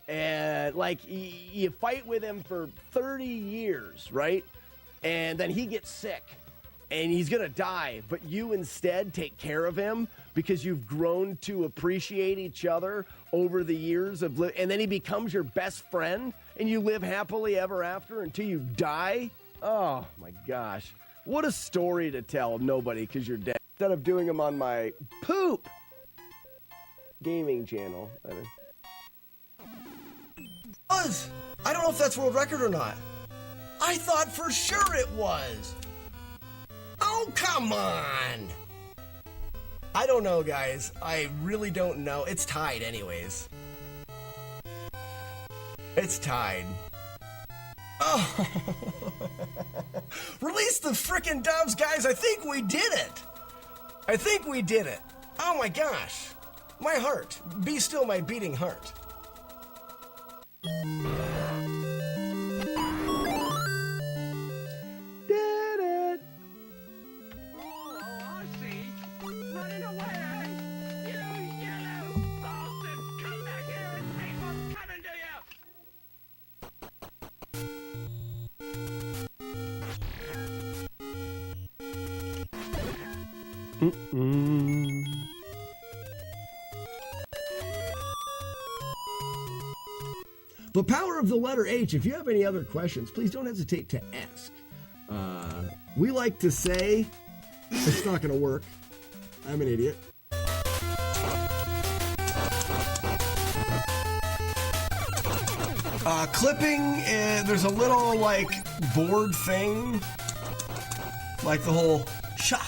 And like you fight with him for 30 years, right? And then he gets sick and he's going to die, but you instead take care of him because you've grown to appreciate each other over the years of and then he becomes your best friend and you live happily ever after until you die. Oh my gosh. What a story to tell nobody because you're dead. Instead of doing them on my poop gaming channel. I don't know if that's world record or not. I thought for sure it was. Oh, come on. I don't know, guys. I really don't know. It's tied anyways. It's tied. Oh. Release the frickin' doves, guys. I think we did it. I think we did it. Oh my gosh. My heart. Be still my beating heart. Did it. Oh, I see. Running away. You yellow bastard. Come back here and see what's coming to you. The power of the letter H. If you have any other questions, please don't hesitate to ask. We like to say, it's not going to work. I'm an idiot. Clipping, there's a little like board thing, like the whole sha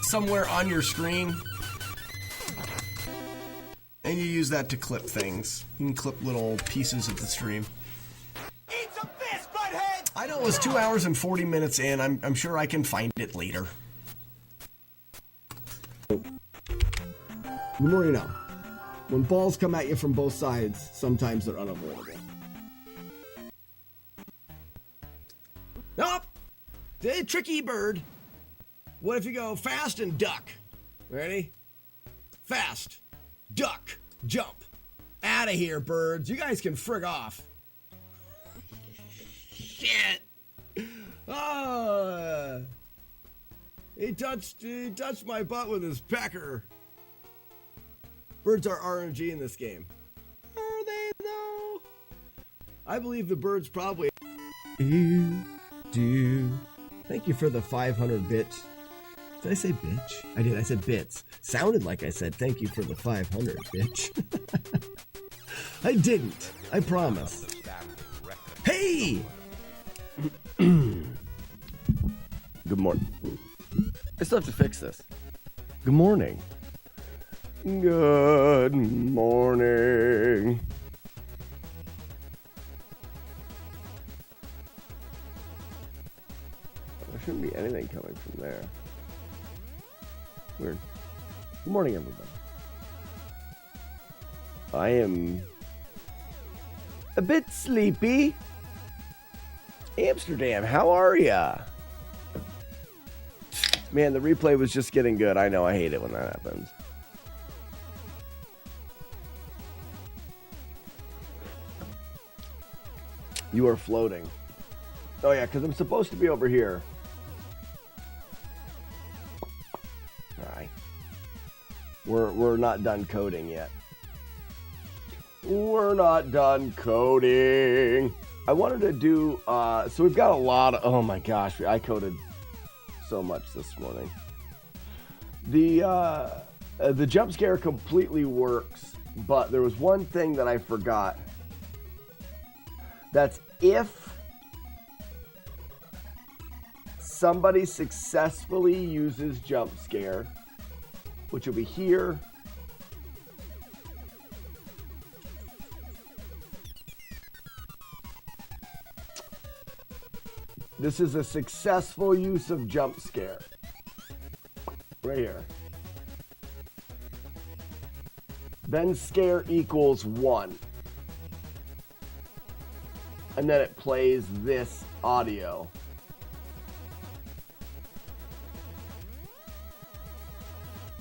somewhere on your screen. And you use that to clip things. You can clip little pieces of the stream. Eat some fish, butthead! I know it was 2 hours and 40 minutes in. I'm sure I can find it later. The more you know. When balls come at you from both sides, sometimes they're unavoidable. Nope! Hey, tricky bird. What if you go fast and duck? Ready? Fast. Duck, jump. Out of here, birds. You guys can frig off. Shit. He touched my butt with his pecker. Birds are RNG in this game. Are they though? I believe the birds probably do. Thank you for the 500 bits. Did I say bitch? I did. I said bits. Sounded like I said thank you for the 500, bitch. I didn't. I promise. Hey! Good morning. I still have to fix this. Good morning. Good morning. There shouldn't be anything coming from there. Weird. Good morning, everybody. I am a bit sleepy. Amsterdam, how are ya? Man, the replay was just getting good. I know, I hate it when that happens. You are floating. Oh yeah, because I'm supposed to be over here. Alright. We're not done coding yet. We're not done coding. I wanted to do, so we've got a lot of, oh my gosh, I coded so much this morning. The jump scare completely works, but there was one thing that I forgot. That's if somebody successfully uses jump scare, which will be here. This is a successful use of jump scare. Right here. Then scare equals 1. And then it plays this audio.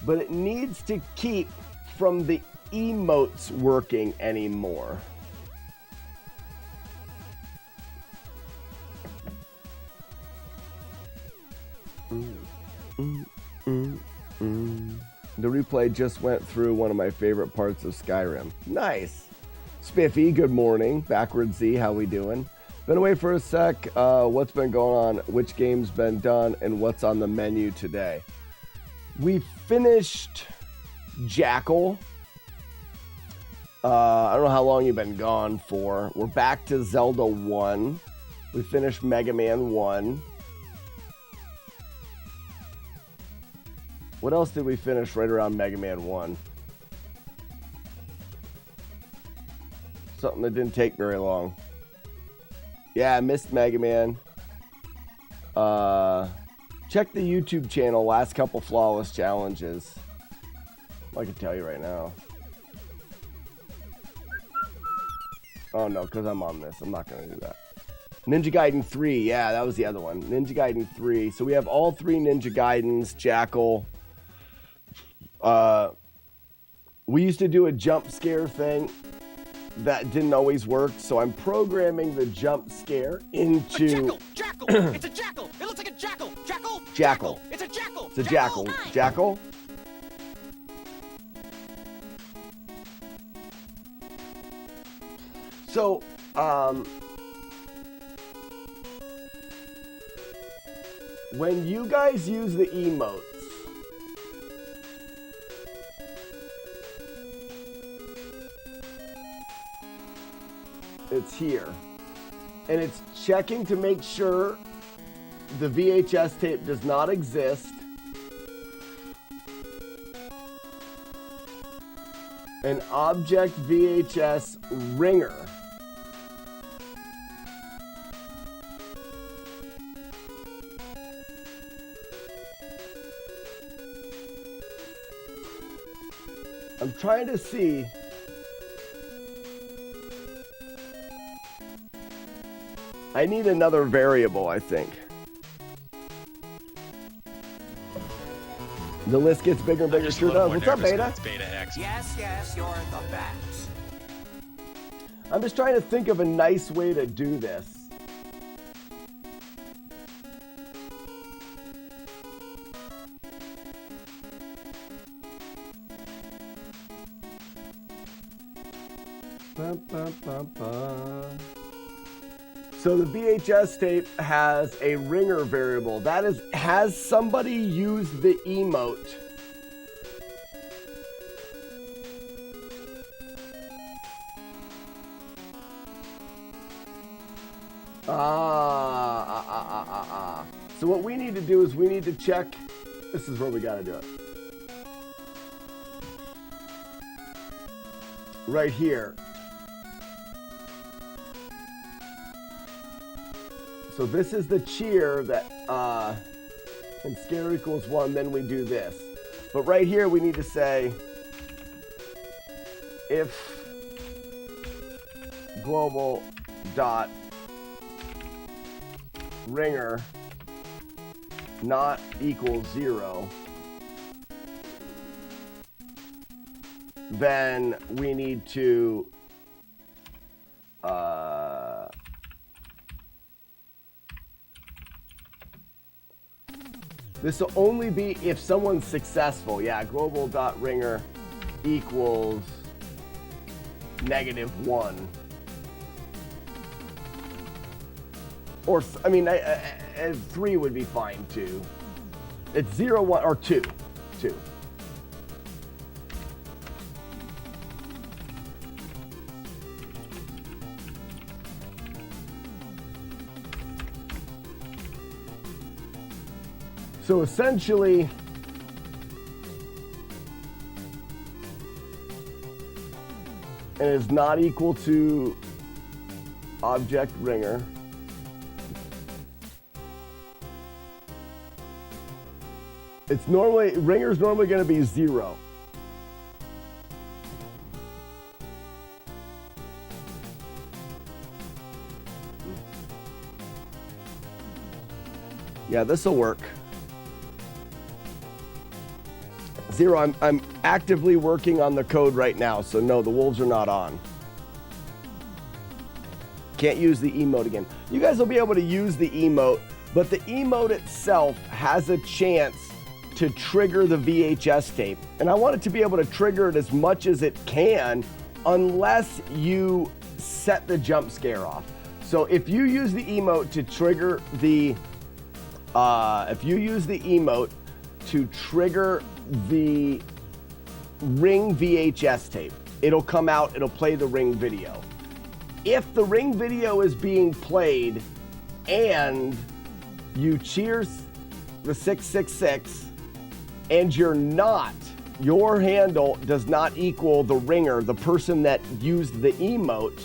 But it needs to keep from the emotes working anymore? The replay just went through one of my favorite parts of Skyrim. Nice. Spiffy, good morning. Backward Z, how we doing? Been away for a sec. What's been going on? Which game's been done? And what's on the menu today? We finished Jackal. I don't know how long you've been gone for. We're back to Zelda 1. We finished Mega Man 1. What else did we finish right around Mega Man 1? Something that didn't take very long. Yeah, I missed Mega Man. Check the YouTube channel, last couple Flawless challenges. I can tell you right now. Oh no, because I'm on this. I'm not going to do that. Ninja Gaiden 3. Yeah, that was the other one. Ninja Gaiden 3. So we have all 3 Ninja Gaidens, Jackal. We used to do a jump scare thing that didn't always work, so I'm programming the jump scare into... Jackal! It's a jackal! It looks like a jackal! Jackal! Jackal. It's a jackal! It's a jackal. Jackal? So, when you guys use the emotes, it's here. And it's checking to make sure the VHS tape does not exist. An object VHS ringer. I'm trying to see. I need another variable, I think. The list gets bigger and bigger. Sure does. What's up, Beta? It's Beta X. Yes, you're the best. I'm just trying to think of a nice way to do this. So the VHS tape has a ringer variable. That is, has somebody used the emote? So what we need to do is we need to check. This is where we got to do it. Right here. So this is the cheer that, and scare equals 1, then we do this. But right here we need to say, if global dot ringer not equals 0, then we need to this will only be if someone's successful. Yeah, global.ringer equals -1. Or, I mean, 3 would be fine too. It's 0, 1, or 2. 2. So essentially, and is not equal to object ringer. It's normally, ringer's normally going to be 0. Yeah, this will work. Zero, I'm actively working on the code right now, so no, the wolves are not on. Can't use the emote again. You guys will be able to use the emote, but the emote itself has a chance to trigger the VHS tape. And I want it to be able to trigger it as much as it can unless you set the jump scare off. So if you use the emote to trigger the Ring VHS tape, it'll come out, it'll play the Ring video. If the Ring video is being played and you cheers the 666 and your handle does not equal the ringer, the person that used the emote,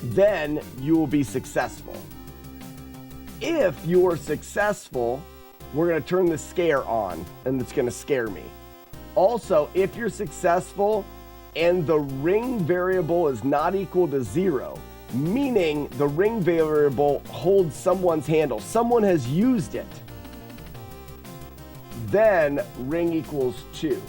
then you will be successful. If you're successful, we're gonna turn the scare on and it's gonna scare me. Also, if you're successful and the ring variable is not equal to 0, meaning the ring variable holds someone's handle, someone has used it, then ring equals 2.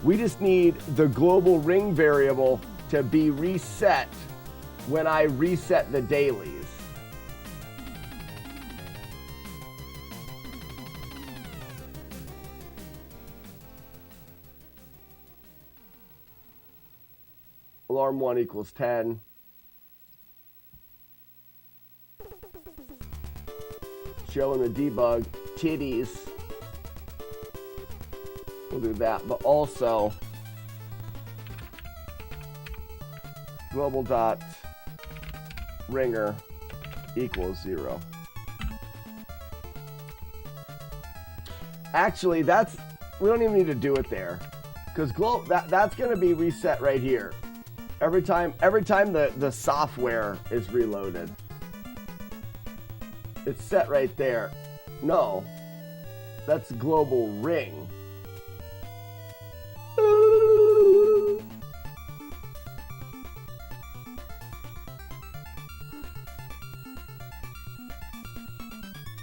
We just need the global ring variable to be reset when I reset the dailies. Alarm 1 equals 10. Showing the debug titties. We'll do that, but also global dot ringer equals 0. Actually, we don't even need to do it there, because that's going to be reset right here. Every time the software is reloaded. It's set right there. No, that's global ring.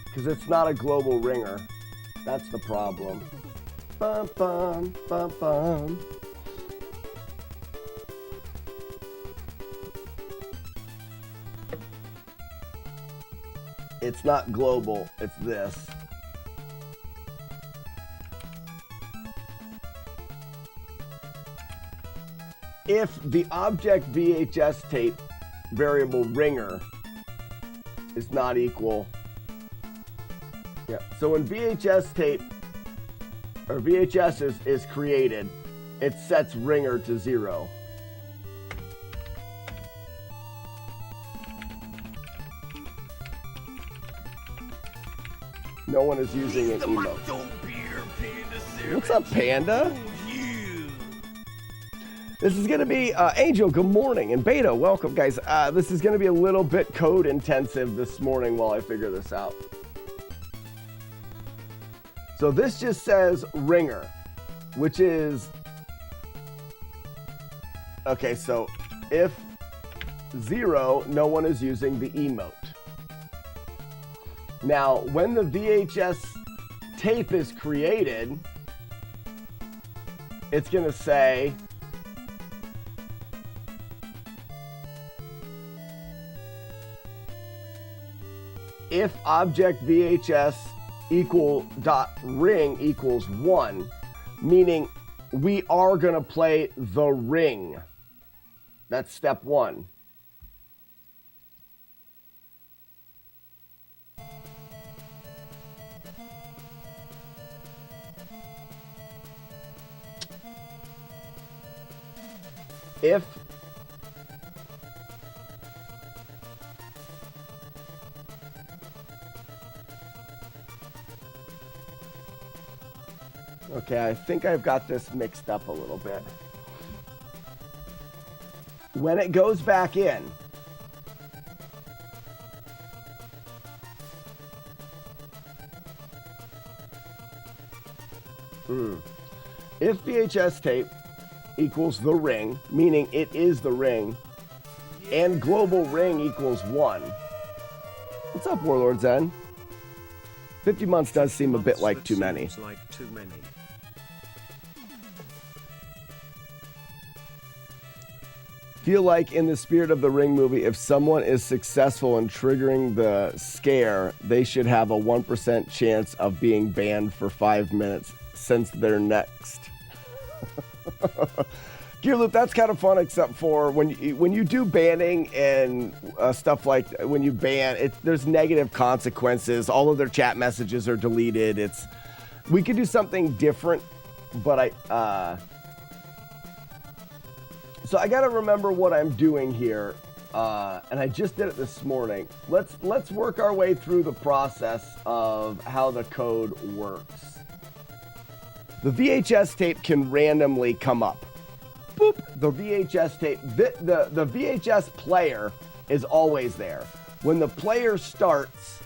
Because it's not a global ringer. That's the problem. Bum, bum, bum, bum. It's not global, it's this. If the object VHS tape variable ringer is not equal, yeah, so when VHS tape or VHS is created, it sets ringer to 0. No one is using an emote. What's up, Panda? This is going to be, Angel, good morning. And Beta, welcome, guys. This is going to be a little bit code intensive this morning while I figure this out. So this just says ringer, which is, okay, so if 0, no one is using the emote. Now, when the VHS tape is created, it's going to say if object VHS equal dot ring equals 1, meaning we are going to play the ring. That's step 1. If okay, I think I've got this mixed up a little bit. When it goes back in, if VHS tape equals the ring, meaning it is the ring, and global ring equals 1. What's up, Warlord Zen? 50 months does seem a bit Months, like that too many. seems like too many. Feel like in the spirit of the Ring movie, if someone is successful in triggering the scare, they should have a 1% chance of being banned for 5 minutes since they're next. Gear Loop, that's kind of fun, except for when you do banning and stuff like when you ban it, there's negative consequences. All of their chat messages are deleted. We could do something different, but so I got to remember what I'm doing here, and I just did it this morning. Let's work our way through the process of how the code works. The VHS tape can randomly come up. Boop, the VHS tape, the VHS player is always there. When the player starts,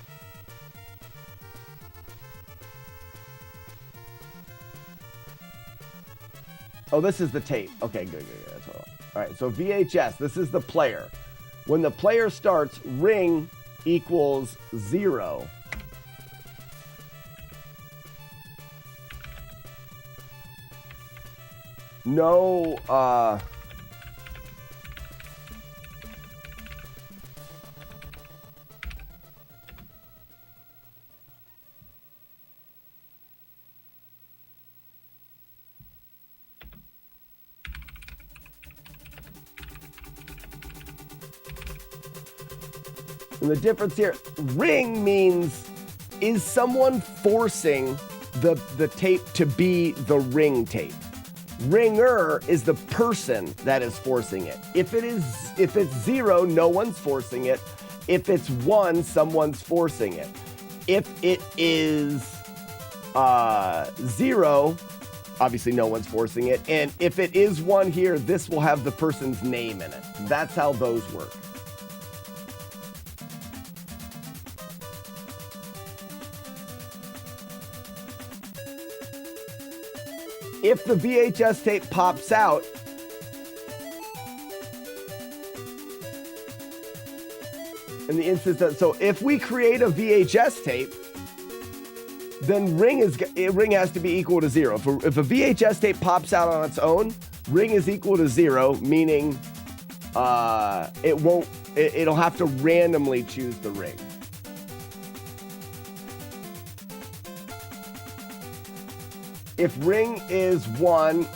oh, this is the tape. Okay, good. That's all right, so VHS, this is the player. When the player starts, ring equals 0. No, and the difference here, ring means, is someone forcing the tape to be the ring tape? Ringer is the person that is forcing it. If it's 0, no one's forcing it. If it's 1, someone's forcing it. If it is 0, obviously no one's forcing it. And if it is 1 here, this will have the person's name in it. That's how those work. If the VHS tape pops out, in the instance that, so if we create a VHS tape, then ring has to be equal to 0. If a VHS tape pops out on its own, ring is equal to 0, meaning it'll have to randomly choose the ring. If ring is 1,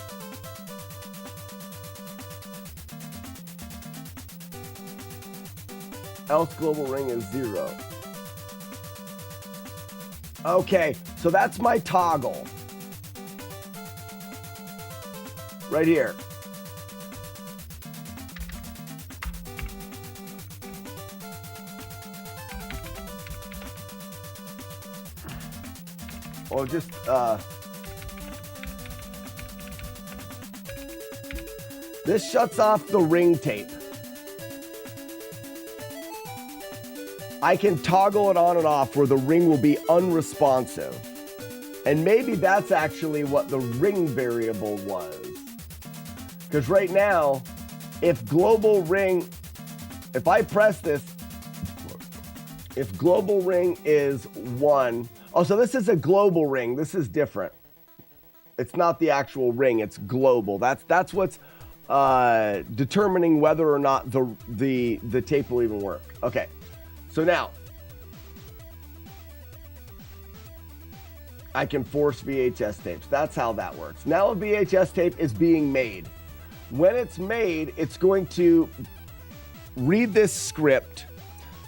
else global ring is 0. Okay, so that's my toggle. Right here. Or just, this shuts off the ring tape. I can toggle it on and off where the ring will be unresponsive. And maybe that's actually what the ring variable was. Because right now, if global ring, if I press this, if global ring is 1, oh, so this is a global ring. This is different. It's not the actual ring, it's global. That's what's determining whether or not the tape will even work. Okay, so now I can force VHS tapes. That's how that works. Now a VHS tape is being made. When it's made, it's going to read this script.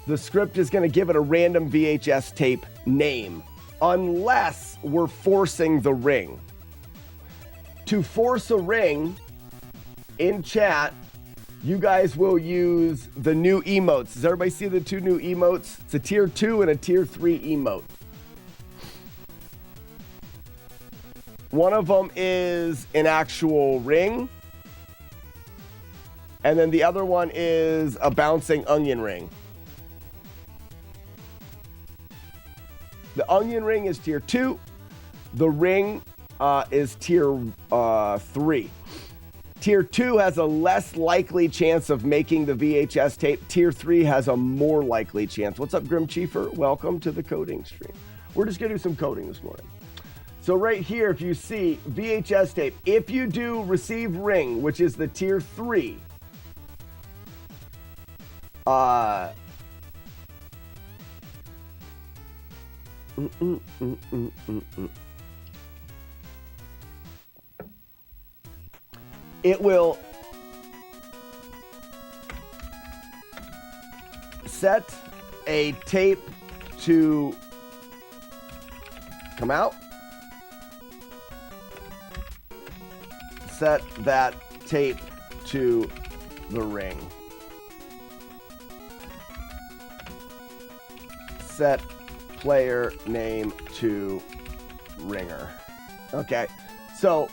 The script is going to give it a random VHS tape name, unless we're forcing the ring. To force a ring, in chat, you guys will use the new emotes. Does everybody see the 2 new emotes? It's a tier 2 and a tier 3 emote. One of them is an actual ring. And then the other one is a bouncing onion ring. The onion ring is tier 2. The ring is tier 3. Tier 2 has a less likely chance of making the VHS tape. Tier 3 has a more likely chance. What's up, Grim Chiefer? Welcome to the coding stream. We're just gonna do some coding this morning. So right here, if you see VHS tape, if you do receive ring, which is the tier 3, it will set a tape to come out. Set that tape to the ring. Set player name to ringer. Okay, so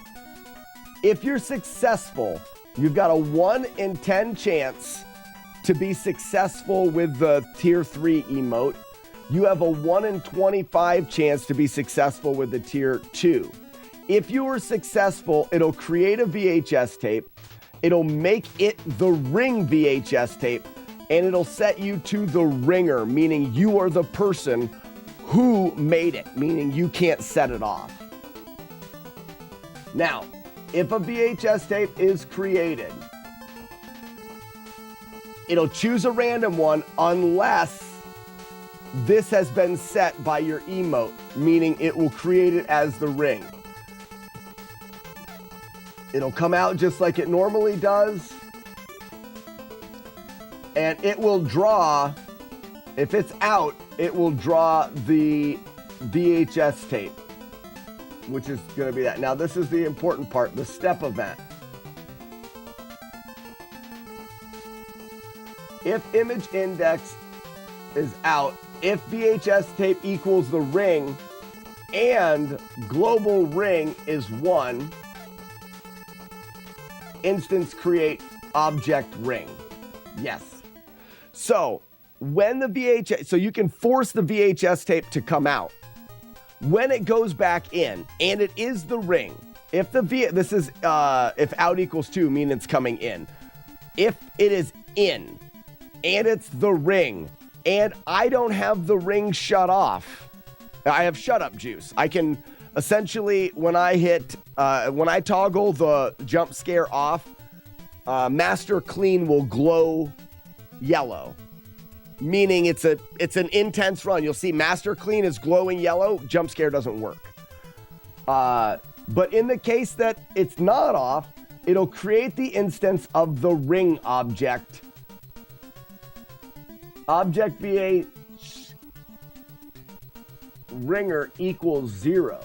if you're successful, you've got a 1 in 10 chance to be successful with the tier 3 emote. You have a 1 in 25 chance to be successful with the tier 2. If you are successful, it'll create a VHS tape, it'll make it the ring VHS tape, and it'll set you to the ringer, meaning you are the person who made it, meaning you can't set it off. Now, if a VHS tape is created, it'll choose a random one unless this has been set by your emote, meaning it will create it as the ring. It'll come out just like it normally does, and it will draw, if it's out, it will draw the VHS tape, which is going to be that. Now, this is the important part, the step event. If image index is out, if VHS tape equals the ring and global ring is 1, instance create object ring. Yes. So when the VHS, so you can force the VHS tape to come out. When it goes back in and it is the ring, if the this is if out equals 2, meaning it's coming in. If it is in and it's the ring and I don't have the ring shut off, I have shut up juice. I can essentially, when I toggle the jump scare off, master clean will glow yellow, meaning it's an intense run. You'll see master clean is glowing yellow, jump scare doesn't work. But in the case that it's not off, it'll create the instance of the ring object. Object VH ringer equals 0.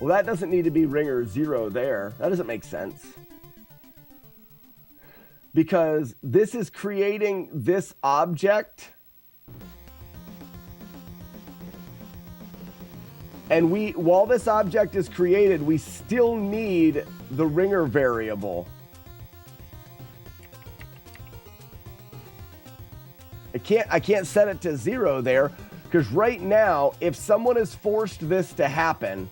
Well, that doesn't need to be ringer 0 there. That doesn't make sense. Because this is creating this object. And while this object is created, we still need the ringer variable. I can't set it to 0 there, because right now, if someone has forced this to happen,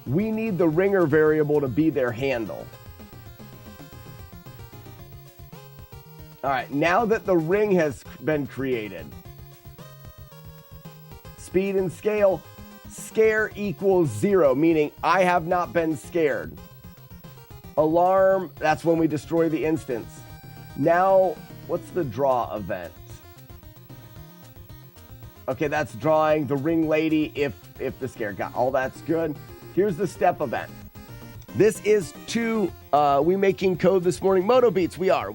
we need the ringer variable to be their handle. All right, now that the ring has been created, speed and scale, scare equals 0, meaning I have not been scared. Alarm, that's when we destroy the instance. Now, what's the draw event? Okay, that's drawing the ring lady if the scare got, all that's good. Here's the step event. This is we making code this morning? Moto Beats, we are.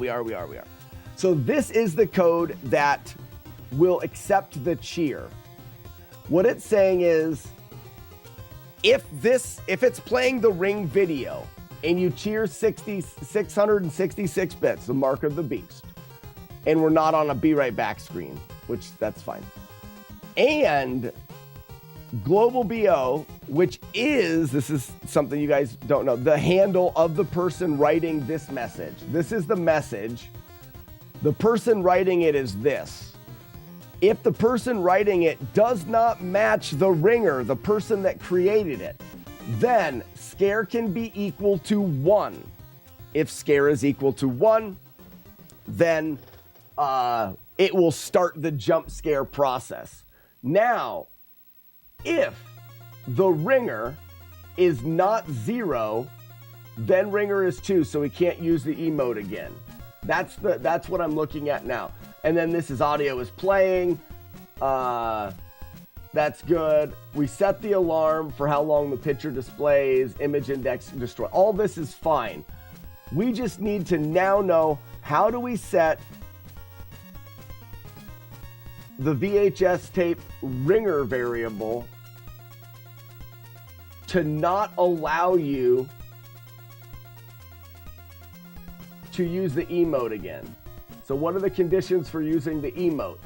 So this is the code that will accept the cheer. What it's saying is, if it's playing the ring video and you cheer 666 bits, the mark of the beast, and we're not on a be right back screen, which that's fine. And global BO, which is, this is something you guys don't know, the handle of the person writing this message. This is the message. The person writing it is this. If the person writing it does not match the ringer, the person that created it, Then scare can be equal to 1. If scare is equal to 1, then it will start the jump scare process. Now, if the ringer is not 0, then ringer is 2, so we can't use the emote again. That's what I'm looking at now. And then this is audio is playing. That's good. We set the alarm for how long the picture displays, image index destroy. All this is fine. We just need to now know, how do we set the VHS tape ringer variable to not allow you to use the emote again? So what are the conditions for using the emote?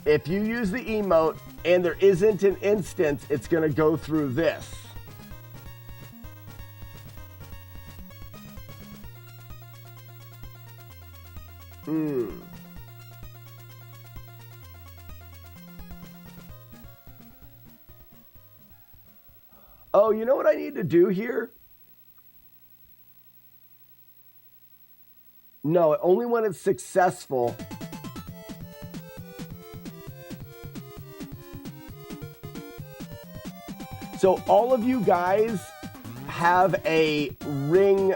If you use the emote and there isn't an instance, it's going to go through this. Oh, you know what I need to do here? No, only when it's successful. So all of you guys have a ring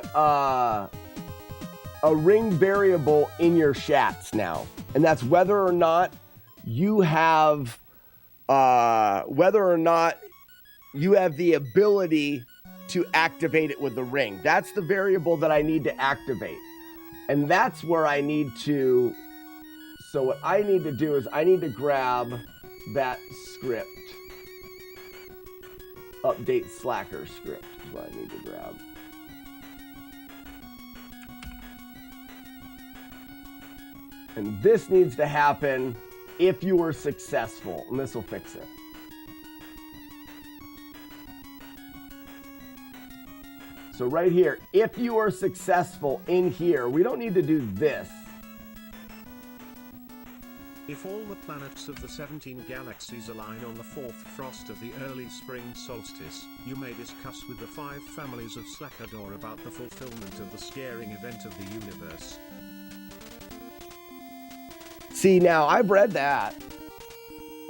variable in your chats now, and that's whether or not you have the ability to activate it with the ring. That's the variable that I need to activate, and that's where I need to. So what I need to do is I need to grab that script. Update slacker script is what I need to grab. And this needs to happen if you were successful, and this will fix it. So right here, if you are successful in here, we don't need to do this. If all the planets of the 17 galaxies align on the 4th frost of the early spring solstice, you may discuss with the 5 families of Slackador about the fulfillment of the scaring event of the universe. See, now I've read that.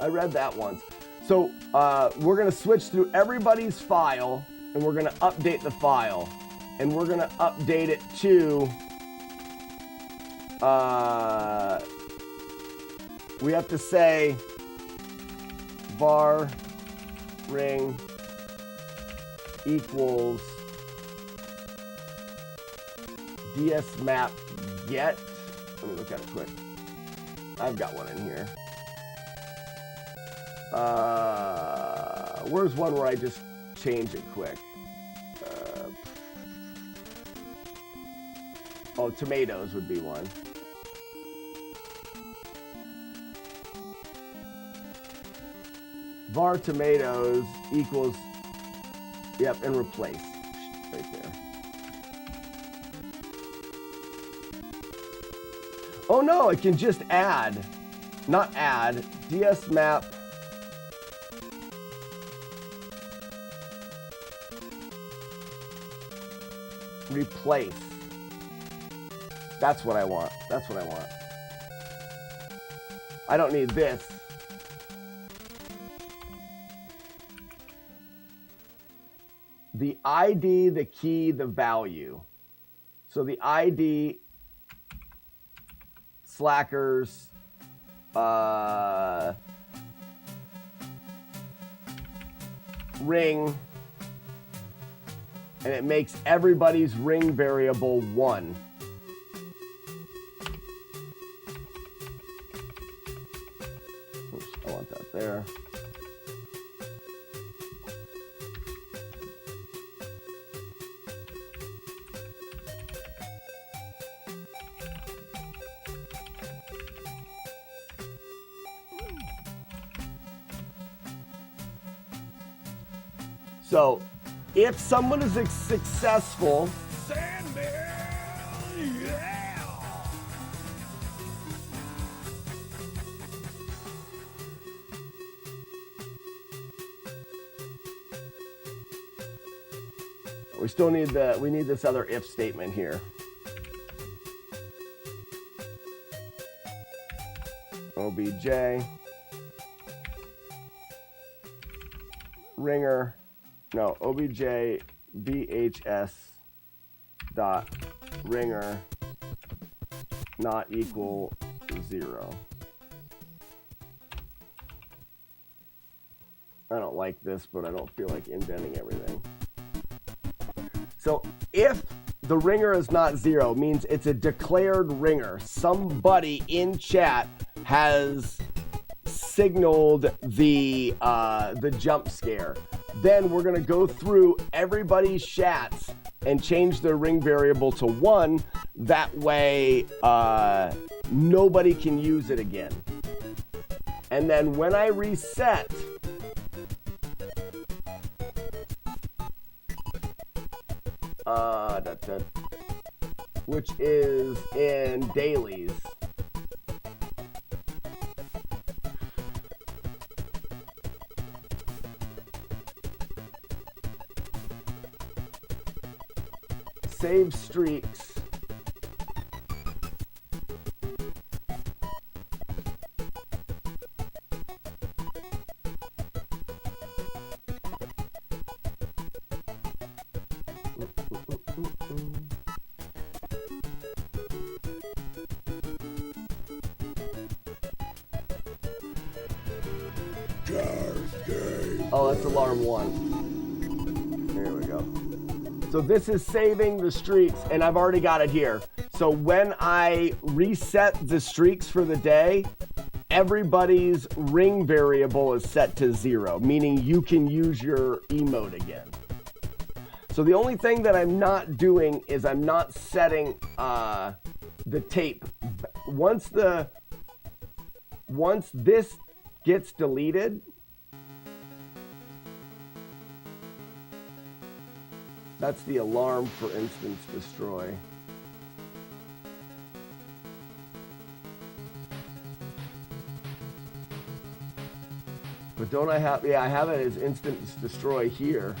I read that once. So we're going to switch through everybody's file, and we're going to update the file. And we're going to update it to... we have to say var ring equals dsmap get. Let me look at it quick. I've got one in here. Where's one where I just change it quick? Oh, tomatoes would be one. Var tomatoes equals, yep, and replace right there. Oh no, it can just add, not add, dsmap replace. That's what I want. That's what I want. I don't need this. The ID, the key, the value. So the ID, slackers, ring, and it makes everybody's ring variable 1. Oops, I want that there. So, if someone is successful, We still need we need this other if statement here. OBJ ringer, no, OBJ VHS dot ringer not equal 0. I don't like this, but I don't feel like indenting everything. So if the ringer is not 0, means it's a declared ringer. Somebody in chat has signaled the jump scare. Then we're gonna go through everybody's chats and change their ring variable to 1. That way, nobody can use it again. And then when I reset, which is in dailies. Save streaks. Oh, that's alarm 1. There we go. So this is saving the streaks, and I've already got it here. So when I reset the streaks for the day, everybody's ring variable is set to 0, meaning you can use your emote again. So the only thing that I'm not doing is I'm not setting the tape. Once this gets deleted, that's the alarm for instance destroy. But don't I have, yeah, I have it as instance destroy here.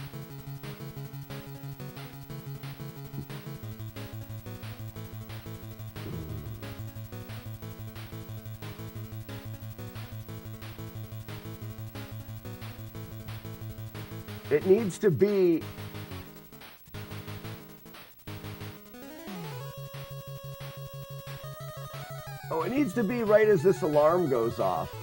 It needs to be oh, it needs to be right as this alarm goes off.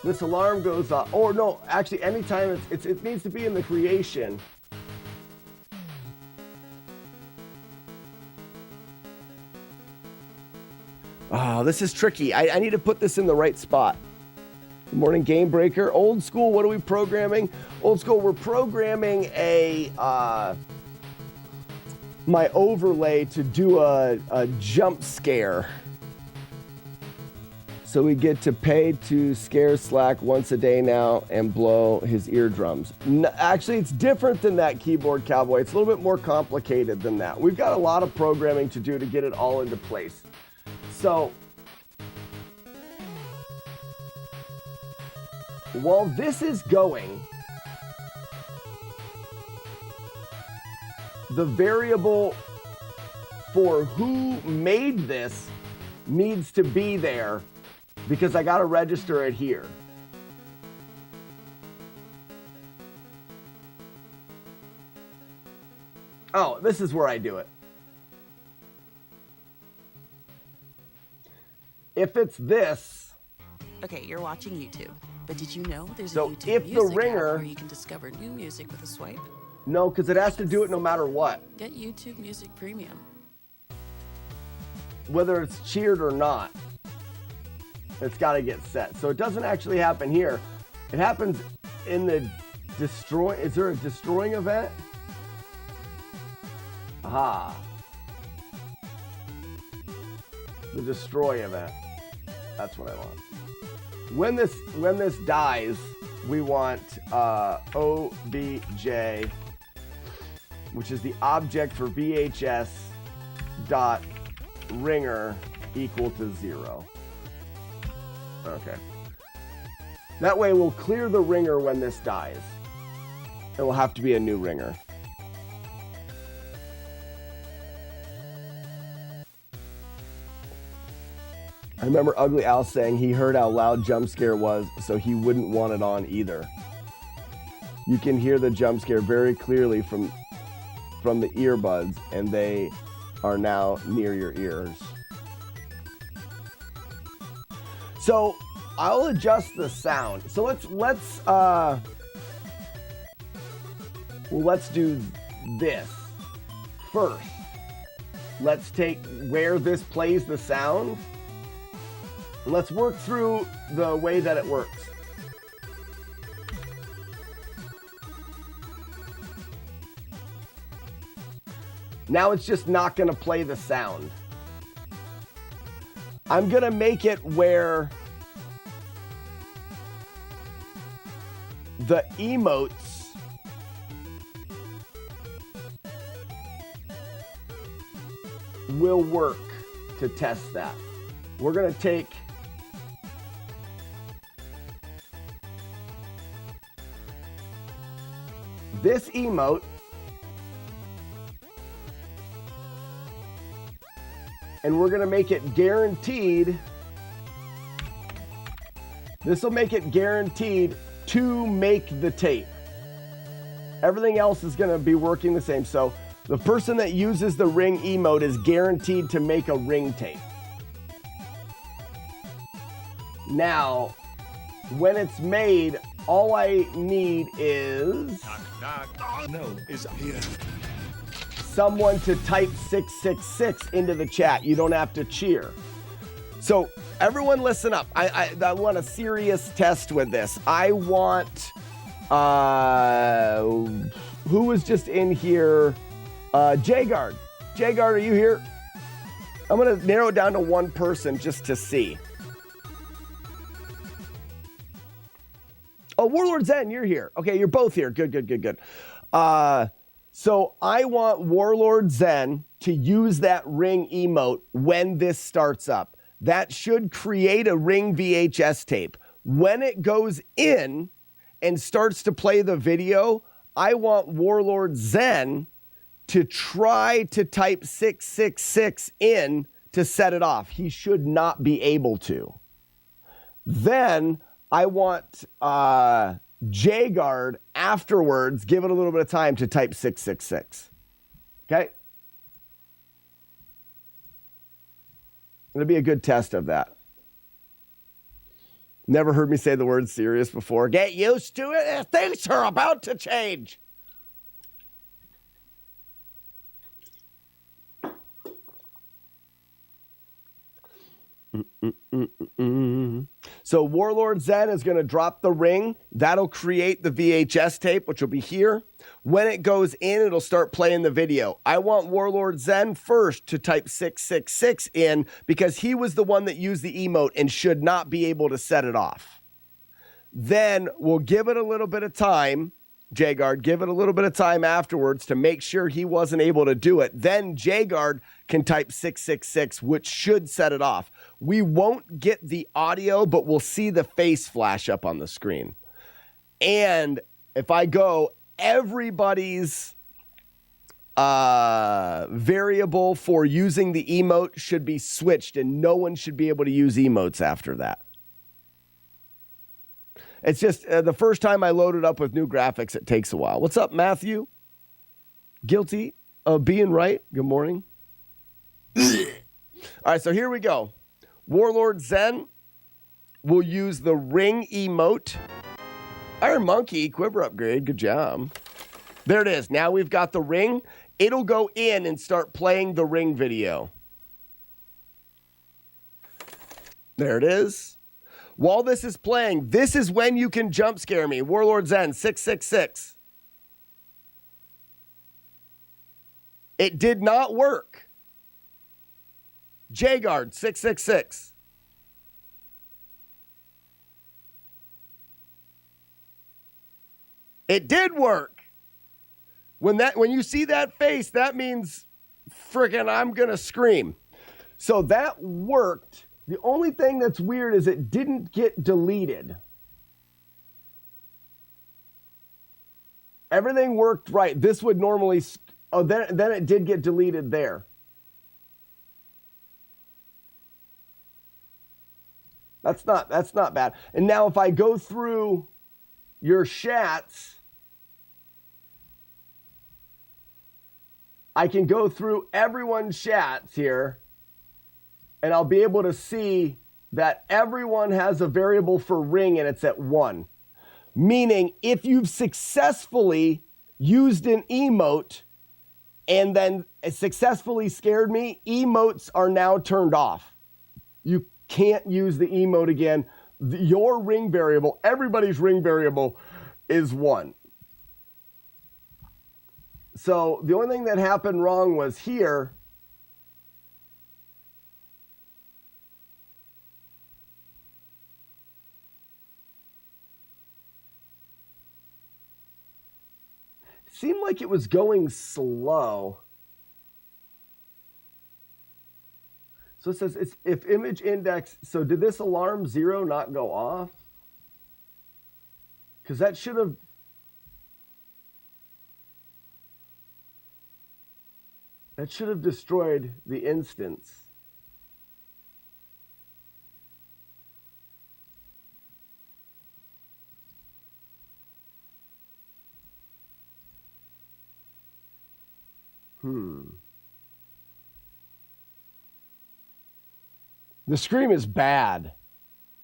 This alarm goes off. Or no, actually anytime it needs to be in the creation. Oh, this is tricky. I need to put this in the right spot. Good morning, Game Breaker. Old school, what are we programming? Old school, we're programming a my overlay to do a jump scare. So we get to pay to scare Slack once a day now and blow his eardrums. No, actually, it's different than that, Keyboard Cowboy. It's a little bit more complicated than that. We've got a lot of programming to do to get it all into place. So while this is going, the variable for who made this needs to be there because I got to register it here. Oh, this is where I do it. If it's this. Okay, you're watching YouTube. But did you know there's So a YouTube if the music ringer- app where you can discover new music with a swipe? No, because it has to do it no matter what. Get YouTube Music Premium. Whether it's cheered or not, it's got to get set. So it doesn't actually happen here. It happens in the destroy. Is there a destroying event? Aha. The destroy event. That's what I want. When this dies, we want OBJ, which is the object for VHS dot ringer equal to 0. Okay. That way we'll clear the ringer when this dies. It will have to be a new ringer. I remember Ugly Al saying he heard how loud jump scare was, so he wouldn't want it on either. You can hear the jump scare very clearly from the earbuds, and they are now near your ears. So I'll adjust the sound. So let's do this first. Let's take where this plays the sound. Let's work through the way that it works. Now it's just not going to play the sound. I'm going to make it where the emotes will work to test that. We're going to take this emote and we're going to make it guaranteed. This will make it guaranteed to make the tape. Everything else is going to be working the same. So the person that uses the ring emote is guaranteed to make a ring tape. Now, when it's made, all I need is someone to type 666 into the chat. You don't have to cheer. So everyone listen up. I want a serious test with this. I want, who was just in here? J-Guard. J-Guard, are you here? I'm going to narrow it down to one person just to see. Oh, Warlord Zen, you're here. Okay, you're both here. Good. So I want Warlord Zen to use that ring emote when this starts up. That should create a ring VHS tape. When it goes in and starts to play the video, I want Warlord Zen to try to type 666 in to set it off. He should not be able to. Then I want J-Guard afterwards, give it a little bit of time to type 666. Okay? It'll be a good test of that. Never heard me say the word serious before. Get used to it. Things are about to change. So Warlord Zen is going to drop the ring. That'll create the VHS tape, which will be here. When it goes in, it'll start playing the video. I want Warlord Zen first to type 666 in because he was the one that used the emote and should not be able to set it off. Then we'll give it a little bit of time. J-Guard, give it a little bit of time afterwards to make sure he wasn't able to do it. Then J-Guard can type 666, which should set it off. We won't get the audio, but we'll see the face flash up on the screen. And if I go, everybody's variable for using the emote should be switched, and no one should be able to use emotes after that. It's just the first time I load it up with new graphics, it takes a while. What's up, Matthew? Guilty of being right. Good morning. All right, so here we go. Warlord Zen will use the ring emote. Iron Monkey, quiver upgrade. Good job. There it is. Now we've got the ring. It'll go in and start playing the ring video. There it is. While this is playing, this is when you can jump scare me. Warlord Zen, 666. It did not work. J-Guard, 666. It did work. When you see that face, that means freaking I'm going to scream. So that worked. The only thing that's weird is it didn't get deleted. Everything worked right. This would normally, oh, then it did get deleted there. That's not bad. And now if I go through your chats, I can go through everyone's chats here, and I'll be able to see that everyone has a variable for ring and it's at 1. Meaning if you've successfully used an emote and then successfully scared me, emotes are now turned off. You can't use the emote again. Your ring variable, everybody's ring variable is 1. So the only thing that happened wrong was here. It seemed like it was going slow. So it says it's if image index. So did this alarm 0 not go off? Because that should have. That should have destroyed the instance. The scream is bad.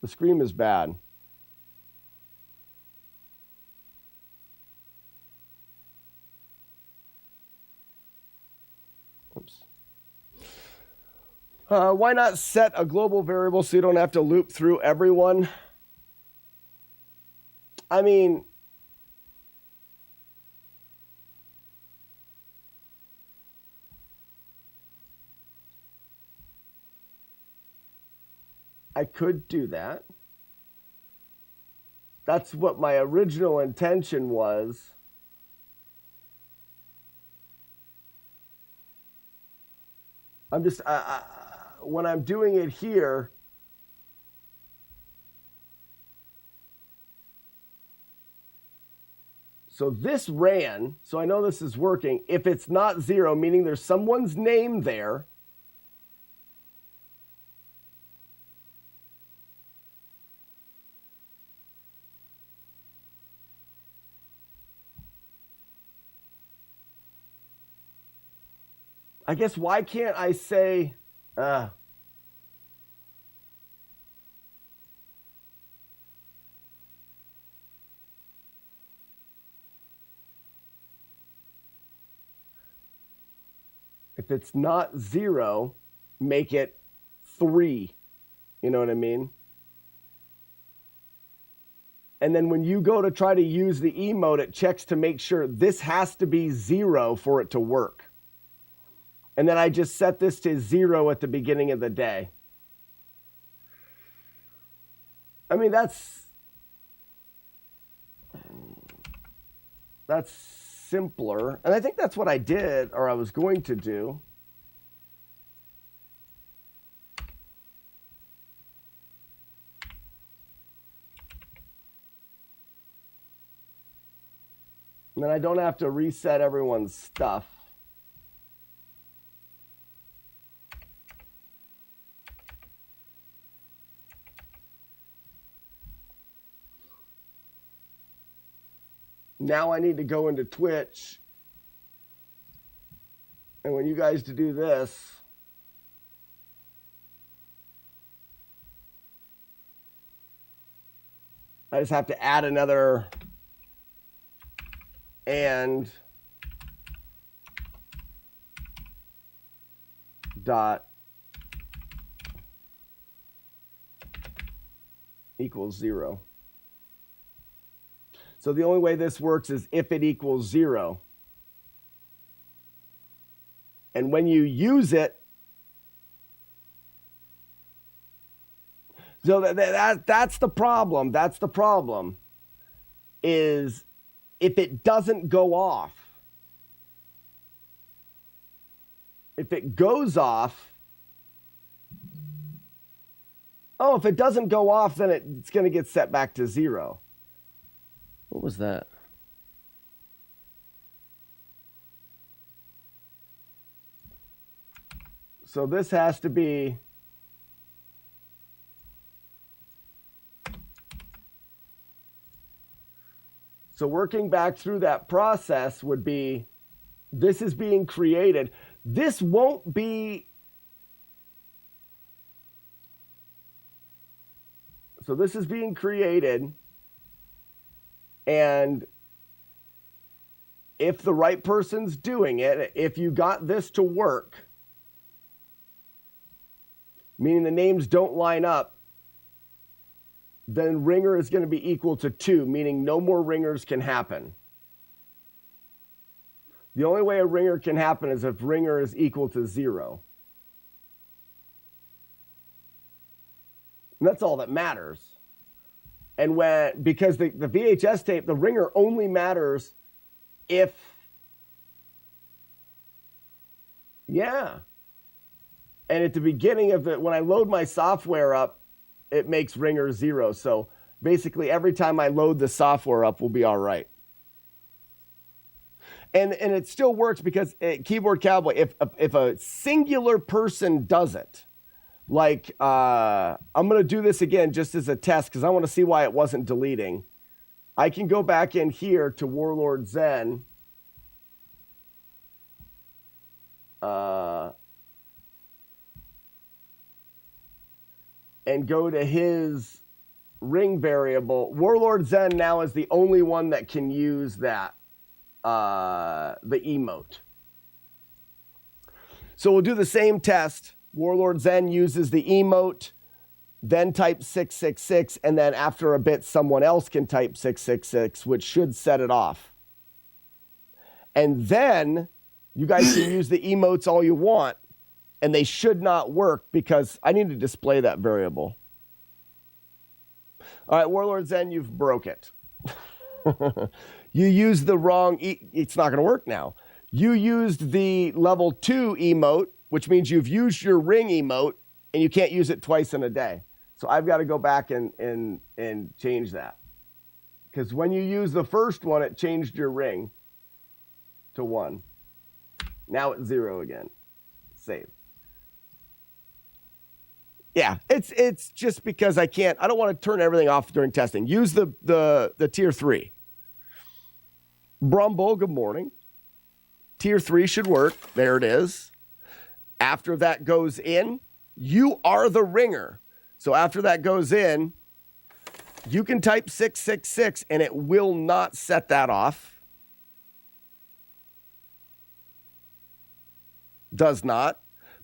The scream is bad. Oops. Why not set a global variable so you don't have to loop through everyone? I mean, I could do that. That's what my original intention was. I'm just, when I'm doing it here, so this ran, so I know this is working. If it's not 0, meaning there's someone's name there, I guess why can't I say, if it's not 0, make it 3. You know what I mean? And then when you go to try to use the emote, it checks to make sure this has to be 0 for it to work. And then I just set this to 0 at the beginning of the day. I mean, that's simpler. And I think that's what I did, or I was going to do. And then I don't have to reset everyone's stuff. Now I need to go into Twitch. And when you guys to do this, I just have to add another and dot equals 0. So the only way this works is if it equals 0. And when you use it, so that's the problem. That's the problem, is if it doesn't go off. If it goes off, oh, if it doesn't go off, then it's going to get set back to 0. What was that? So this has to be so working back through that process would be this is being created. This won't be. So this is being created. And if the right person's doing it, if you got this to work, meaning the names don't line up, then ringer is going to be equal to 2, meaning no more ringers can happen. The only way a ringer can happen is if ringer is equal to 0. And that's all that matters. And because the VHS tape, the ringer only matters if, yeah. And at the beginning of it, when I load my software up, it makes ringer 0. So basically every time I load the software up will be all right. And it still works because Keyboard Cowboy, if a singular person does it, like, I'm going to do this again just as a test because I want to see why it wasn't deleting. I can go back in here to Warlord Zen. And go to his ring variable. Warlord Zen now is the only one that can use that, the emote. So we'll do the same test. Warlord Zen uses the emote, then type 666, and then after a bit, someone else can type 666, which should set it off. And then you guys can use the emotes all you want, and they should not work because I need to display that variable. All right, Warlord Zen, you've broke it. You used the wrong, it's not going to work now. You used the level 2 emote, which means you've used your ring emote and you can't use it twice in a day. So I've got to go back and change that. Because when you use the first one, it changed your ring to 1. Now it's 0 again. Save. Yeah, it's just because I don't want to turn everything off during testing. Use the tier 3. Brumble, good morning. Tier 3 should work. There it is. After that goes in, you are the ringer. So after that goes in, you can type 666 and it will not set that off. Does not.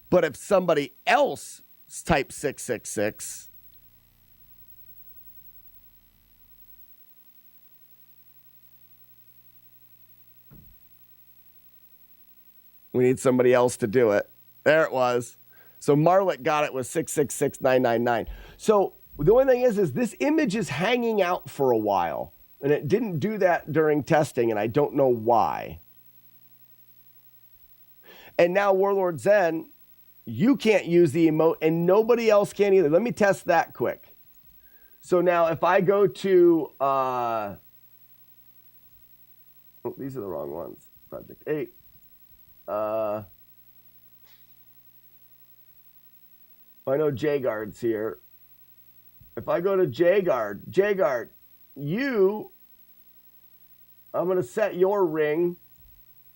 But if somebody else types 666, we need somebody else to do it. There it was. So Marlick got it with 666999. So the only thing is this image is hanging out for a while. And it didn't do that during testing, and I don't know why. And now Warlord Zen, you can't use the emote, and nobody else can either. Let me test that quick. So now if I go to, oh, these are the wrong ones. Project 8. I know Jagard's here. If I go to Jagard, I'm going to set your ring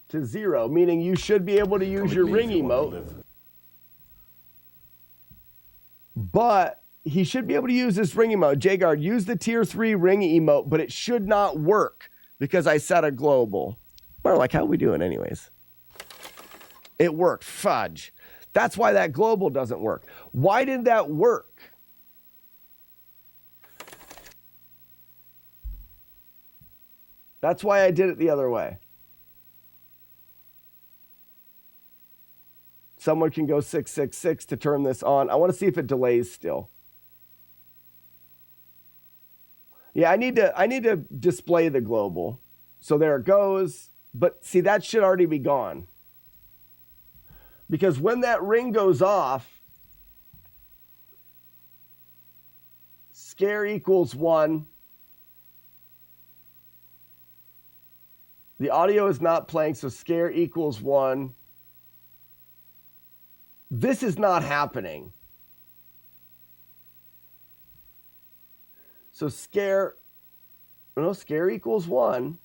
to 0, meaning you should be able to use your ring emote. But he should be able to use this ring emote. Jagard, use the tier 3 ring emote, but it should not work because I set a global. Or like, how are we doing anyways? It worked. Fudge. That's why that global doesn't work. Why did that work? That's why I did it the other way. Someone can go 666 to turn this on. I want to see if it delays still. Yeah, I need to display the global. So there it goes. But see, that should already be gone. Because when that ring goes off, scare equals 1. The audio is not playing, so scare equals 1. This is not happening. So scare equals 1.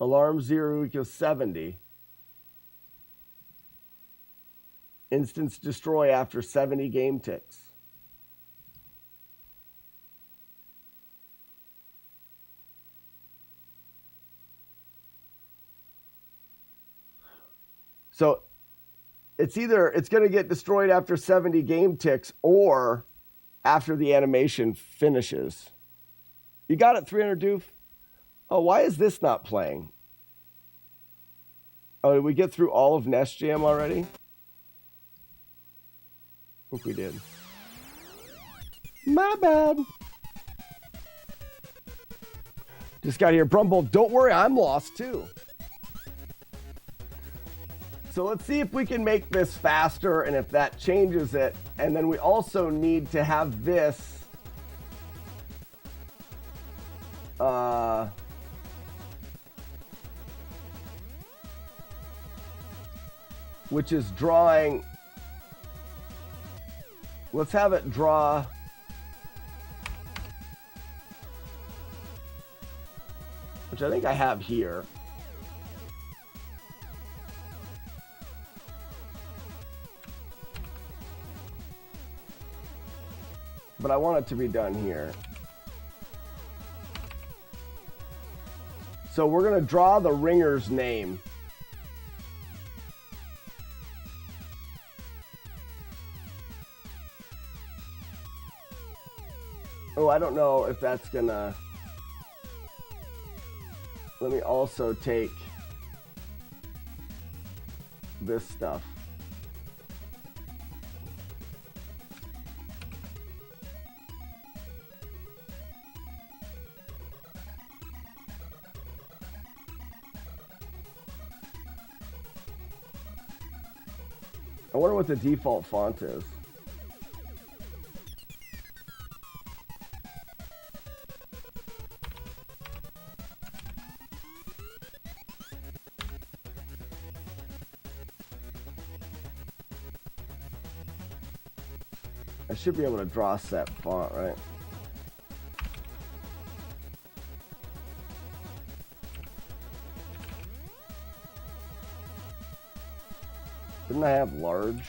Alarm 0 equals 70. Instance destroy after 70 game ticks. So it's going to get destroyed after 70 game ticks or after the animation finishes. You got it, 300 doof? Oh, why is this not playing? Oh, did we get through all of Nest Jam already? I think we did. My bad. Just got here. Brumble, don't worry, I'm lost too. So let's see if we can make this faster and if that changes it. And then we also need to have this which is drawing. Let's have it draw. Which I think I have here. But I want it to be done here. So we're going to draw the ringer's name. Oh, I don't know if that's going to... Let me also take this stuff. I wonder what the default font is. I should be able to draw set font, right? Didn't I have large?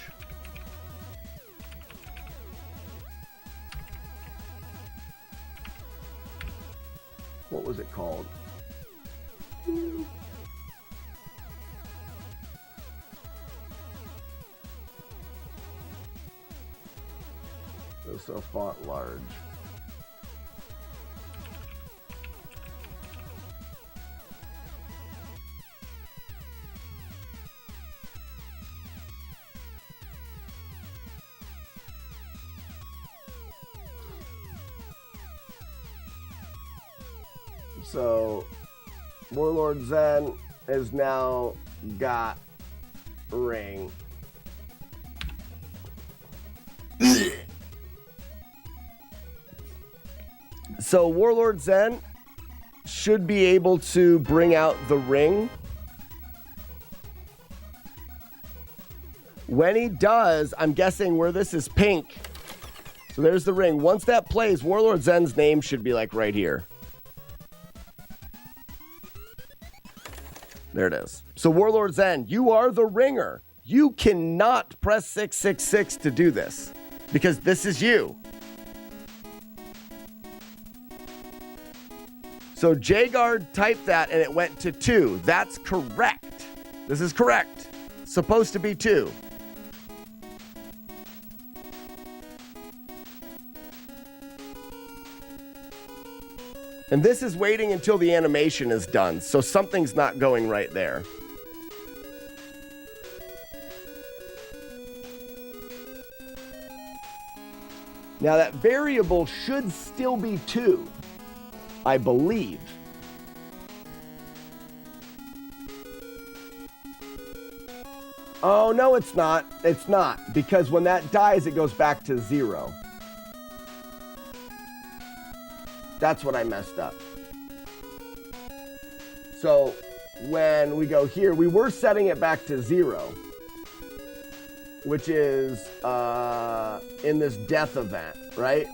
What was it called? So font large. So Warlord Zen has now got ring. So Warlord Zen should be able to bring out the ring. When he does, I'm guessing where this is pink. So there's the ring. Once that plays, Warlord Zen's name should be like right here. There it is. So Warlord Zen, you are the ringer. You cannot press 666 to do this because this is you. So Jgard typed that and it went to 2. That's correct. This is correct. It's supposed to be 2. And this is waiting until the animation is done. So something's not going right there. Now that variable should still be 2. I believe. Oh, no, it's not. It's not. Because when that dies, it goes back to 0. That's what I messed up. So when we go here, we were setting it back to 0, which is in this death event, right?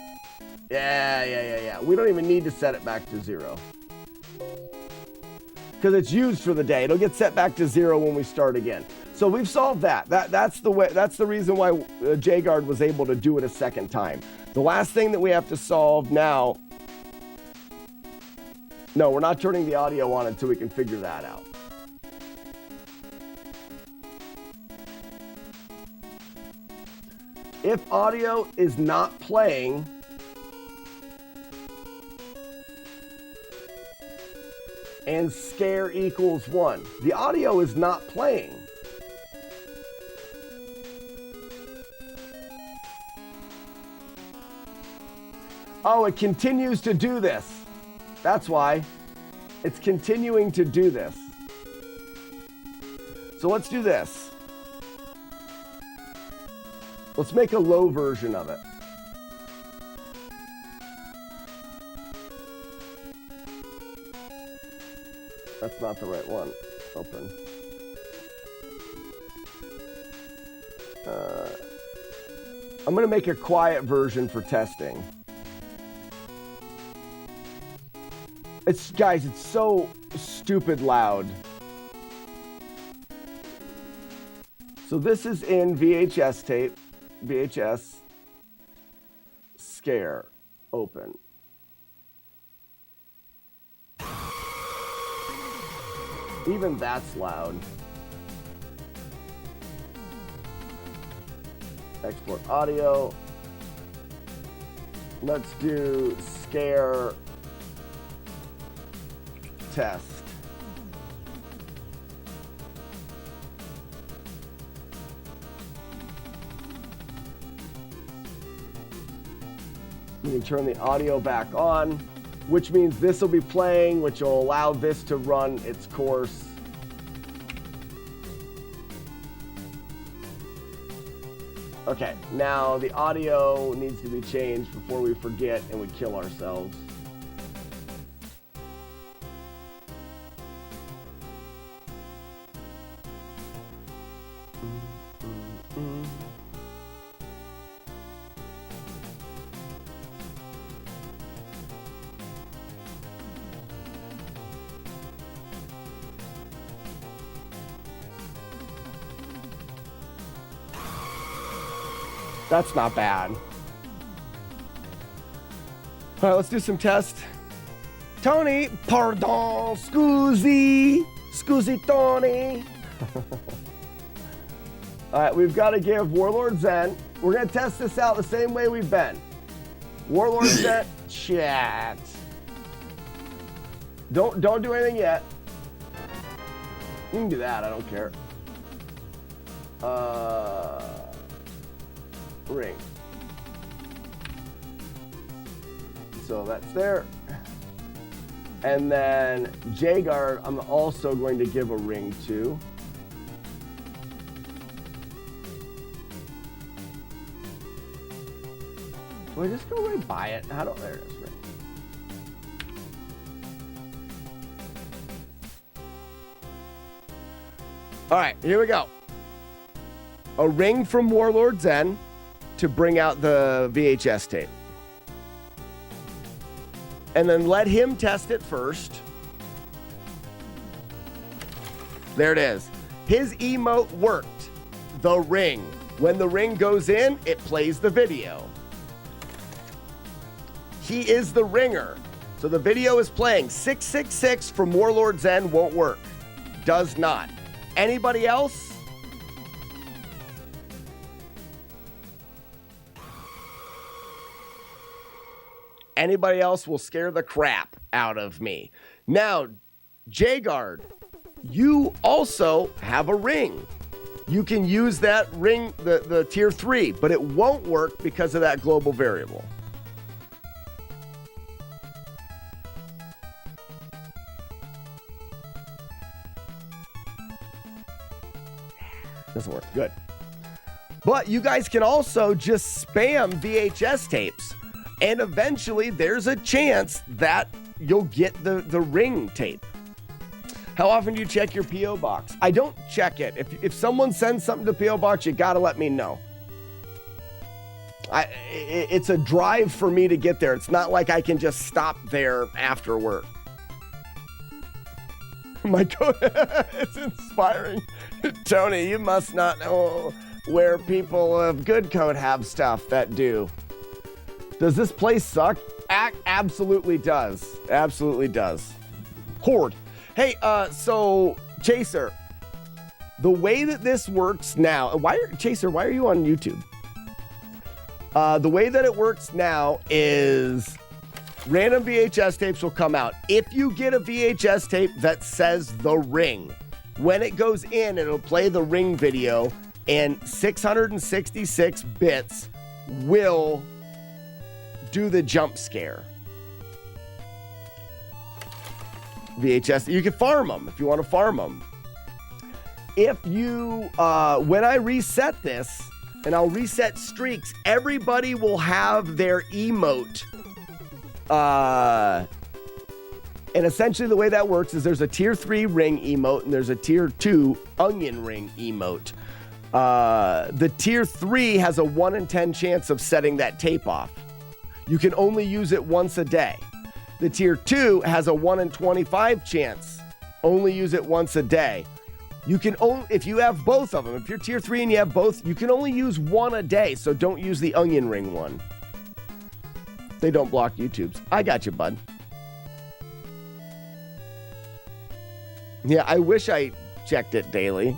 Yeah. We don't even need to set it back to 0. Because it's used for the day. It'll get set back to 0 when we start again. So we've solved that. That's the way. That's the reason why JGuard was able to do it a second time. The last thing that we have to solve now. No, we're not turning the audio on until we can figure that out. If audio is not playing, and scare equals 1. The audio is not playing. Oh, it continues to do this. That's why. It's continuing to do this. So let's do this. Let's make a low version of it. That's not the right one. Open. I'm going to make a quiet version for testing. Guys, it's so stupid loud. So this is in VHS tape. VHS scare. Open. Even that's loud. Export audio. Let's do scare test. You can turn the audio back on, which means this will be playing, which will allow this to run its course. Okay, now the audio needs to be changed before we forget and we kill ourselves. That's not bad. All right, let's do some tests. Tony, pardon, scusi Tony. All right, we've got to give Warlord Zen. We're going to test this out the same way we've been. Warlord Zen, chat. Don't do anything yet. You can do that, I don't care. Ring. So that's there. And then JGuard, I'm also going to give a ring to. Do I just go right by it? How do, there it is, ring. All right, here we go. A ring from Warlord Zen to bring out the VHS tape. And then let him test it first. There it is. His emote worked. The ring. When the ring goes in, it plays the video. He is the ringer. So the video is playing. 666 from Warlord Zen won't work. Does not. Anybody else? Anybody else will scare the crap out of me. Now, JGuard, you also have a ring. You can use that ring, the tier 3, but it won't work because of that global variable. Doesn't work. Good. But you guys can also just spam VHS tapes. And eventually there's a chance that you'll get the ring tape. How often do you check your P.O. box? I don't check it. If someone sends something to P.O. box, you gotta let me know. It's a drive for me to get there. It's not like I can just stop there after work. My code, it's inspiring. Tony, you must not know where people of good code have stuff that do. Does this place suck? Absolutely does. Absolutely does. Horde. Hey, so Chaser, the way that this works now, Chaser, why are you on YouTube? The way that it works now is random VHS tapes will come out. If you get a VHS tape that says The Ring, when it goes in, it'll play the Ring video, and 666 bits will do the jump scare. VHS, you can farm them if you want to farm them. If you, when I reset this, and I'll reset streaks, everybody will have their emote. And essentially the way that works is there's a tier 3 ring emote and there's a tier 2 onion ring emote. The tier 3 has a 1 in 10 chance of setting that tape off. You can only use it once a day. The tier 2 has a 1 in 25 chance. Only use it once a day. You can only, if you have both of them, if you're tier 3 and you have both, you can only use one a day, so don't use the onion ring one. They don't block YouTube's. I got you, bud. Yeah, I wish I checked it daily.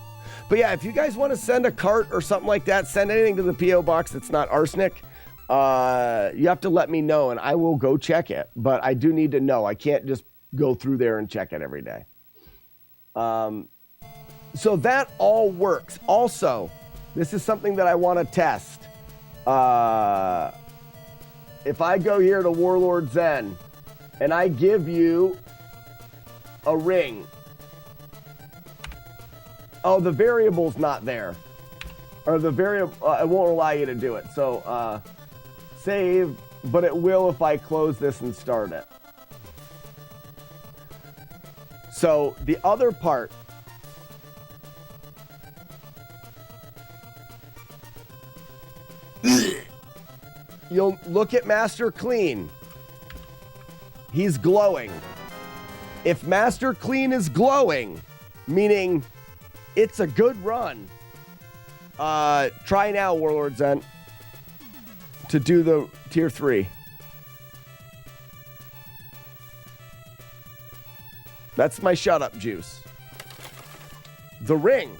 But yeah, if you guys want to send a cart or something like that, send anything to the P.O. box that's not arsenic, you have to let me know and I will go check it. But I do need to know. I can't just go through there and check it every day. So that all works. Also, this is something that I want to test. If I go here to Warlord Zen and I give you a ring. Oh, the variable's not there. Or the variable, it won't allow you to do it. So save, but it will if I close this and start it. So the other part, you'll look at Master Clean. He's glowing. If Master Clean is glowing, meaning it's a good run, try now, Warlord Zen, to do the tier 3. That's my shut up juice. The ring.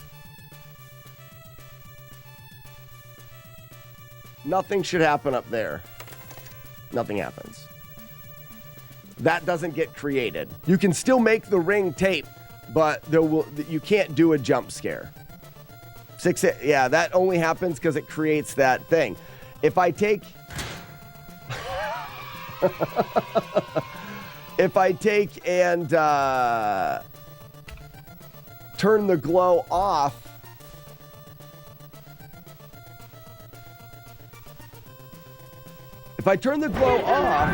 Nothing should happen up there. Nothing happens. That doesn't get created. You can still make the ring tape, but you can't do a jump scare. Yeah, that only happens because it creates that thing. If I take and turn the glow off, if I turn the glow off,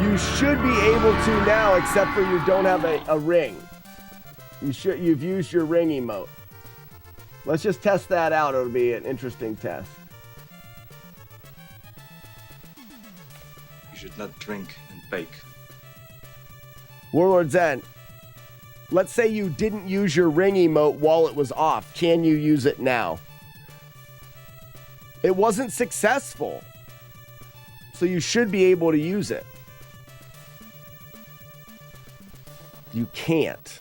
you should be able to now, except for you don't have a ring. You've used your ring emote. Let's just test that out. It'll be an interesting test. You should not drink and bake. Warlord Zen, let's say you didn't use your ring emote while it was off. Can you use it now? It wasn't successful, so you should be able to use it. You can't.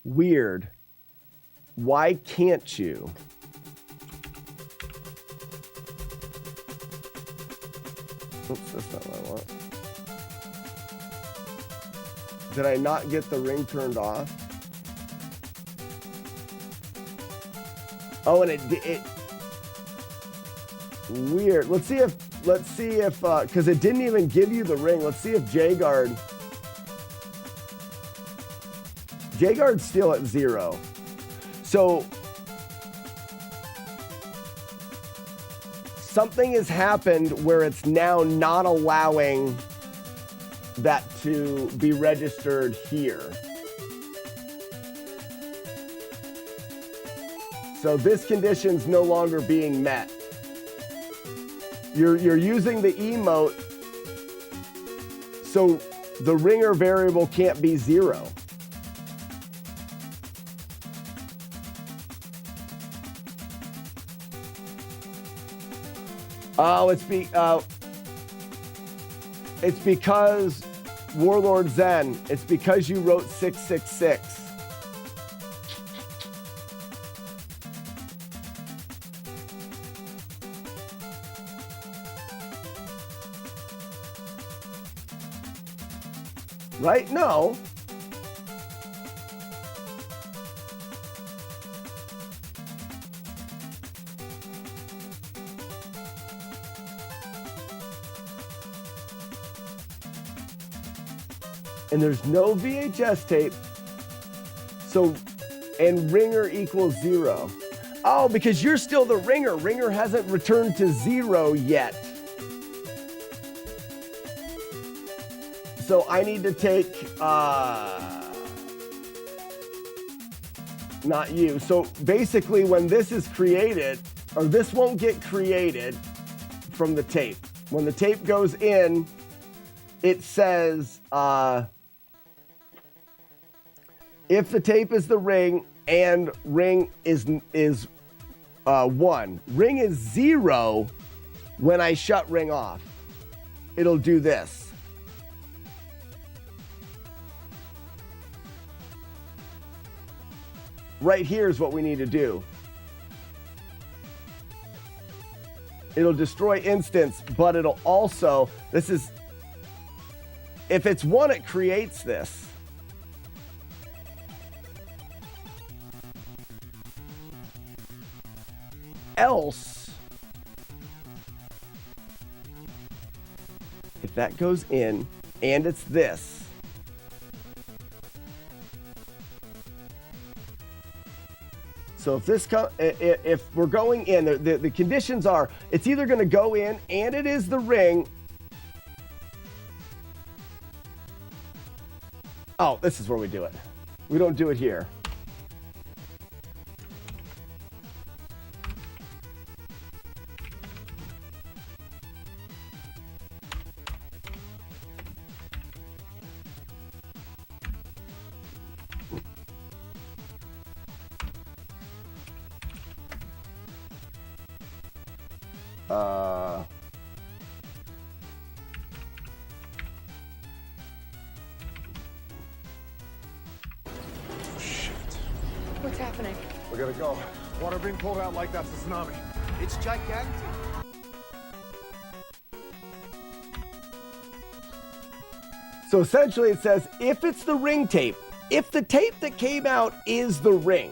Weird. Why can't you? Oops, that's not what I want. Did I not get the ring turned off? Oh, and it weird. Let's see if because it didn't even give you the ring. Let's see if Jguard's still at 0. So something has happened where it's now not allowing that to be registered here. So this condition's no longer being met. You're using the emote, so the ringer variable can't be 0. Oh, it's because Warlord Zen. It's because you wrote 666. Right? No. And there's no VHS tape. So, and ringer equals 0. Oh, because you're still the ringer. Ringer hasn't returned to 0 yet. So I need to take, not you. So basically when this is created, or this won't get created from the tape. When the tape goes in, it says, if the tape is the ring and ring is 1, ring is 0 when I shut ring off. It'll do this. Right here is what we need to do. It'll destroy instance, but it'll also, this is, if it's 1, it creates this. Else, if that goes in and it's this, so if we're going in, the conditions are, it's either going to go in and it is the ring. Oh, this is where we do it. We don't do it here. What's happening? We gotta go. Water being pulled out like that's a tsunami. It's gigantic. So essentially it says, if it's the ring tape, if the tape that came out is the ring,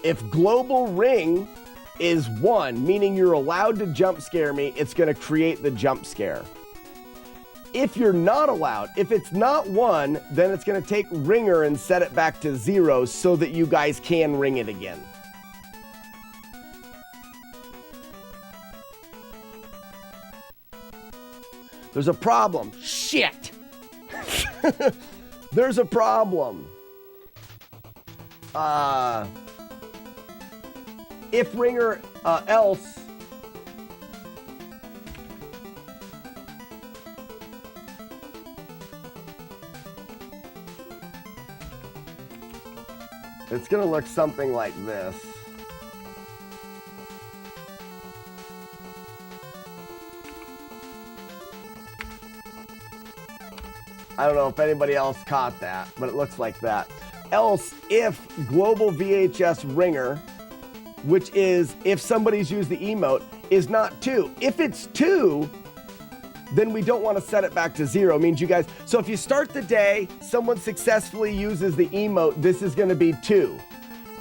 if global ring is 1, meaning you're allowed to jump scare me, it's going to create the jump scare. If you're not allowed, if it's not 1, then it's going to take ringer and set it back to 0 so that you guys can ring it again. There's a problem. Shit. There's a problem. If ringer else, it's going to look something like this. I don't know if anybody else caught that, but it looks like that. Else, if global VHS ringer, which is if somebody's used the emote, is not 2. If it's 2, then we don't want to set it back to 0. It means you guys, so if you start the day, someone successfully uses the emote, this is going to be 2.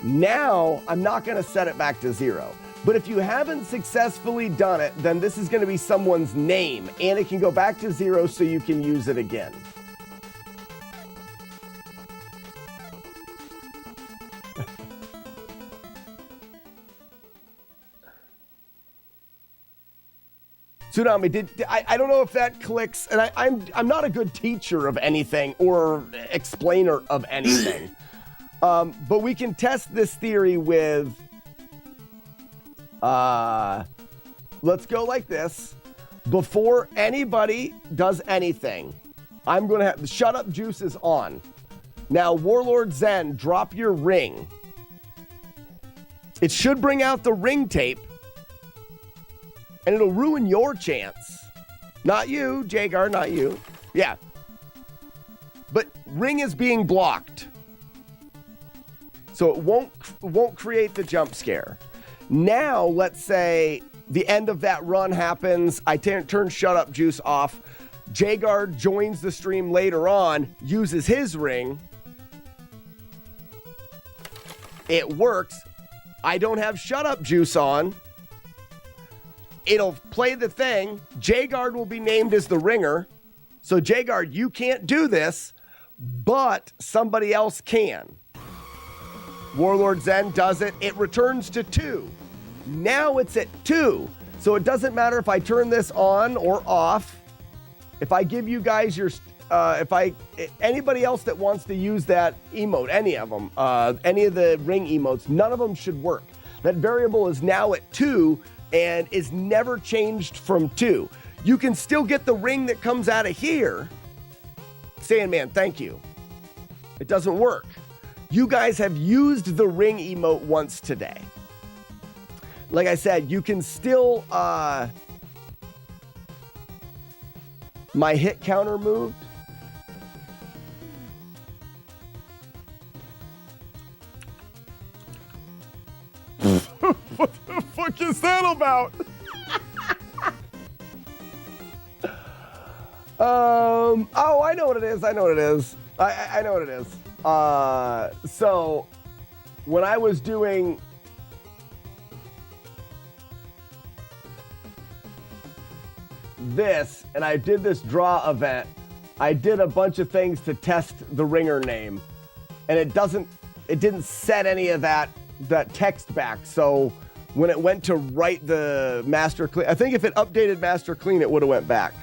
Now, I'm not going to set it back to 0. But if you haven't successfully done it, then this is going to be someone's name, and it can go back to 0 so you can use it again. Tsunami, I don't know if that clicks, and I'm not a good teacher of anything or explainer of anything. But we can test this theory with, let's go like this. Before anybody does anything, I'm going to have the shut up juice is on. Now, Warlord Zen, drop your ring. It should bring out the ring tape, and it'll ruin your chance. Not you, Jagar, not you. Yeah. But ring is being blocked. So it won't create the jump scare. Now, let's say the end of that run happens. I turn Shut Up Juice off. Jagar joins the stream later on, uses his ring. It works. I don't have Shut Up Juice on. It'll play the thing. Jagar will be named as the ringer. So Jagar, you can't do this, but somebody else can. Warlord Zen does it. It returns to 2. Now it's at 2. So it doesn't matter if I turn this on or off. If I give you guys your, anybody else that wants to use that emote, any of them, any of the ring emotes, none of them should work. That variable is now at 2 and is never changed from 2. You can still get the ring that comes out of here. Sandman, thank you. It doesn't work. You guys have used the ring emote once today. Like I said, you can still, my hit counter moved. What the fuck is that about? Oh, I know what it is. I know what it is. I know what it is. So when I was doing this and I did this draw event, I did a bunch of things to test the ringer name, and it didn't set any of that text back. So when it went to write the master clean, I think if it updated master clean, it would have went back,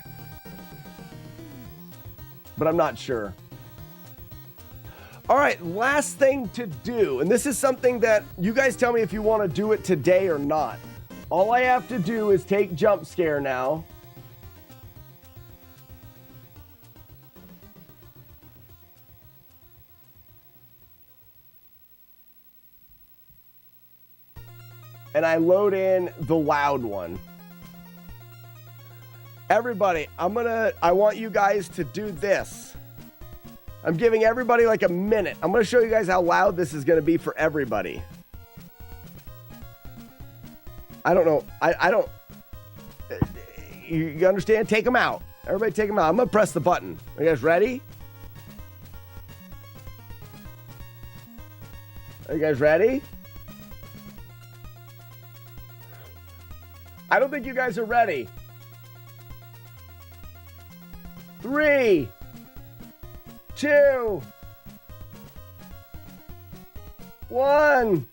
but I'm not sure. All right, last thing to do, and this is something that you guys tell me if you want to do it today or not. All I have to do is take jump scare now. And I load in the loud one. Everybody, I want you guys to do this. I'm giving everybody like a minute. I'm going to show you guys how loud this is going to be for everybody. I don't know. I don't. You understand? Take them out. Everybody take them out. I'm going to press the button. Are you guys ready? Are you guys ready? I don't think you guys are ready. 3, 2, 1.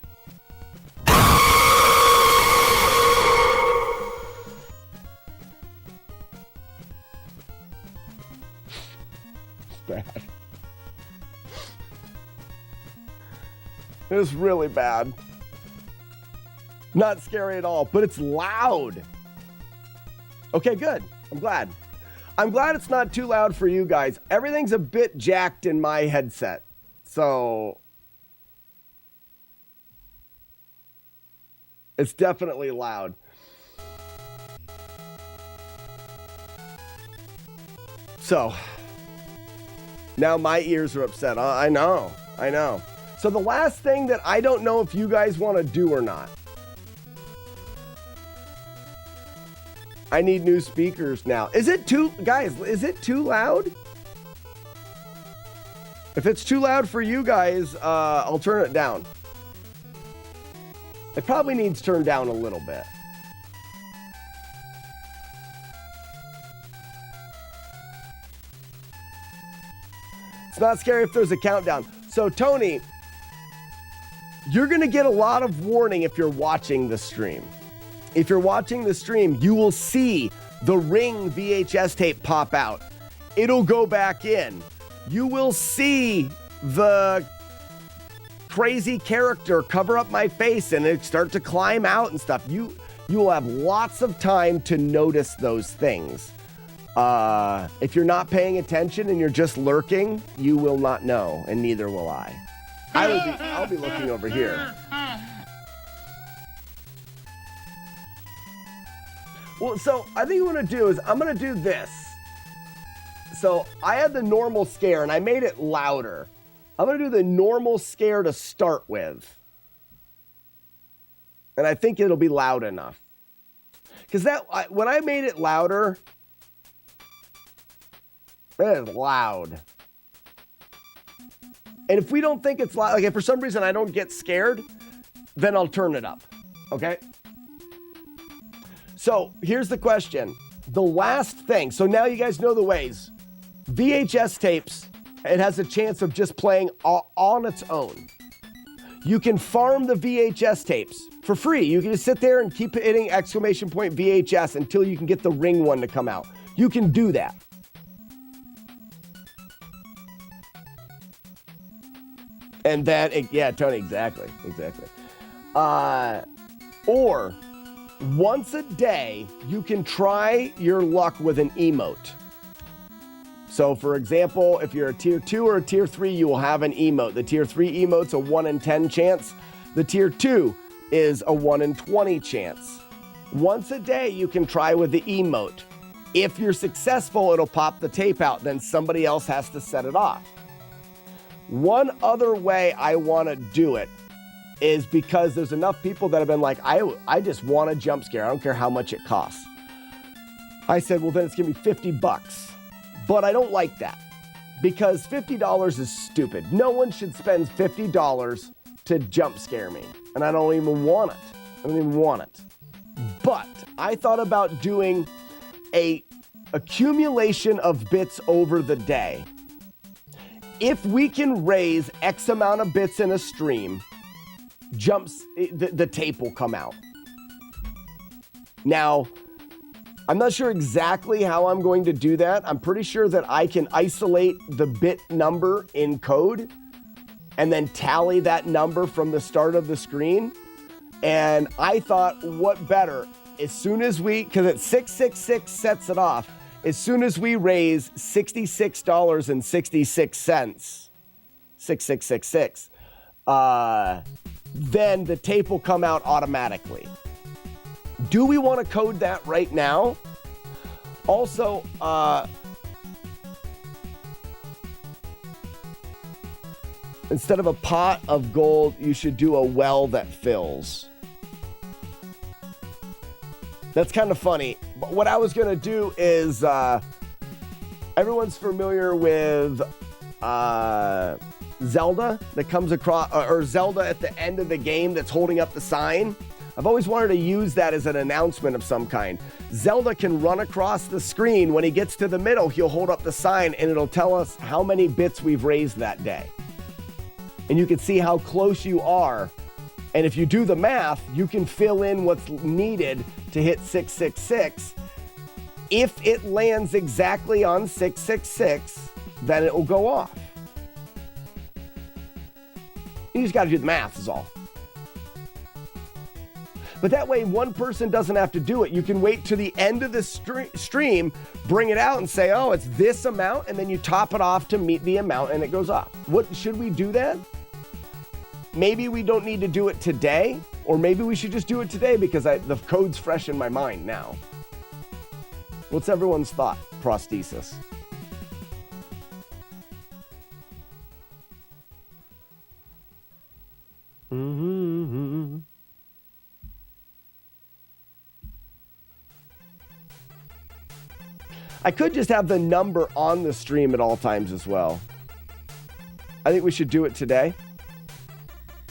It's bad. It's really bad. Not scary at all, but it's loud. Okay, good. I'm glad. I'm glad it's not too loud for you guys. Everything's a bit jacked in my headset. So it's definitely loud. So now my ears are upset. I know. So the last thing that I don't know if you guys want to do or not. I need new speakers now. Is it too loud? If it's too loud for you guys, I'll turn it down. It probably needs turned down a little bit. It's not scary if there's a countdown. So Tony, you're gonna get a lot of warning if you're watching the stream. If you're watching the stream, you will see the Ring VHS tape pop out. It'll go back in. You will see the crazy character cover up my face and it start to climb out and stuff. You will have lots of time to notice those things. If you're not paying attention and you're just lurking, you will not know, and neither will I. I'll be looking over here. Well, so I think what I'm going to do is I'm going to do this. So I had the normal scare and I made it louder. I'm going to do the normal scare to start with. And I think it'll be loud enough. Because when I made it louder, it is loud. And if we don't think it's loud, like if for some reason I don't get scared, then I'll turn it up. Okay? So here's the question. The last thing. So now you guys know the ways. VHS tapes, it has a chance of just playing on its own. You can farm the VHS tapes for free. You can just sit there and keep hitting exclamation point VHS until you can get the Ring one to come out. You can do that. And then, yeah, Tony, exactly. Or once a day, you can try your luck with an emote. So for example, if you're a tier 2 or a tier 3, you will have an emote. The tier 3 emote's a 1 in 10 chance. The tier 2 is a 1 in 20 chance. Once a day, you can try with the emote. If you're successful, it'll pop the tape out. Then somebody else has to set it off. One other way I want to do it is because there's enough people that have been like, I just want a jump scare. I don't care how much it costs. I said, well, then it's going to be $50. But I don't like that because $50 is stupid. No one should spend $50 to jump scare me. And I don't even want it. But I thought about doing a accumulation of bits over the day. If we can raise X amount of bits in a stream, the tape will come out. Now, I'm not sure exactly how I'm going to do that. I'm pretty sure that I can isolate the bit number in code and then tally that number from the start of the screen. And I thought, what better? As soon as because it's 666 sets it off. As soon as we raise $66.66, 6666, then the tape will come out automatically. Do we want to code that right now? Also, instead of a pot of gold, you should do a well that fills. That's kind of funny. But what I was going to do is, everyone's familiar with Zelda that comes across, or Zelda at the end of the game that's holding up the sign. I've always wanted to use that as an announcement of some kind. Zelda can run across the screen. When he gets to the middle, he'll hold up the sign and it'll tell us how many bits we've raised that day. And you can see how close you are. And if you do the math, you can fill in what's needed to hit 666. If it lands exactly on 666, then it will go off. You just got to do the math is all. But that way, one person doesn't have to do it. You can wait to the end of the stream, bring it out and say, oh, it's this amount, and then you top it off to meet the amount, and it goes off. What should we do that? Maybe we don't need to do it today, or maybe we should just do it today because the code's fresh in my mind now. What's everyone's thought? Prosthesis. Mm-hmm. I could just have the number on the stream at all times as well. I think we should do it today.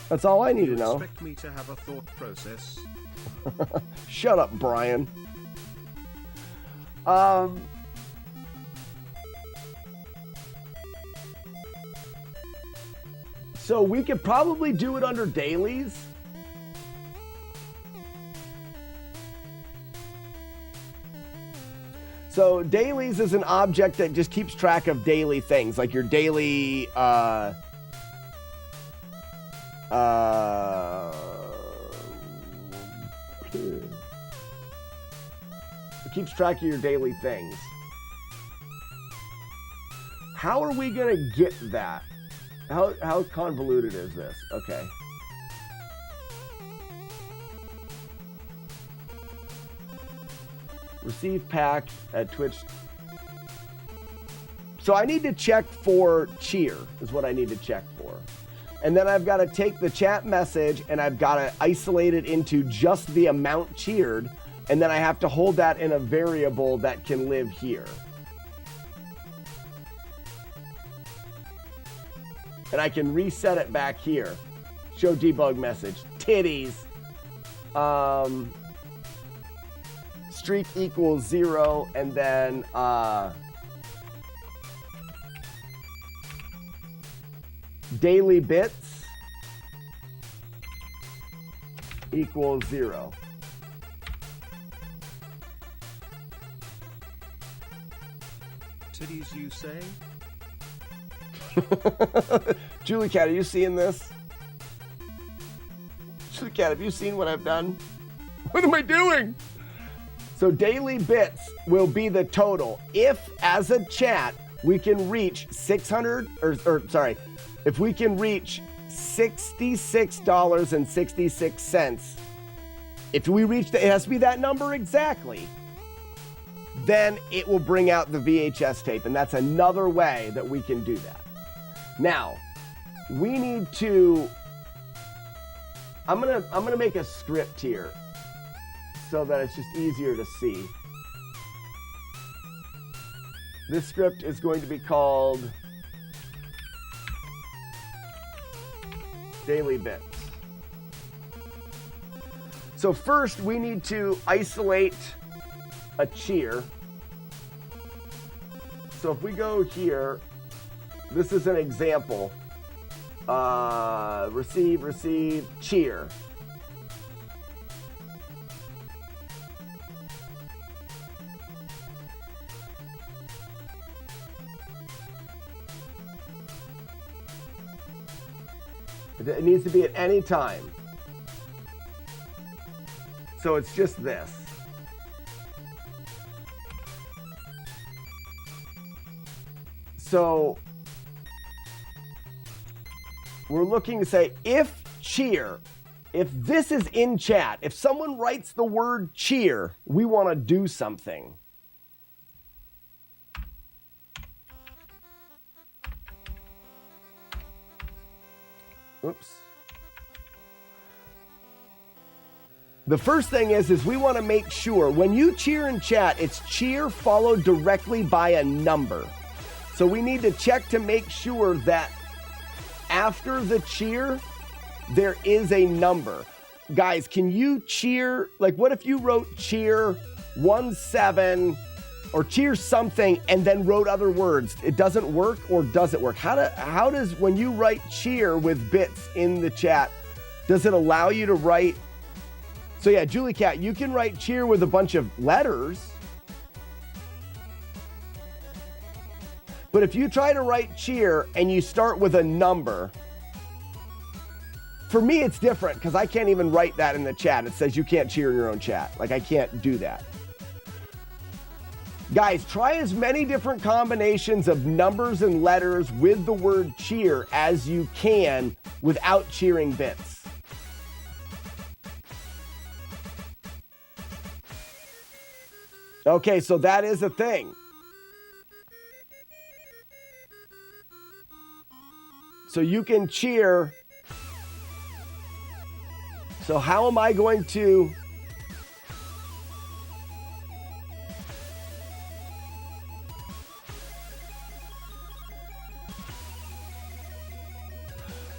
That's all I need to know. Expect me to have a thought process? Shut up, Brian. So we could probably do it under dailies. So dailies is an object that just keeps track of daily things, like your daily it keeps track of your daily things. How are we gonna get that? How convoluted is this? Okay. Receive pack at Twitch. So I need to check for cheer is what I need to check for. And then I've got to take the chat message and I've got to isolate it into just the amount cheered. And then I have to hold that in a variable that can live here. And I can reset it back here. Show debug message. Titties. Streak equals 0, and then daily bits equals 0. Titties, you say? Julie Cat, are you seeing this? Julie Cat, have you seen what I've done? What am I doing? So daily bits will be the total. If, as a chat, we can reach 600, if we can reach $66.66, if we reach it has to be that number exactly, then it will bring out the VHS tape, and that's another way that we can do that. Now, we need to, I'm gonna make a script here so that it's just easier to see. This script is going to be called Daily Bits. So first we need to isolate a cheer. So if we go here, this is an example. Receive, cheer. It needs to be at any time. So it's just this. So we're looking to say if cheer, if this is in chat, if someone writes the word cheer, we want to do something. Oops. The first thing is we want to make sure when you cheer in chat, it's cheer followed directly by a number. So we need to check to make sure that after the cheer, there is a number. Guys, can you cheer? Like, what if you wrote cheer 17 or cheer something and then wrote other words? It doesn't work, or does it work? How does, when you write cheer with bits in the chat, does it allow you to write? So yeah, Julie Cat, you can write cheer with a bunch of letters. But if you try to write cheer and you start with a number, for me it's different because I can't even write that in the chat. It says you can't cheer in your own chat. Like, I can't do that. Guys, try as many different combinations of numbers and letters with the word cheer as you can without cheering bits. Okay, so that is a thing. So you can cheer. So how am I going to...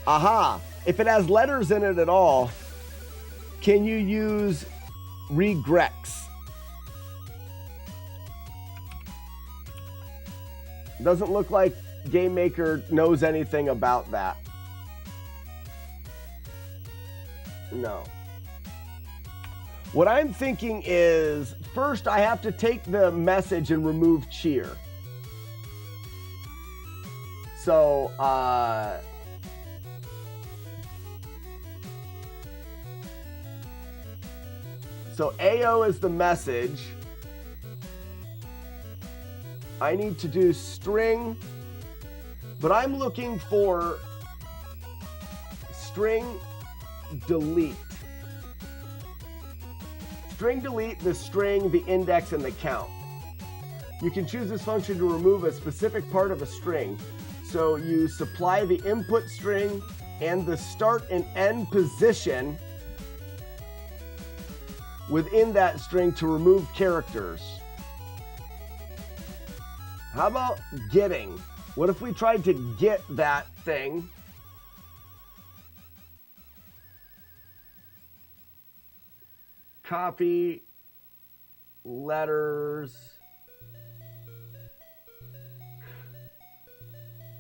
Aha, if it has letters in it at all, can you use regex? Doesn't look like Game Maker knows anything about that. No. What I'm thinking is, first I have to take the message and remove cheer. So, so AO is the message. I need to do string, but I'm looking for string delete. String delete the string, the index, and the count. You can choose this function to remove a specific part of a string. So you supply the input string and the start and end position within that string to remove characters. How about getting? What if we tried to get that thing? Copy letters.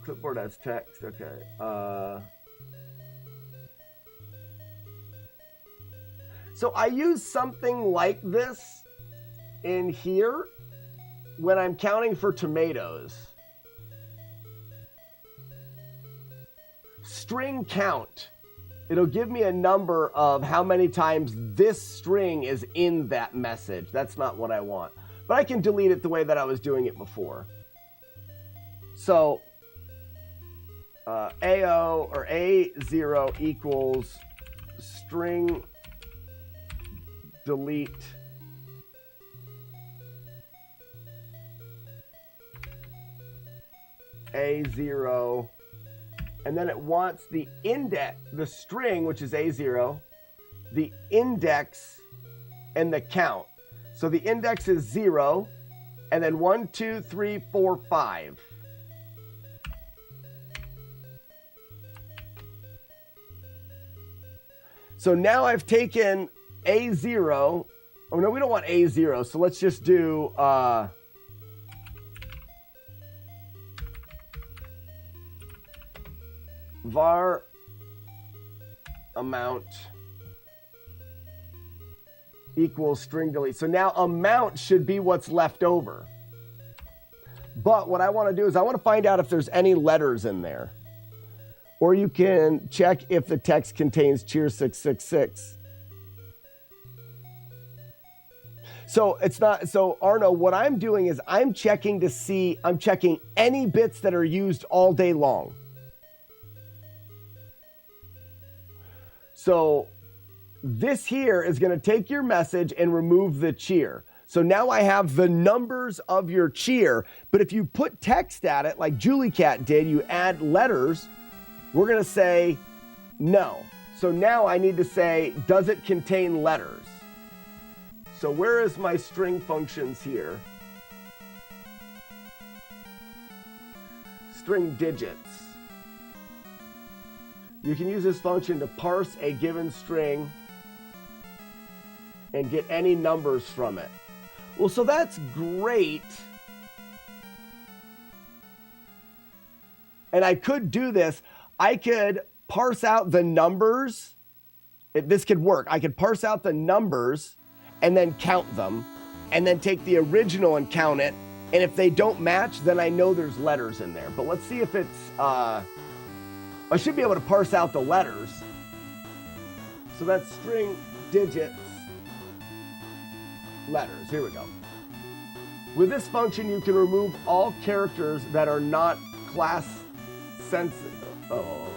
Clipboard has text. Okay. So I use something like this in here when I'm counting for tomatoes. String count. It'll give me a number of how many times this string is in that message. That's not what I want. But I can delete it the way that I was doing it before. So AO or A0 equals string delete A0, and then it wants the index, the string, which is A0, the index, and the count. So the index is 0, and then 1, 2, 3, 4, 5. So now I've taken A0. Oh no, we don't want A0, so let's just do var amount equals string delete. So now amount should be what's left over. But what I want to do is I want to find out if there's any letters in there. Or you can check if the text contains cheer 666. So it's not, so Arno, what I'm doing is I'm checking to see, I'm checking any bits that are used all day long. So this here is going to take your message and remove the cheer. So now I have the numbers of your cheer, but if you put text at it like Julie Cat did, you add letters, we're going to say no. So now I need to say, does it contain letters? So where is my string functions here? String digits. You can use this function to parse a given string and get any numbers from it. Well, so that's great. And I could do this. I could parse out the numbers. This could work. I could parse out the numbers and then count them, and then take the original and count it. And if they don't match, then I know there's letters in there. But let's see if it's, I should be able to parse out the letters. So that's string digits letters. Here we go. With this function, you can remove all characters that are not class sensitive. Oh.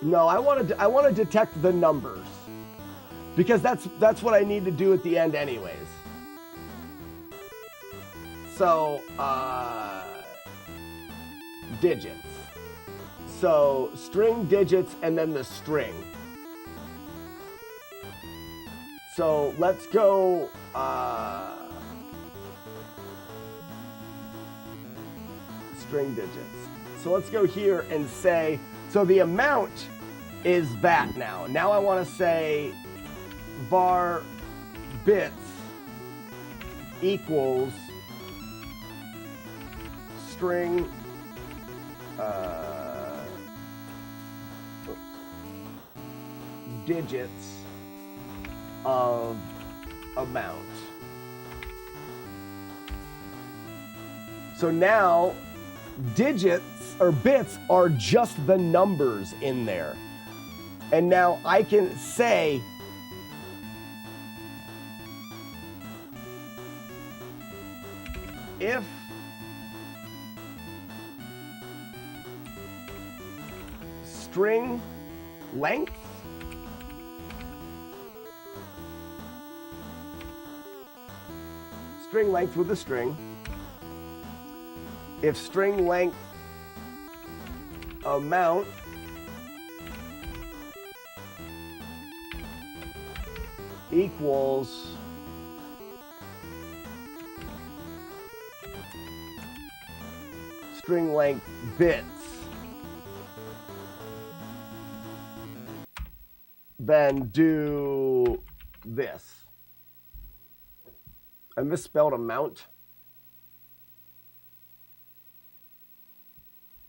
No, I want to detect the numbers, because that's what I need to do at the end anyways. So digits. So string digits and then the string. So let's go string digits. So let's go here and say, so the amount is that now. Now I want to say var bits equals string digits of amount. So now digits or bits are just the numbers in there. And now I can say if string length with a string, if string length amount equals string length bits, then do this. I misspelled amount.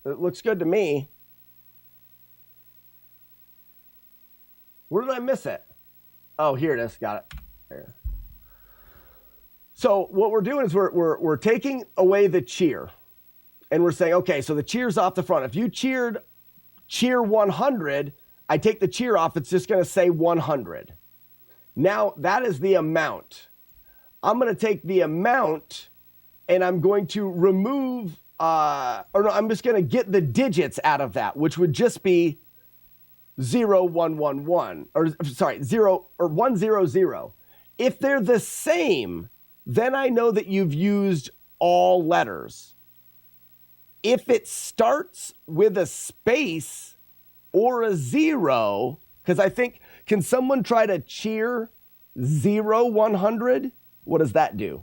It looks good to me. Where did I miss it? Oh, here it is. Got it. There. So what we're doing is we're taking away the cheer. And we're saying, okay, so the cheer's off the front. If you cheer 100, I take the cheer off. It's just going to say 100. Now, that is the amount. I'm going to take the amount and I'm going to remove, I'm just going to get the digits out of that, which would just be 0, 1, 1, 1, or sorry, 0 or 1, 0, 0. If they're the same, then I know that you've used all letters. If it starts with a space or a 0, because I think, can someone try to cheer 0, 100? What does that do?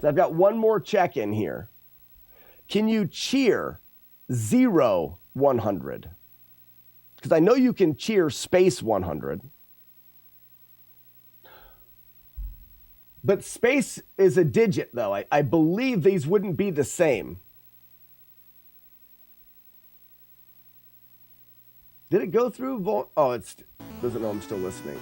So I've got one more check in here. Can you cheer 0, 100? Because I know you can cheer space 100. But space is a digit, though. I believe these wouldn't be the same. Did it go through? Oh, it doesn't know I'm still listening.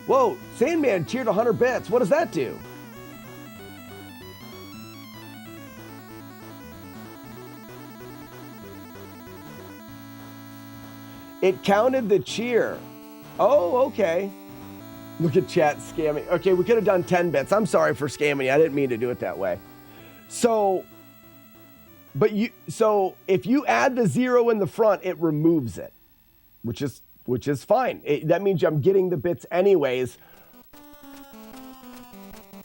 Whoa, Sandman cheered 100 bits. What does that do? It counted the cheer. Oh, okay. Look at chat scamming. Okay, we could have done 10 bits. I'm sorry for scamming you. I didn't mean to do it that way. So if you add the 0 in the front, it removes it, which is fine. That means I'm getting the bits anyways.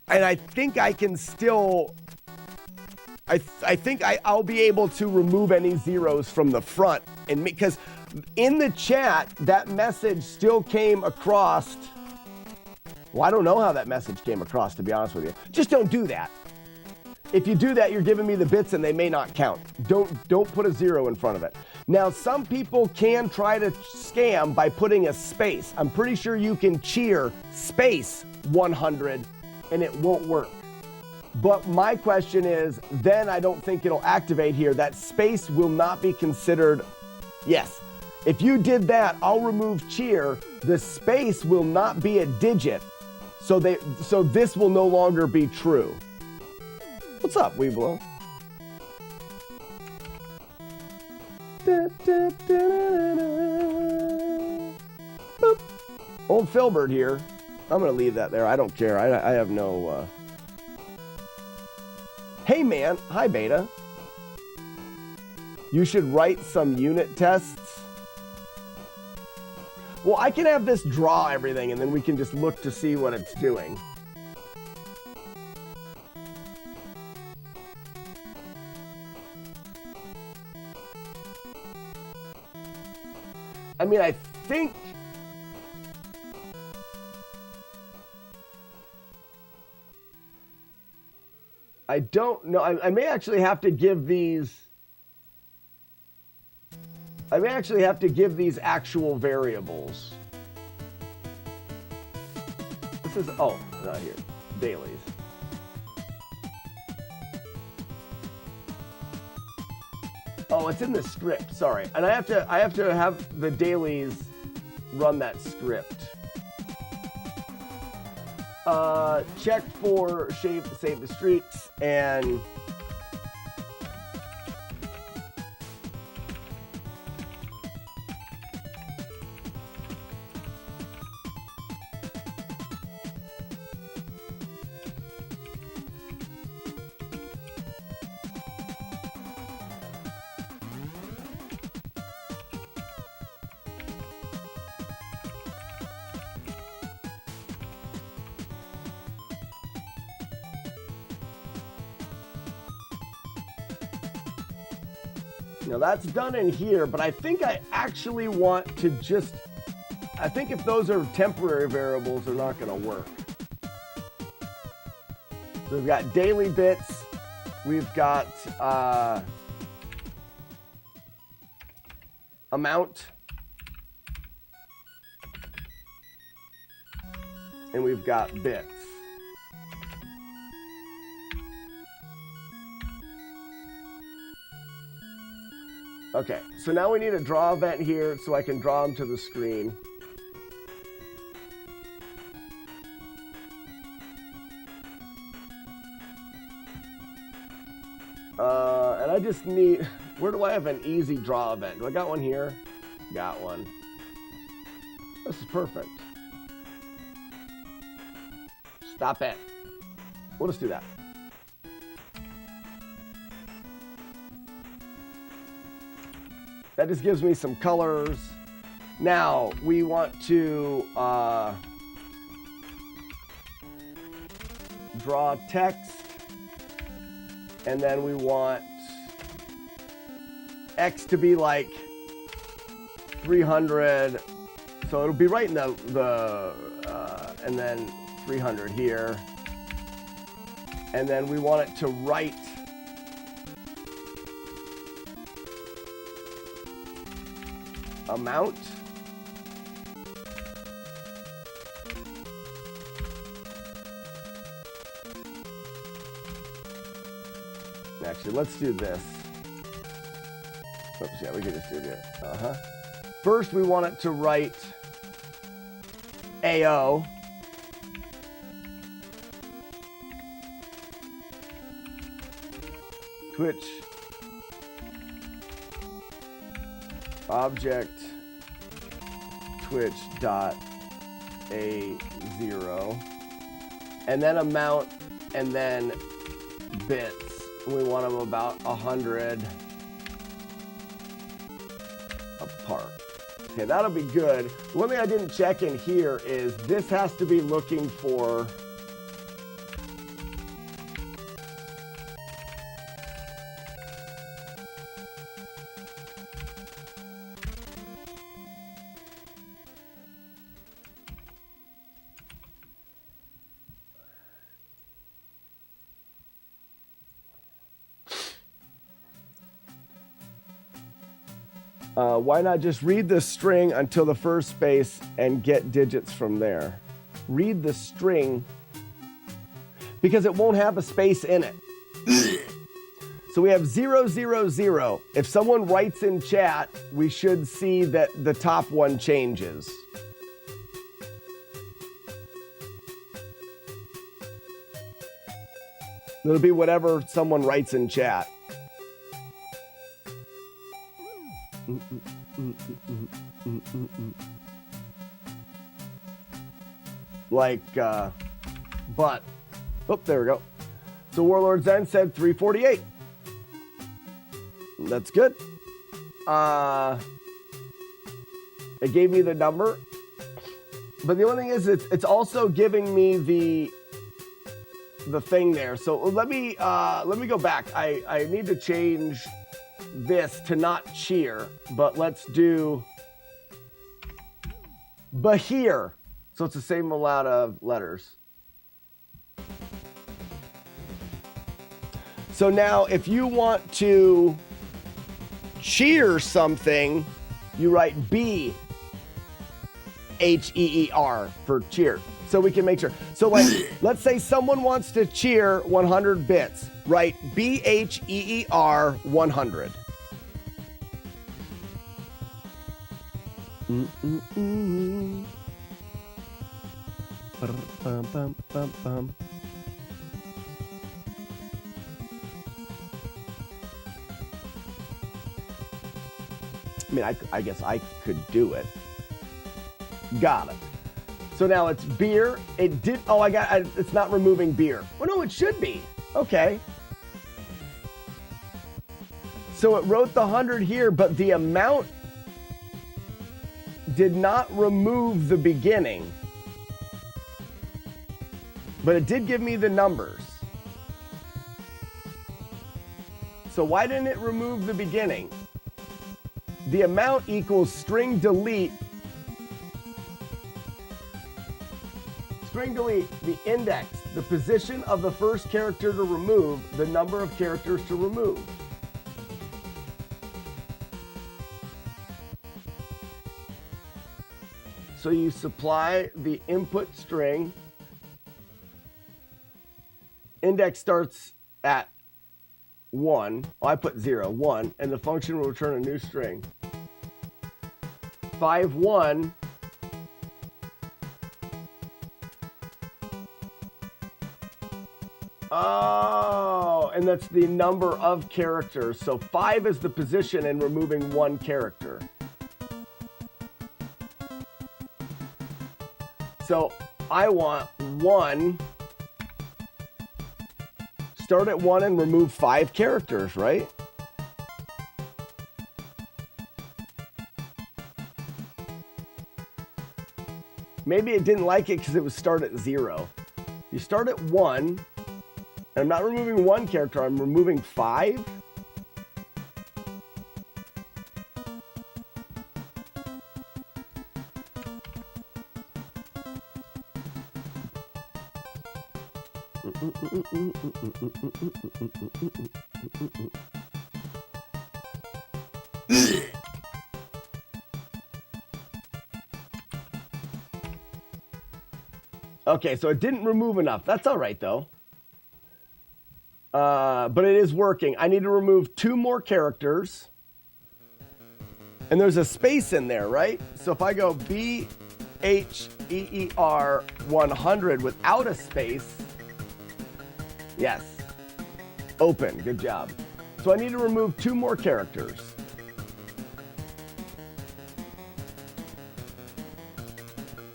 And I think I can still, I think I'll be able to remove any zeros from the front, and because in the chat, that message still came across. Well, I don't know how that message came across, to be honest with you. Just don't do that. If you do that, you're giving me the bits and they may not count. Don't put a 0 in front of it. Now, some people can try to scam by putting a space. I'm pretty sure you can cheer space 100 and it won't work. But my question is, then I don't think it'll activate here. That space will not be considered. Yes. If you did that, I'll remove cheer. The space will not be a digit. So this will no longer be true. What's up, Weeblo? Boop. Old Filbert here. I'm gonna leave that there. I don't care. I have no. Hey man, hi Beta. You should write some unit tests. Well, I can have this draw everything and then we can just look to see what it's doing. I mean, I think I don't know. I may actually have to give these I may actually have to give these actual variables. This is, oh, not here. Dailies. Oh, it's in the script, sorry. And I have to have the dailies run that script. Check for save the streaks and now that's done in here, but I think I actually want to just, I think if those are temporary variables, they're not going to work. So we've got daily bits, we've got amount, and we've got bits. Okay, so now we need a draw event here so I can draw them to the screen. And I just need, where do I have an easy draw event? Do I got one here? Got one. This is perfect. Stop it. We'll just do that. That just gives me some colors. Now we want to draw text, and then we want X to be like 300. So it'll be right in the and then 300 here. And then we want it to write amount. Actually, let's do this. Oops, yeah, we can just do it. First, we want it to write AO. Twitch object twitch dot A0, and then amount, and then bits. We want them about 100 apart. Okay, that'll be good. The one thing I didn't check in here is this has to be looking for why not just read the string until the first space and get digits from there? Read the string because it won't have a space in it. So we have 0, 0, 0. If someone writes in chat, we should see that the top one changes. It'll be whatever someone writes in chat. Like, but, oh, there we go. So Warlord Zen said 348. That's good. It gave me the number, but the only thing is it's also giving me the thing there. So let me go back. I need to change this to not cheer, but let's do Bahir. So it's the same amount of letters. So now if you want to cheer something, you write B-H-E-E-R for cheer. So we can make sure. So like, let's say someone wants to cheer 100 bits. Write B-H-E-E-R 100. Bum. I mean, I guess I could do it. Got it. So now it's beer. It did. Oh, it's not removing beer. Well, no, it should be. Okay. So it wrote the 100 here, but the amount did not remove the beginning. But it did give me the numbers. So why didn't it remove the beginning? The amount equals string delete. String delete, the index, the position of the first character to remove, the number of characters to remove. So you supply the input string. Index starts at 1. Oh, I put 0, 1, and the function will return a new string. 5-1. Oh, and that's the number of characters. So 5 is the position and removing 1 character. So I want 1. Start at 1 and remove 5 characters, right? Maybe it didn't like it because it was start at 0. You start at 1, and I'm not removing 1 character, I'm removing 5. Okay, so it didn't remove enough. That's all right, though. But it is working. I need to remove 2 more characters. And there's a space in there, right? So if I go B-H-E-E-R 100 without a space, yes. Open, good job. So I need to remove 2 more characters.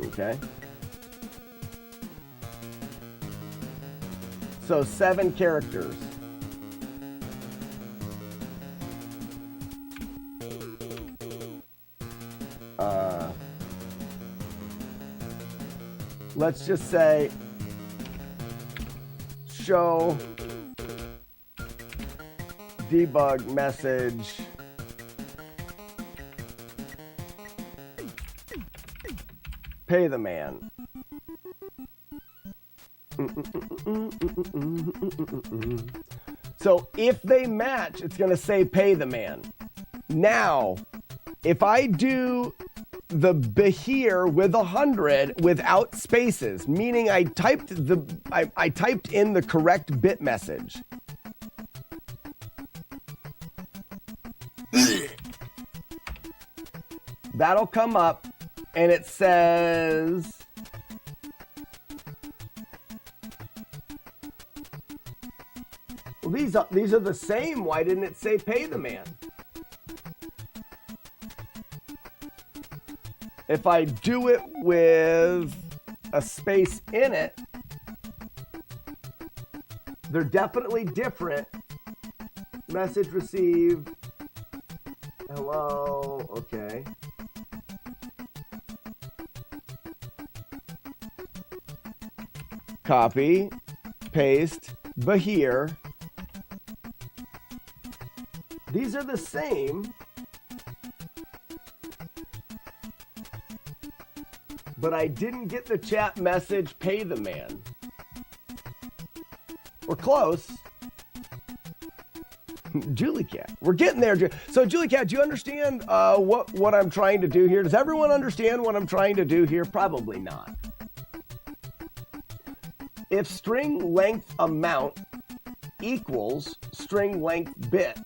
Okay. So 7 characters. Let's just say show debug message pay the man. So if they match, it's going to say pay the man. Now, if I do the here with 100 without spaces, meaning I typed in the correct bit message. That'll come up and it says well, these are the same. Why didn't it say pay the man? If I do it with a space in it, they're definitely different. Message received. Hello. Okay. Copy, paste, Bahir. These are the same, but I didn't get the chat message, pay the man. We're close. Julie Cat. We're getting there. So, Julie Cat, do you understand what I'm trying to do here? Does everyone understand what I'm trying to do here? Probably not. If string length amount equals string length bit,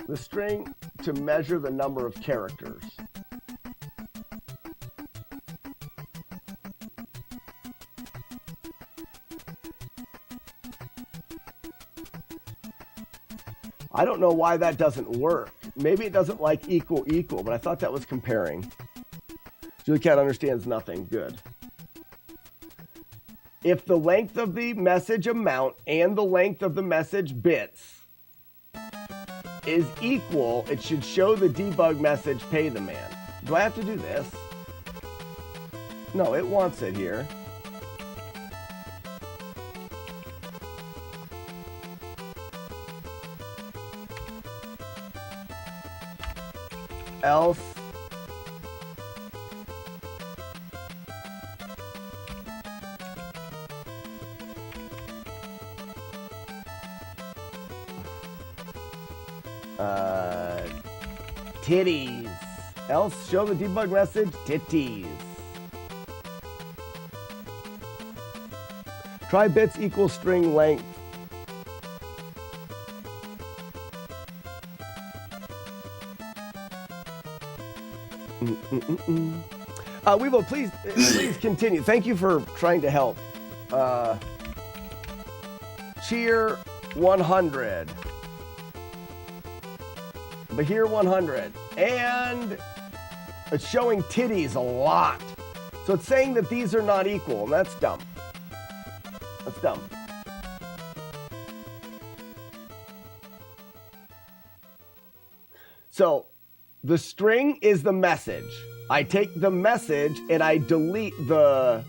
the string to measure the number of characters. I don't know why that doesn't work. Maybe it doesn't like equal, but I thought that was comparing. Julie Cat understands nothing. Good. If the length of the message amount and the length of the message bits is equal, it should show the debug message, pay the man. Do I have to do this? No, it wants it here. Else titties. Else show the debug message, titties. Try bits equal string length. We will please continue. Thank you for trying to help. Cheer 100. Bahir 100. And it's showing titties a lot. So it's saying that these are not equal, and that's dumb. That's dumb. So the string is the message. I take the message and I delete I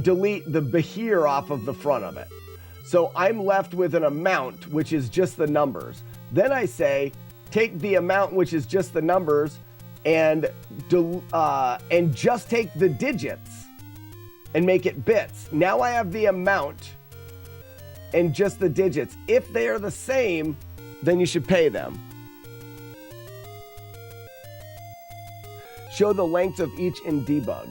delete the Bahir off of the front of it. So I'm left with an amount, which is just the numbers. Then I say, take the amount, which is just the numbers, and just take the digits and make it bits. Now I have the amount and just the digits. If they are the same, then you should pay them. Show the length of each in debug.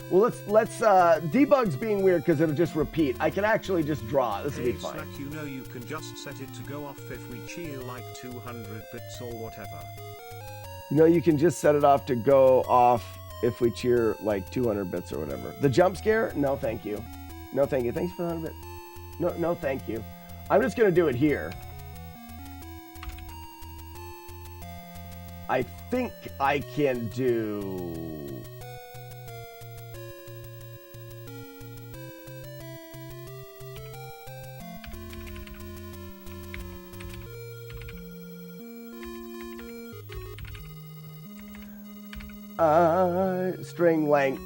Well, let's debug's being weird because it'll just repeat. I can actually just draw. This will be fine. Slack, you know you can just set it to go off if we cheer like 200 bits or whatever. You know you can just set it off to go off if we cheer like 200 bits or whatever. The jump scare? No, thank you. No, thank you. Thanks for the 100 bits. No, thank you. I'm just going to do it here. I think I can do... string length,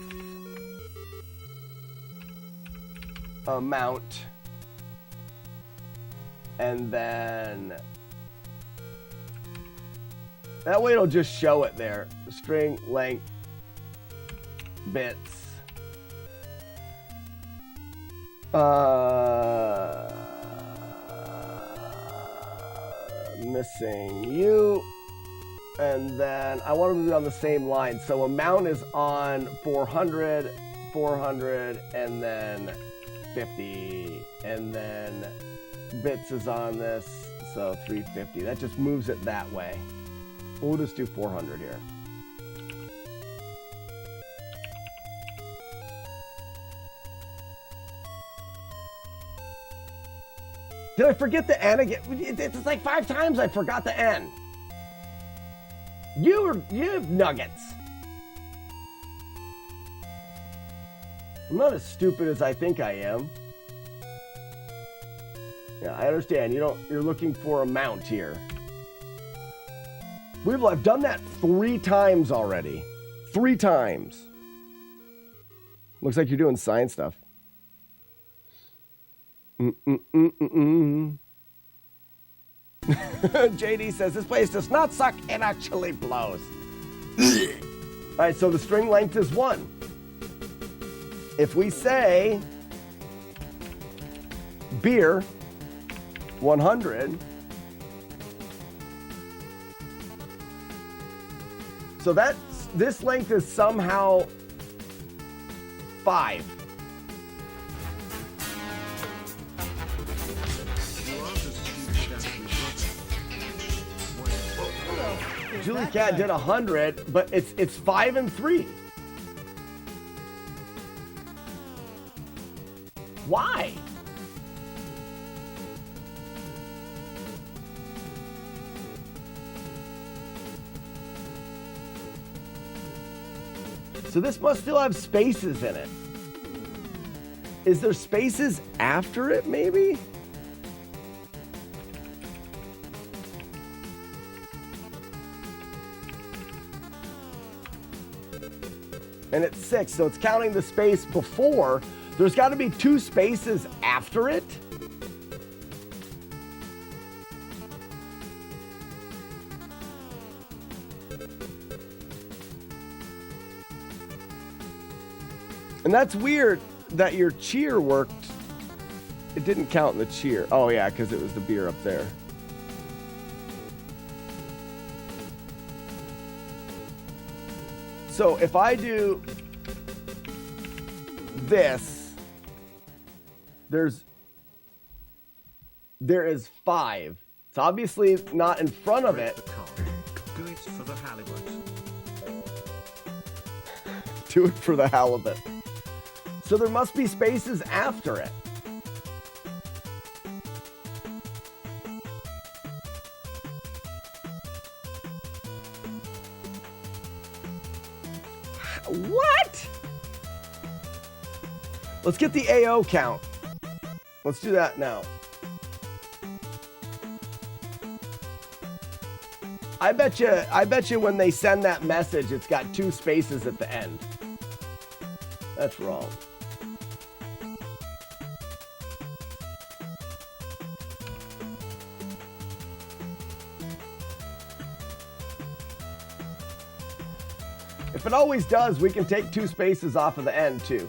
amount, and then that way it'll just show it there. String length, bits. Missing you. And then I want them to be on the same line. So amount is on 400, 400, and then 50. And then bits is on this, so 350. That just moves it that way. We'll just do 400 here. Did I forget the N again? It's like 5 times I forgot the N. You have nuggets. I'm not as stupid as I think I am. Yeah, I understand. You're looking for amount here. I've done that 3 times already. 3 times. Looks like you're doing science stuff. JD says, this place does not suck, it actually blows. All right, so the string length is 1. If we say beer 100, so this length is somehow 5. Julie Cat did 100, but it's 5 and 3. Why? So this must still have spaces in it. Is there spaces after it, maybe? And it's 6, so it's counting the space before. There's got to be 2 spaces after it. And that's weird that your cheer worked. It didn't count in the cheer. Oh yeah, because it was the beer up there. So if I do this, there is 5. It's obviously not in front of it. Do it for the halibut. Do it for the halibut. So there must be spaces after it. What? Let's get the AO count. Let's do that now. I bet you when they send that message, it's got 2 spaces at the end. That's wrong. If it always does, we can take 2 spaces off of the end too.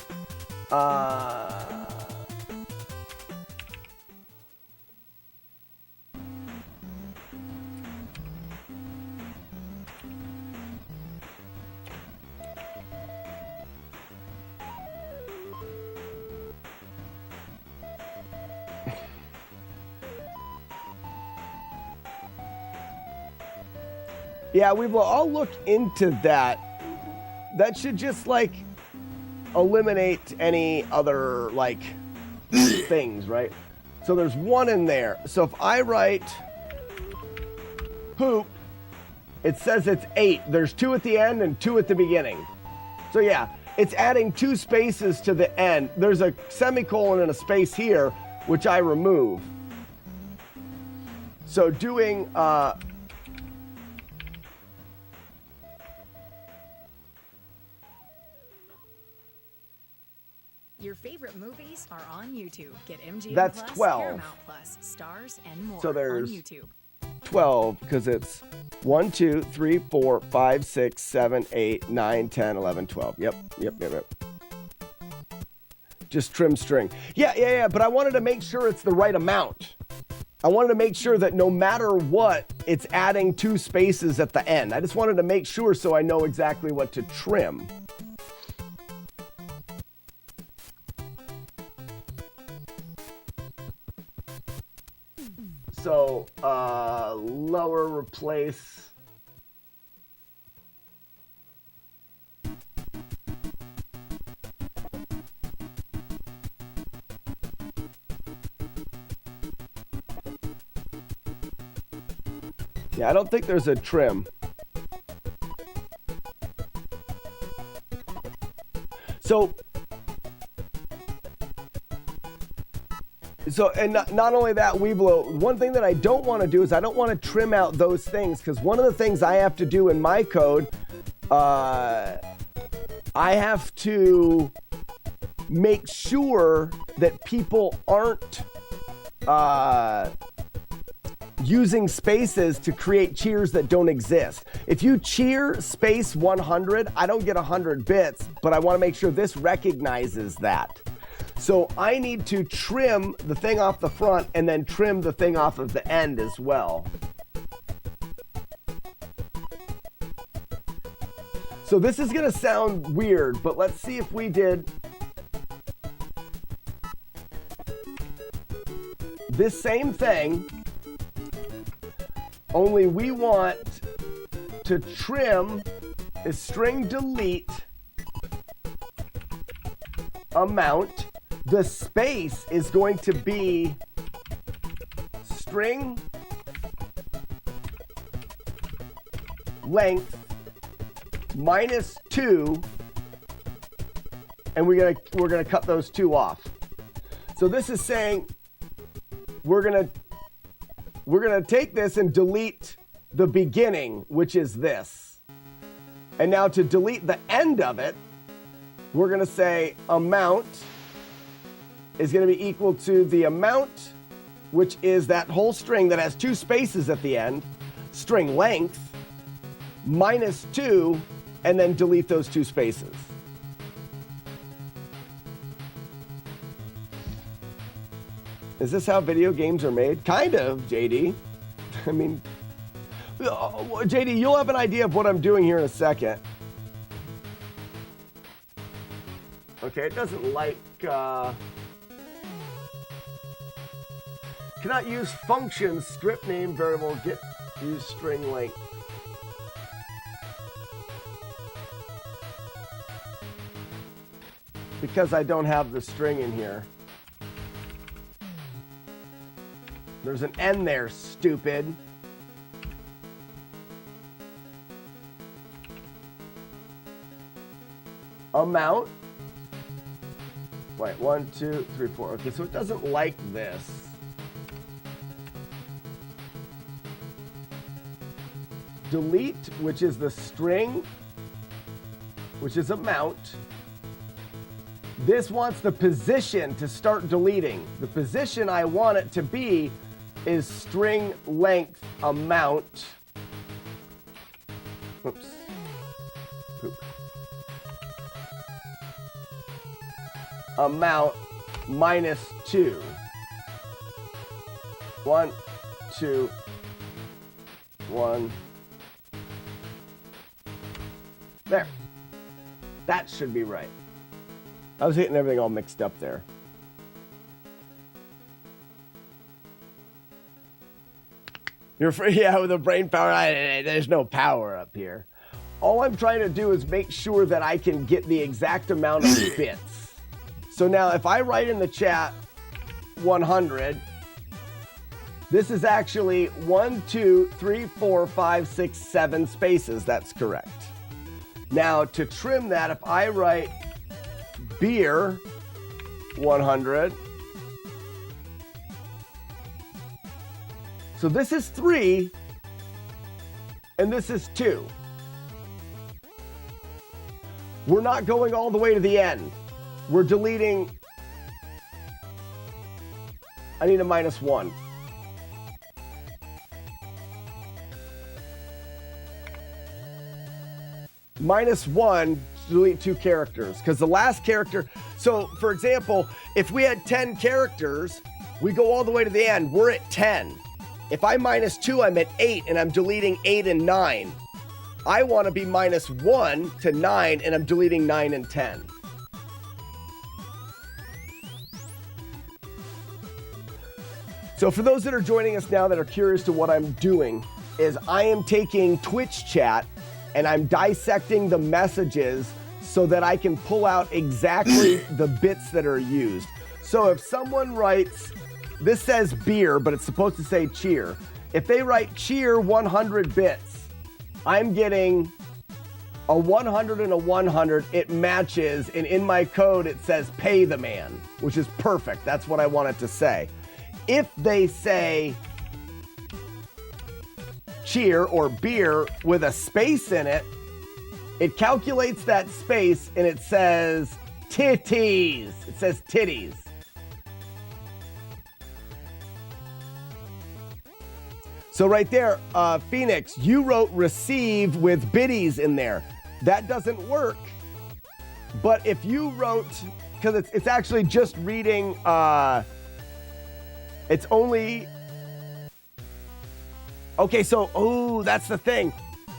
Yeah, we will all look into that. That should just like eliminate any other like things, right? So there's 1 in there. So if I write poop, it says it's 8. There's 2 at the end and 2 at the beginning. So yeah, it's adding 2 spaces to the end. There's a semicolon and a space here, which I remove. So doing Your favorite movies are on YouTube. Get MGM That's Plus, 12. Paramount Plus, Stars, and more So there's on YouTube. 12 because it's 1, 2, 3, 4, 5, 6, 7, 8, 9, 10, 11, 12. Yep. Just trim string. Yeah. But I wanted to make sure it's the right amount. I wanted to make sure that no matter what, it's adding 2 spaces at the end. I just wanted to make sure so I know exactly what to trim. So, lower replace. Yeah, I don't think there's a trim. So, and not only that, Weeblo, one thing that I don't want to do is I don't want to trim out those things, because one of the things I have to do in my code, I have to make sure that people aren't using spaces to create cheers that don't exist. If you cheer space 100, I don't get 100 bits, but I want to make sure this recognizes that. So I need to trim the thing off the front and then trim the thing off of the end as well. So this is going to sound weird, but let's see if we did this same thing, only we want to trim is string delete amount. The space is going to be string length -2, and we're gonna cut those two off. So this is saying we're gonna take this and delete the beginning, which is this. And now to delete the end of it, we're gonna say amount is gonna be equal to the amount, which is that whole string that has two spaces at the end, string length, -2, and then delete those two spaces. Is this how video games are made? Kind of, JD. I mean, JD, you'll have an idea of what I'm doing here in a second. Okay, it doesn't like, cannot use functions, script name, variable, get, use string length. Because I don't have the string in here. There's an N there, stupid. Amount. Wait, 1, 2, 3, 4. Okay, so it doesn't like this. Delete, which is the string, which is amount. This wants the position to start deleting. The position I want it to be is string length amount. Oops. Poop. Amount -2. 1, 2, 1. There. That should be right. I was getting everything all mixed up there. You're free, yeah, with the brain power. There's no power up here. All I'm trying to do is make sure that I can get the exact amount of bits. So now if I write in the chat 100, this is actually 1, 2, 3, 4, 5, 6, 7 spaces. That's correct. Now to trim that, if I write beer 100, so this is 3 and this is 2. We're not going all the way to the end. We're deleting. I need a -1. -1, delete 2 characters, because the last character, so for example, if we had 10 characters, we go all the way to the end, we're at 10. If I -2, I'm at 8, and I'm deleting 8 and 9. I want to be -1 to 9, and I'm deleting 9 and 10. So for those that are joining us now that are curious to what I'm doing, is I am taking Twitch chat and I'm dissecting the messages so that I can pull out exactly the bits that are used. So if someone writes, this says beer, but it's supposed to say cheer. If they write cheer 100 bits, I'm getting a 100 and a 100. It matches, and in my code it says pay the man, which is perfect. That's what I want it to say. If they say cheer or beer with a space in it, it calculates that space and it says titties. It says titties. So right there, Phoenix, you wrote receive with biddies in there. That doesn't work. But if you wrote, because it's actually just reading, it's only, okay, so, that's the thing.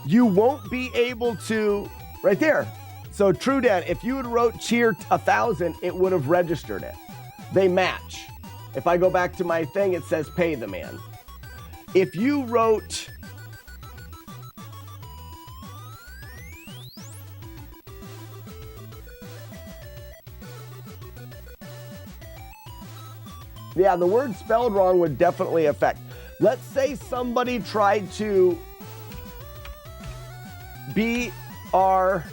You won't be able to, right there. So True Dan, if you had wrote cheer 1,000, it would have registered it. They match. If I go back to my thing, it says pay the man. If you wrote yeah, the word spelled wrong would definitely affect. Let's say somebody tried to B-R,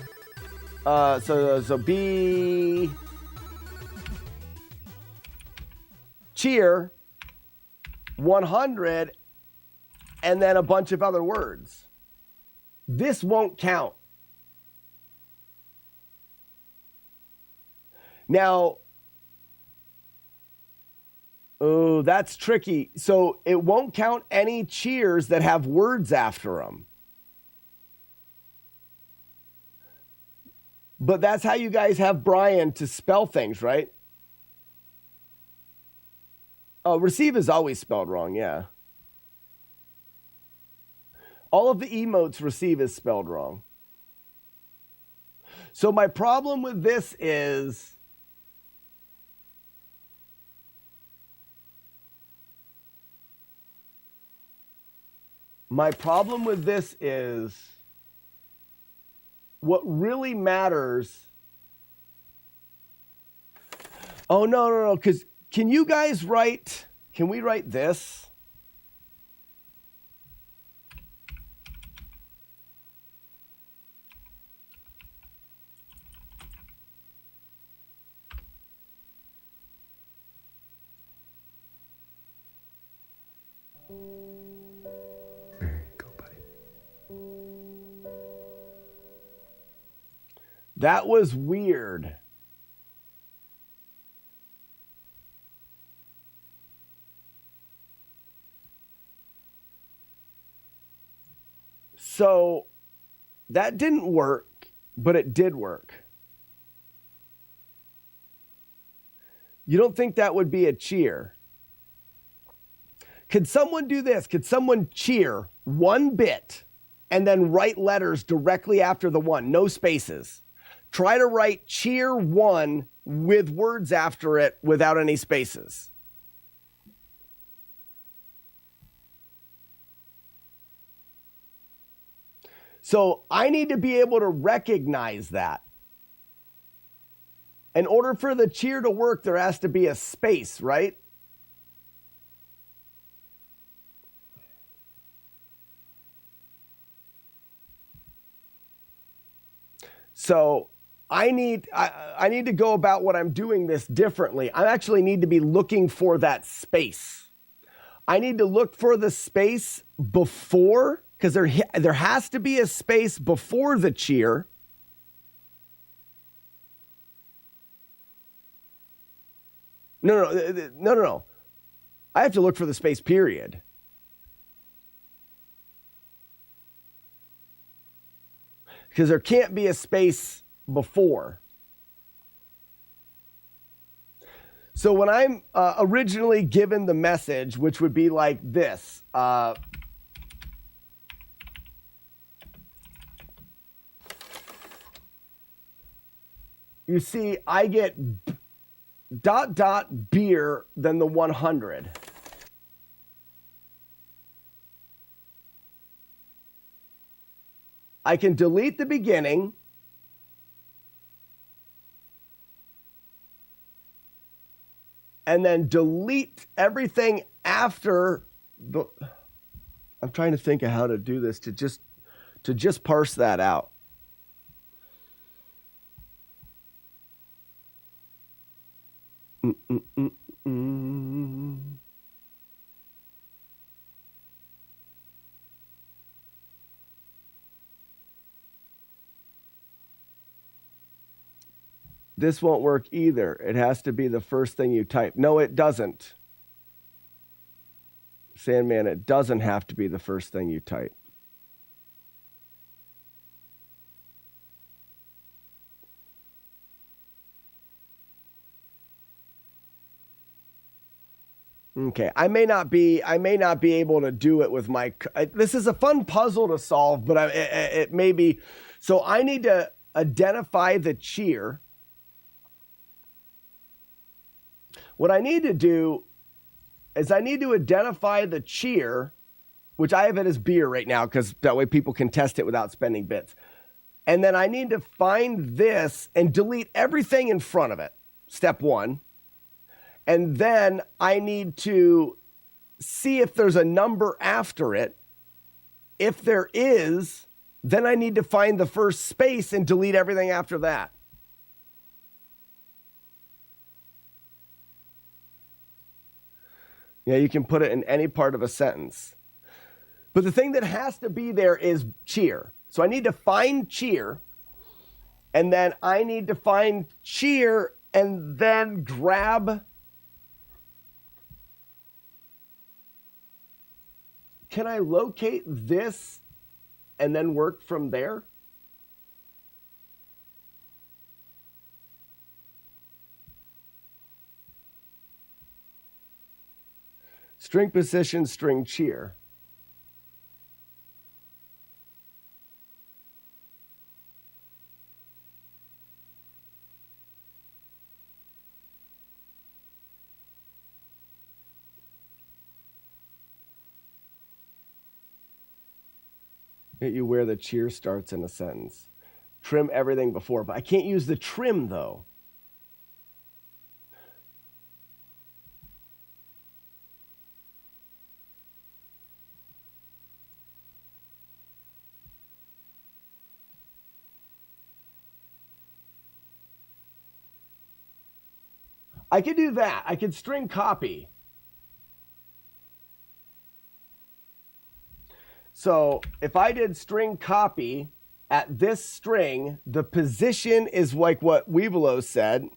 so B cheer 100 and then a bunch of other words. This won't count. Now, oh, that's tricky. So it won't count any cheers that have words after them. But that's how you guys have Brian to spell things, right? Oh, receive is always spelled wrong, yeah. All of the emotes receive is spelled wrong. So my problem with this is what really matters. Oh, no, because can you guys write, can we write this? There you go, buddy. That was weird. So that didn't work, but it did work. You don't think that would be a cheer? Could someone do this? Could someone cheer one bit and then write letters directly after the one, no spaces? Try to write cheer one with words after it without any spaces. So I need to be able to recognize that. In order for the cheer to work, there has to be a space, right? So I need to go about what I'm doing this differently. I actually need to be looking for that space. I need to look for the space before, because there has to be a space before the cheer. No. I have to look for the space, period. Because there can't be a space before. So when I'm originally given the message, which would be like this, you see, I get ... beer, then the 100. I can delete the beginning. And then delete everything after the... I'm trying to think of how to do this to just parse that out. This won't work either. It has to be the first thing you type. No, it doesn't. Sandman, it doesn't have to be the first thing you type. Okay, I may not be able to do it with my. This is a fun puzzle to solve, but it may be. So I need to identify the cheer. What I need to do is I need to identify the cheer, which I have it as beer right now because that way people can test it without spending bits. And then I need to find this and delete everything in front of it. Step one. And then I need to see if there's a number after it. If there is, then I need to find the first space and delete everything after that. Yeah, you can put it in any part of a sentence. But the thing that has to be there is cheer. So I need to find cheer, and then I need to find cheer and then grab. Can I locate this and then work from there? String position, string cheer. Get you where the cheer starts in a sentence. Trim everything before, but I can't use the trim though. I could do that. I could string copy. So if I did string copy at this string, the position is like what Weebelo said.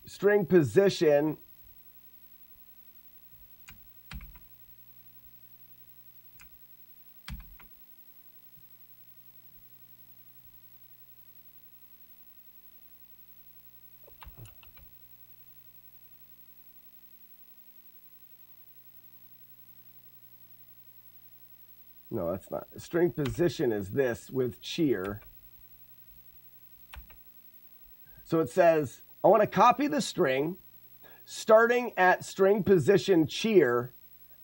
String position. No, that's not. String position is this with cheer. So it says, I want to copy the string starting at string position cheer,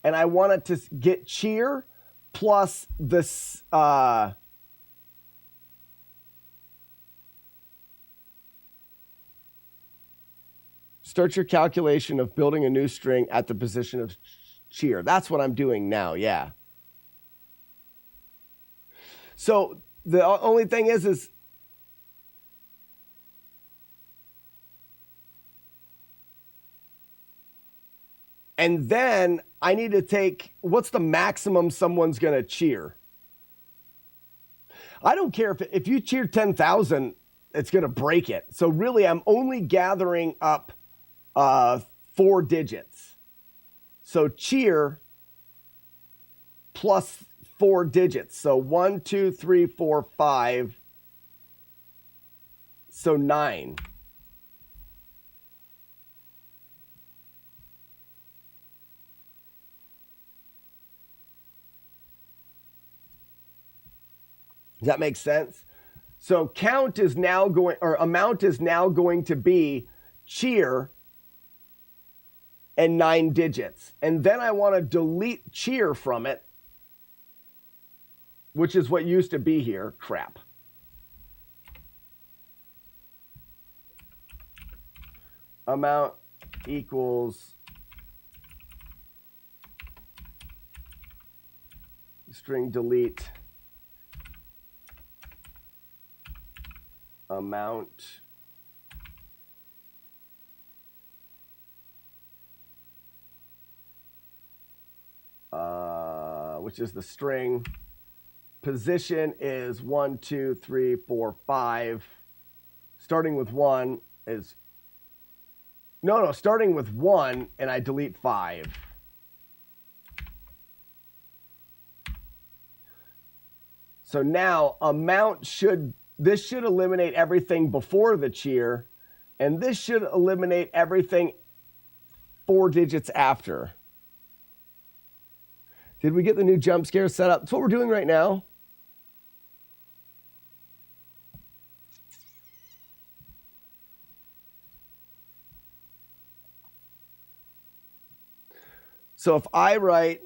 and I want it to get cheer plus this, start your calculation of building a new string at the position of cheer. That's what I'm doing now, yeah. So the only thing is and then I need to take, what's the maximum someone's going to cheer? I don't care if you cheer 10,000, it's going to break it. So really, I'm only gathering up 4 digits. So cheer plus 4 digits. So 1, 2, 3, 4, 5. So 9. Does that make sense? So count is now going, or amount is now going to be cheer and 9 digits. And then I want to delete cheer from it, which is what used to be here. Crap. Amount equals string delete amount which is the string. Position is 1, 2, 3, 4, 5. Starting with 1 is No, starting with 1, and I delete 5. So now amount this should eliminate everything before the cheer, and this should eliminate everything 4 digits after. Did we get the new jump scare set up? That's what we're doing right now. So if I write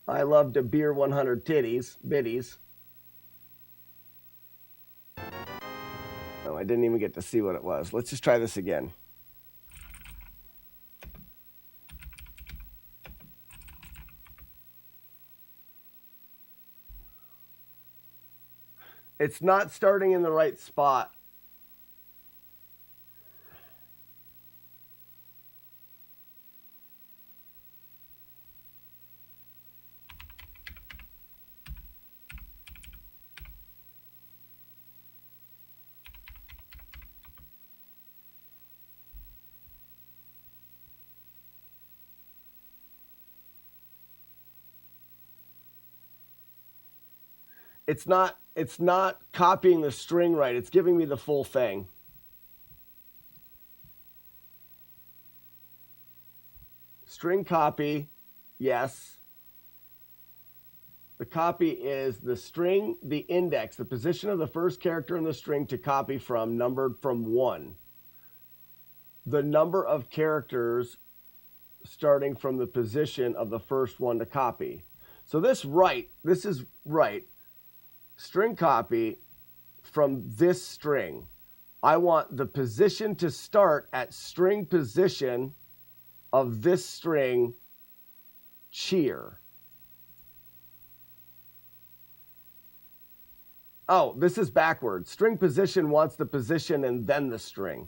I love to beer 100 biddies. Oh, I didn't even get to see what it was. Let's just try this again. It's not starting in the right spot. It's not copying the string right. It's giving me the full thing. String copy, yes. The copy is the string, the index, the position of the first character in the string to copy from, numbered from 1. The number of characters starting from the position of the first one to copy. So this is right. String copy from this string. I want the position to start at string position of this string cheer. Oh, this is backwards. String position wants the position and then the string.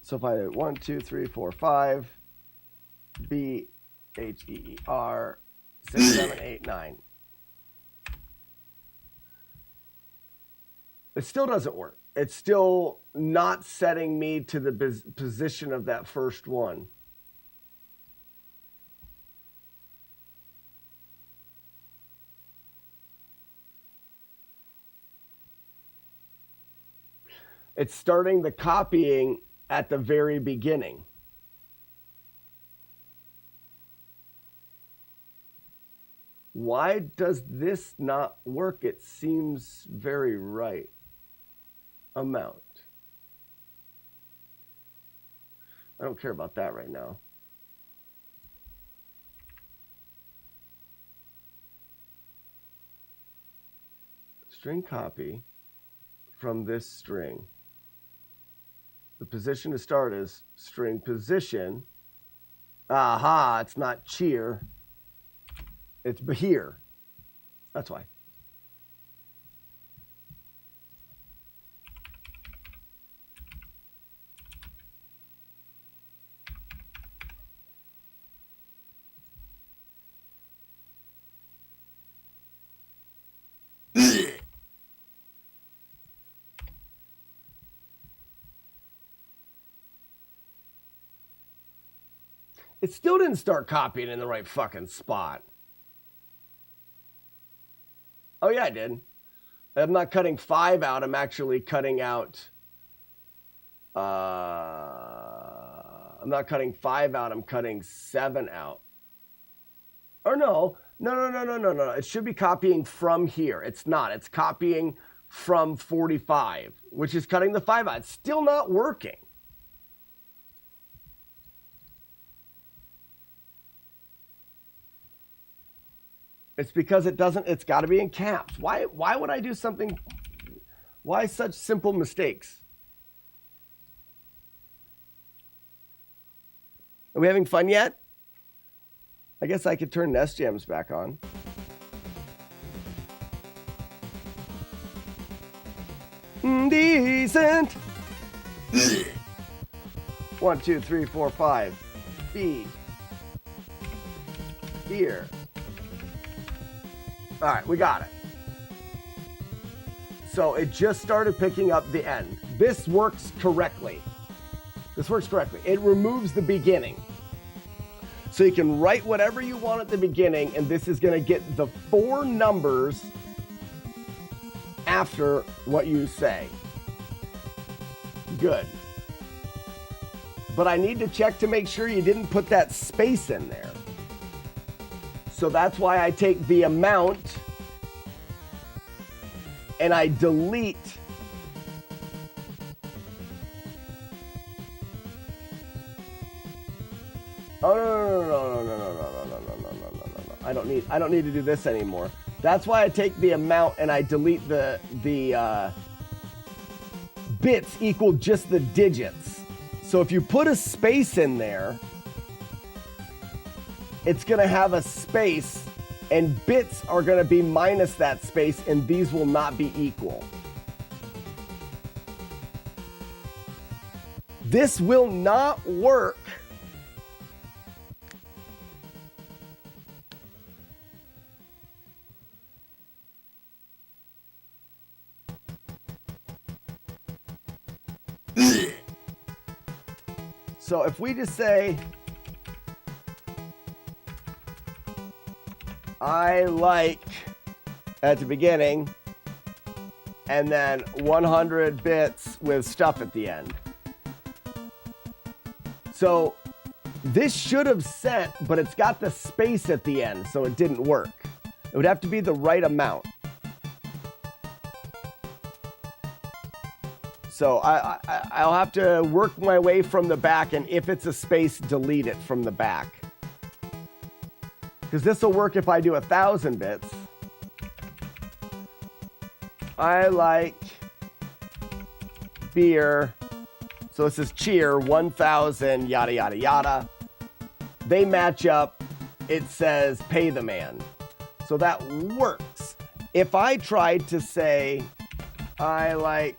So if I do 1, 2, 3, 4, 5, B, H, E, E, R, 6, 7, 8, 9. It still doesn't work. It's still not setting me to the position of that first one. It's starting the copying at the very beginning. Why does this not work? It seems very right. Amount. I don't care about that right now. String copy from this string. The position to start is string position. Aha, it's not cheer. It's here. That's why. It still didn't start copying in the right fucking spot. Oh, yeah, I did. I'm not cutting 5 out. I'm actually cutting out... I'm not cutting 5 out. I'm cutting 7 out. Or no. No. It should be copying from here. It's not. It's copying from 45, which is cutting the 5 out. It's still not working. It's because it doesn't, it's got to be in caps. Why would I do something? Why such simple mistakes? Are we having fun yet? I guess I could turn Nest Jams back on. Decent. 1, 2, 3, 4, 5. B. Here. All right, we got it. So it just started picking up the end. This works correctly. This works correctly. It removes the beginning. So you can write whatever you want at the beginning, and this is going to get the 4 numbers after what you say. Good. But I need to check to make sure you didn't put that space in there. So that's why I take the amount and I delete Oh no. I don't need to do this anymore. That's why I take the amount and I delete the bits equal just the digits. So if you put a space in there, it's going to have a space and bits are going to be minus that space and these will not be equal. This will not work So if we just say, I like at the beginning, and then 100 bits with stuff at the end. So this should have sent, but it's got the space at the end, so it didn't work. It would have to be the right amount. So I'll have to work my way from the back, and if it's a space, delete it from the back. Because this will work if I do 1,000 bits. I like beer. So this is cheer, 1,000, yada, yada, yada. They match up. It says pay the man. So that works. If I tried to say, I like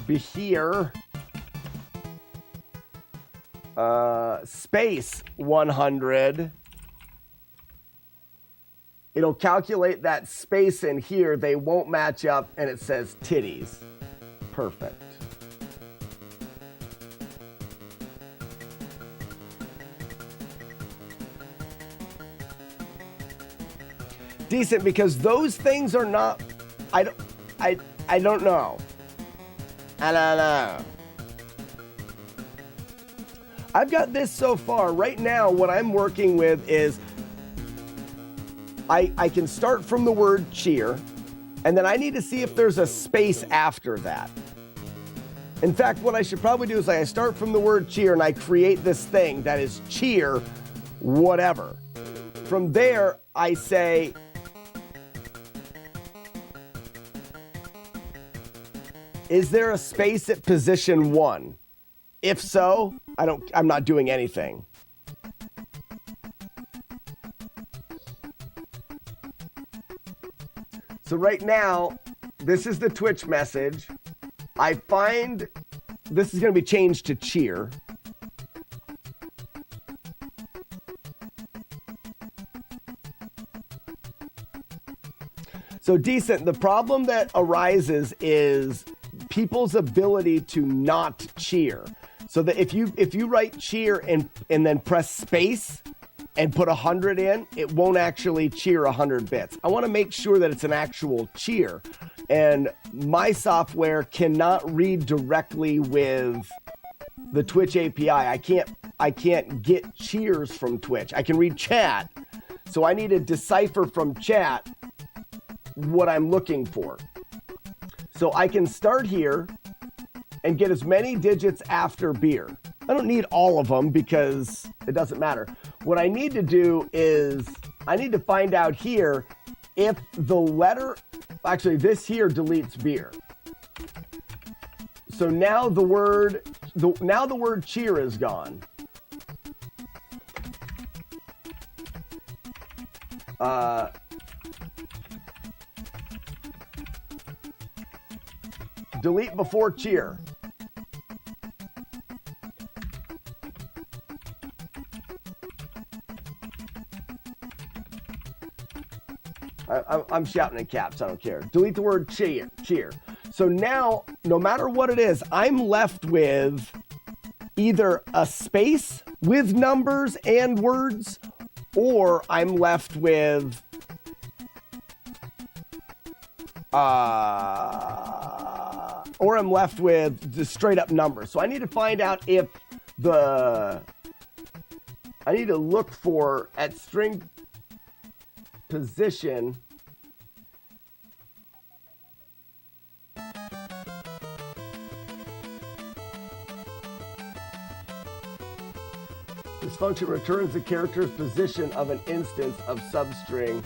beer, space 100, it'll calculate that space in here. They won't match up, and it says titties. Perfect. Decent, because those things are not, I don't know. I don't know. I've got this so far. Right now, what I'm working with is I can start from the word cheer, and then I need to see if there's a space after that. In fact, what I should probably do is I start from the word cheer, and I create this thing that is cheer, whatever. From there, I say, is there a space at position 1? If so, I'm not doing anything. So right now, this is the Twitch message. I find this is going to be changed to cheer. So Decent, the problem that arises is people's ability to not cheer. So that if you write cheer and then press space and put 100 in, it won't actually cheer 100 bits. I want to make sure that it's an actual cheer. And my software cannot read directly with the Twitch API. I can't get cheers from Twitch. I can read chat. So I need to decipher from chat what I'm looking for. So I can start here and get as many digits after beer. I don't need all of them because it doesn't matter. What I need to do is I need to find out here if the letter, actually this here deletes beer. So now the word cheer is gone. Delete before cheer. I'm shouting in caps. I don't care. Delete the word cheer. So now, no matter what it is, I'm left with either a space with numbers and words, or I'm left with the straight up numbers. So I need to find out if I need to look for at string position this function returns the character's position of an instance of substring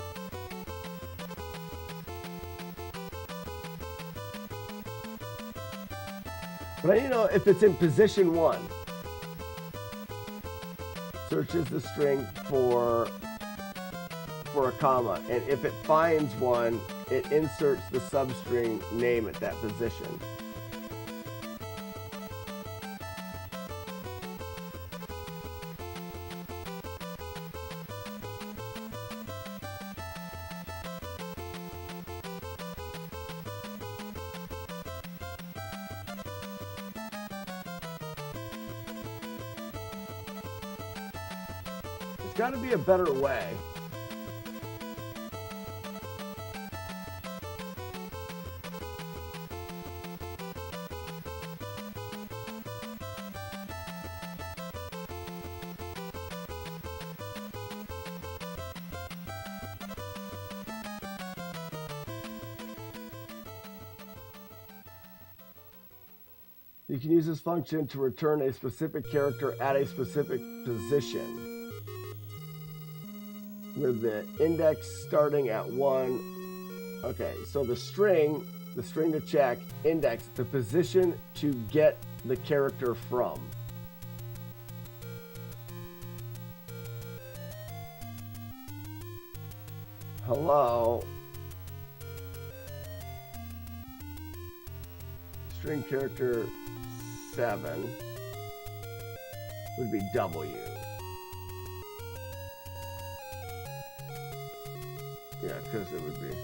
but I need to know if it's in position 1. Searches the string for a comma, and if it finds one, it inserts the substring name at that position. There's got to be a better way. You can use this function to return a specific character at a specific position, with the index starting at 1. Okay, so the string to check, index, the position to get the character from. Hello. String character 7 would be W. Yeah, because it would be.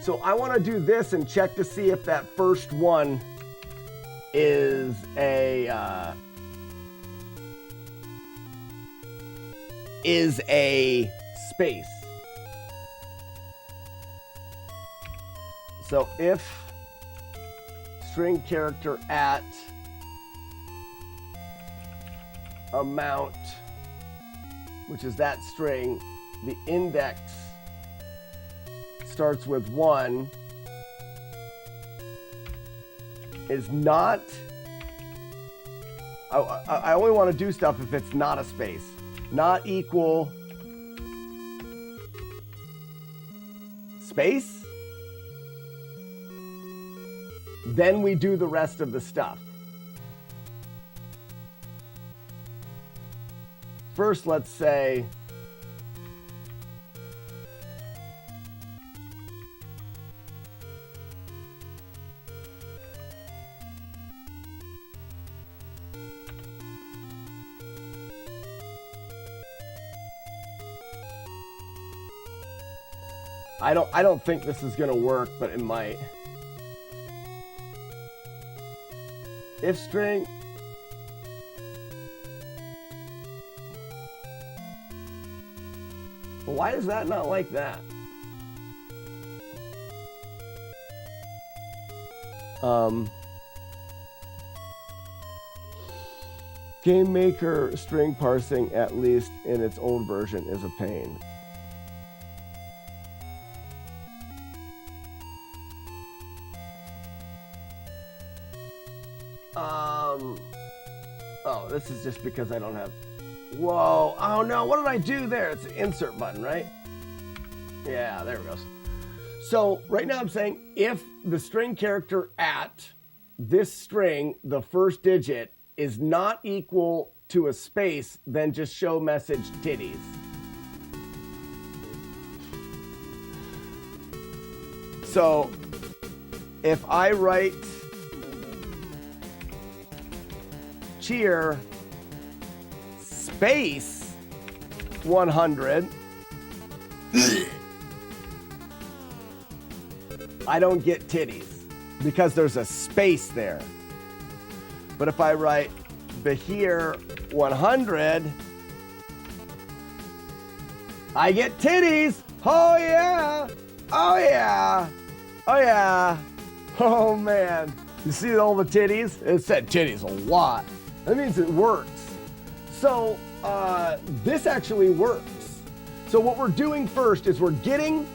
So I want to do this and check to see if that first one is a space. So if string character at amount, which is that string, the index starts with 1, is not, I only want to do stuff if it's not a space. Not equal space. Then we do the rest of the stuff. First, let's say I don't think this is going to work, but it might. If string well, why is that not like that? Game Maker string parsing, at least in its own version, is a pain. this is just because I don't have... Whoa. Oh, no. What did I do there? It's an insert button, right? Yeah, there it goes. So right now I'm saying if the string character at this string, the first digit, is not equal to a space, then just show message titties. So if I write cheer space 100, I don't get titties because there's a space there. But if I write Bahir 100, I get titties. Oh yeah. Oh yeah. Oh yeah. Oh man. You see all the titties? It said titties a lot. That means it works. So this actually works. So what we're doing first is we're taking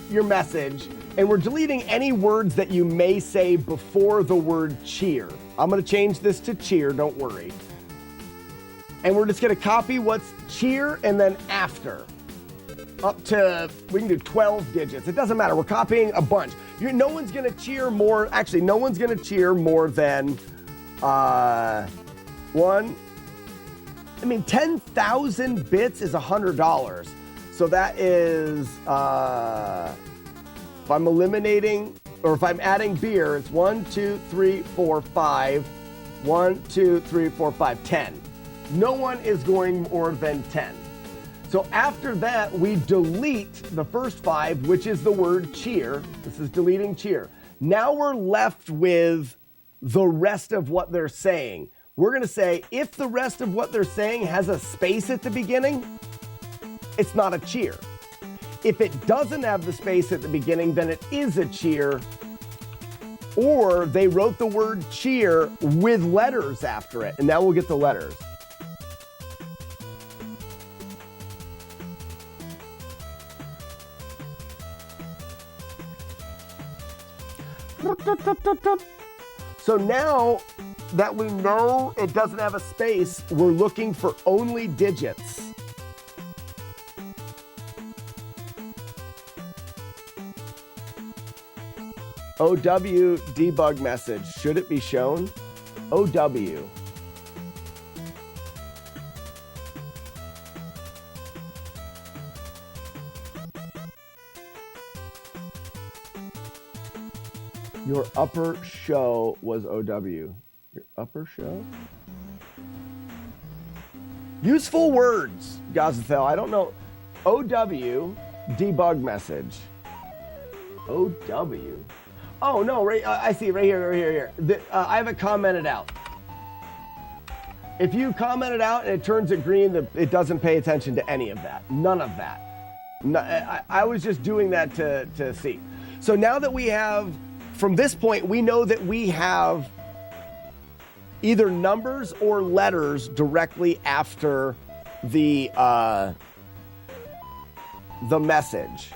your message and we're deleting any words that you may say before the word cheer. I'm gonna change this to cheer, don't worry. And we're just gonna copy what's cheer and then after. Up to, we can do 12 digits. It doesn't matter, we're copying a bunch. No one's gonna cheer more, actually no one's gonna cheer more than 10,000 bits is $100. So that is, if I'm eliminating, or if I'm adding beer, it's 1, 2, 3, 4, 5. 1, 2, 3, 4, 5, 10. No one is going more than 10. So after that, we delete the first 5, which is the word cheer. This is deleting cheer. Now we're left with the rest of what they're saying. We're gonna say, if the rest of what they're saying has a space at the beginning, it's not a cheer. If it doesn't have the space at the beginning, then it is a cheer. Or they wrote the word cheer with letters after it. And now we'll get the letters. So now that we know it doesn't have a space, we're looking for only digits. OW debug message. Should it be shown? OW. Your upper show was OW. Your upper show? Useful words, Gazathel. I don't know. OW debug message. OW. Oh no, right, I see right here. I have it commented out. If you comment it out and it turns it green, it doesn't pay attention to any of that. None of that. No, I was just doing that to see. So now that we have, from this point, we know that we have either numbers or letters directly after the message.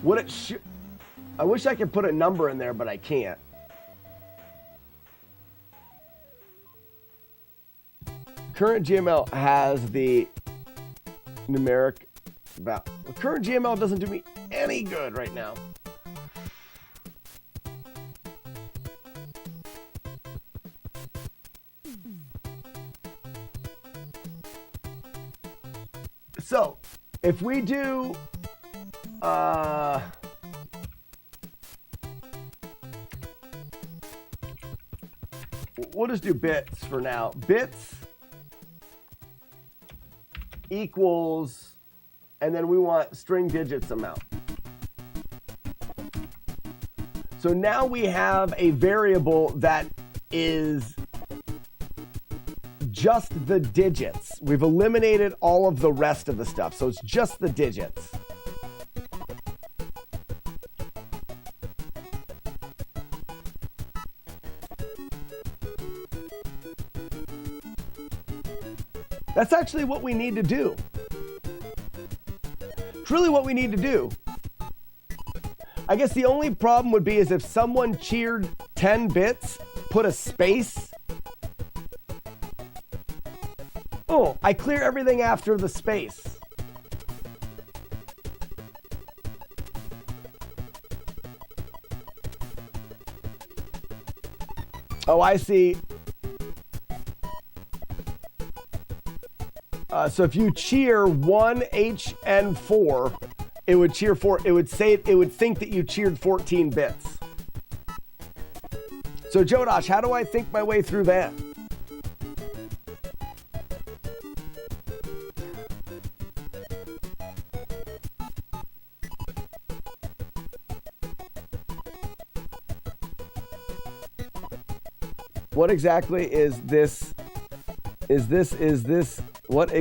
What it should, I wish I could put a number in there, but I can't. Current GML has the numeric value. Current GML doesn't do me any good right now. So, if we do we'll just do bits for now. Bits equals, and then we want string digits amount. So now we have a variable that is just the digits. We've eliminated all of the rest of the stuff, so it's just the digits. That's actually what we need to do. really what we need to do. I guess the only problem would be is if someone cheered 10 bits, put a space. Oh, I clear everything after the space. Oh, I see. So if you cheer 1HN4, it would cheer for. It would say it would think that you cheered 14 bits. So Jodosh, how do I think my way through that? What exactly is this? What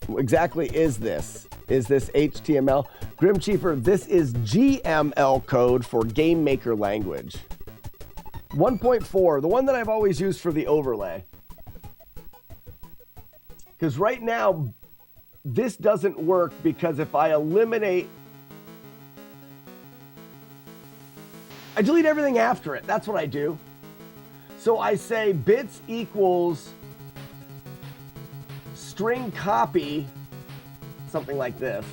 exactly is this? Is this HTML? Grim Chiefer, this is GML code for Game Maker language. 1.4, the one that I've always used for the overlay. Because right now, this doesn't work because if I eliminate... I delete everything after it. That's what I do. So I say bits equals string copy, something like this.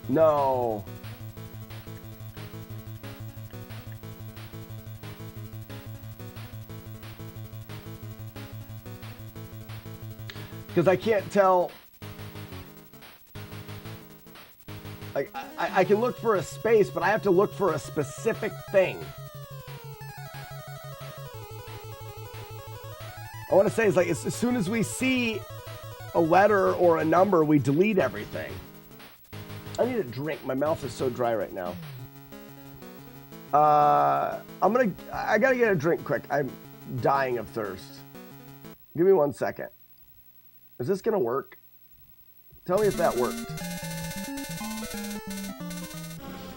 No. Because I can't tell. Like I can look for a space, but I have to look for a specific thing. I want to say is like as soon as we see a letter or a number, we delete everything. I need a drink. My mouth is so dry right now. I gotta get a drink quick. I'm dying of thirst. Give me 1 second. Is this gonna work? Tell me if that worked.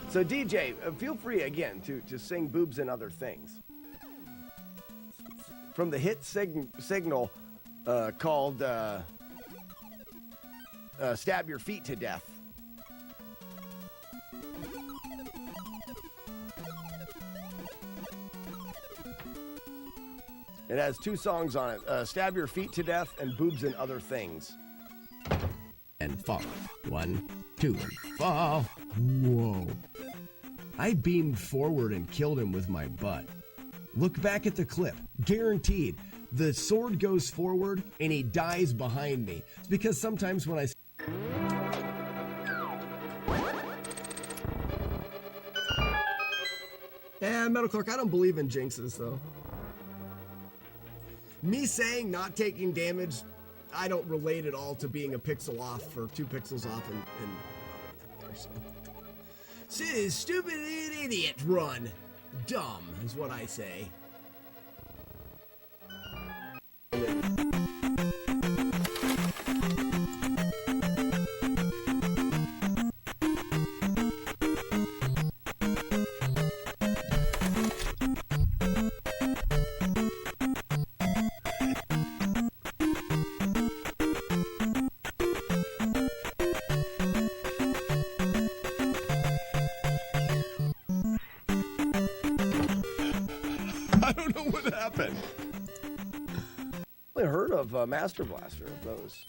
So DJ, feel free again to sing Boobs and Other Things. From the hit signal called Stab Your Feet to Death. It has 2 songs on it, Stab Your Feet to Death and Boobs and Other Things. And fall. 1, 2, and fall. Whoa. I beamed forward and killed him with my butt. Look back at the clip. Guaranteed. The sword goes forward and he dies behind me. It's because sometimes when I... Metal Clark, I don't believe in jinxes, though. Me saying not taking damage, I don't relate at all to being a pixel off for 2 pixels off and stupid idiot run. Dumb is what I say. I don't know what happened. I heard of Master Blaster of those.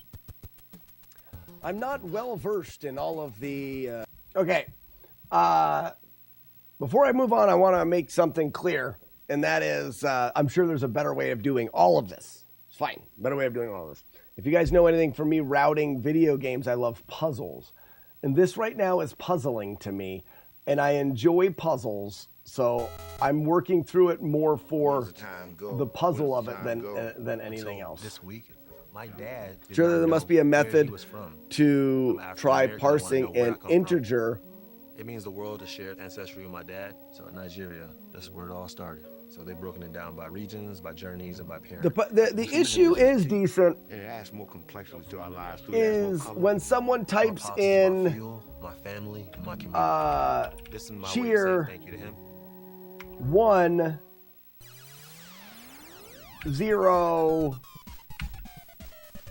I'm not well versed in all of the. Okay. Before I move on, I want to make something clear, and that is, I'm sure there's a better way of doing all of this. It's fine. Better way of doing all of this. If you guys know anything from me routing video games, I love puzzles, and this right now is puzzling to me, and I enjoy puzzles. So I'm working through it more for the puzzle of it than anything else. This week, my dad. Sure, there must be a method to try parsing an integer. It means the world has shared ancestry with my dad. So in Nigeria, that's where it all started. So they've broken it down by regions, by journeys, and by parents. The issue is decent. And it adds more complexity to our lives. Is when someone types in my family, my community. This is my cheer. Way to say thank you to him. 1, 0,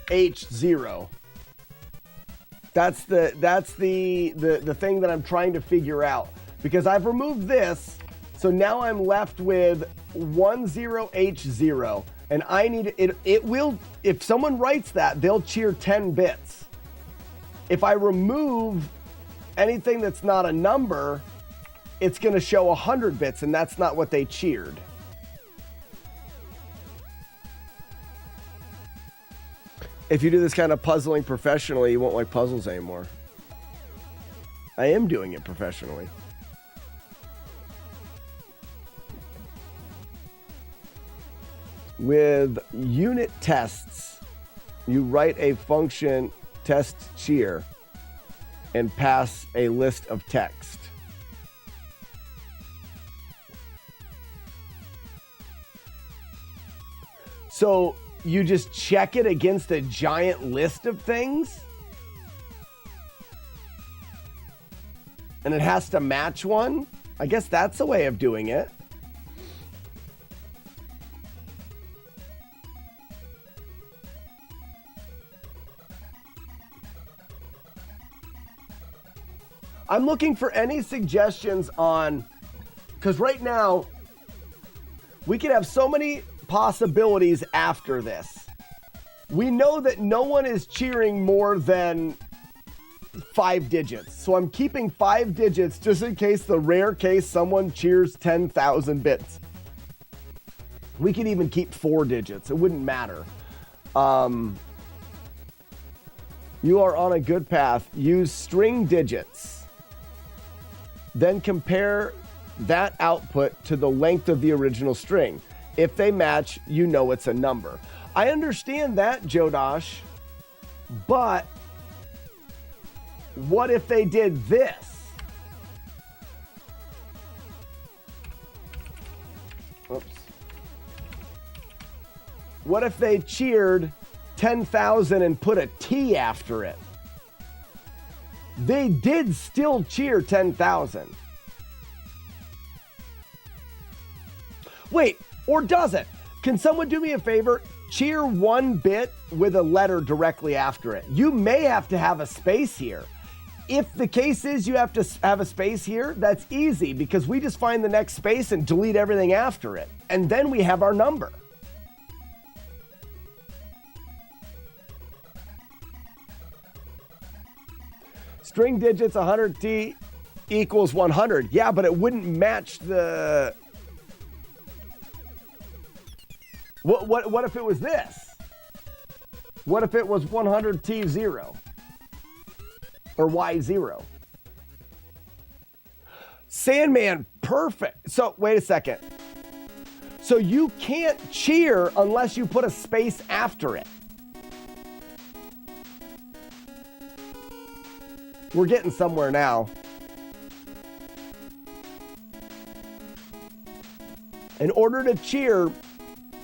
H0. That's the thing that I'm trying to figure out, because I've removed this, so now I'm left with 10H0, and I need it will, if someone writes that, they'll cheer 10 bits. If I remove anything that's not a number, it's going to show 100 bits, and that's not what they cheered. If you do this kind of puzzling professionally, you won't like puzzles anymore. I am doing it professionally. With unit tests, you write a function test cheer and pass a list of text. So you just check it against a giant list of things? And it has to match one? I guess that's a way of doing it. I'm looking for any suggestions on, because right now we could have so many possibilities after this. We know that no one is cheering more than 5 digits. So I'm keeping 5 digits just in case, the rare case someone cheers 10,000 bits. We could even keep 4 digits. It wouldn't matter. You are on a good path. Use string digits. Then compare that output to the length of the original string. If they match, you know it's a number. I understand that, Jodosh, but what if they did this? Oops. What if they cheered 10,000 and put a T after it? They did still cheer 10,000. Wait, or does it? Can someone do me a favor? Cheer 1 bit with a letter directly after it. You may have to have a space here. If the case is you have to have a space here, that's easy because we just find the next space and delete everything after it. And then we have our number. String digits 100T equals 100. Yeah, but it wouldn't match the... What if it was this? What if it was 100T0? Or Y0? Sandman, perfect. So, wait a second. So you can't cheer unless you put a space after it. We're getting somewhere now. In order to cheer,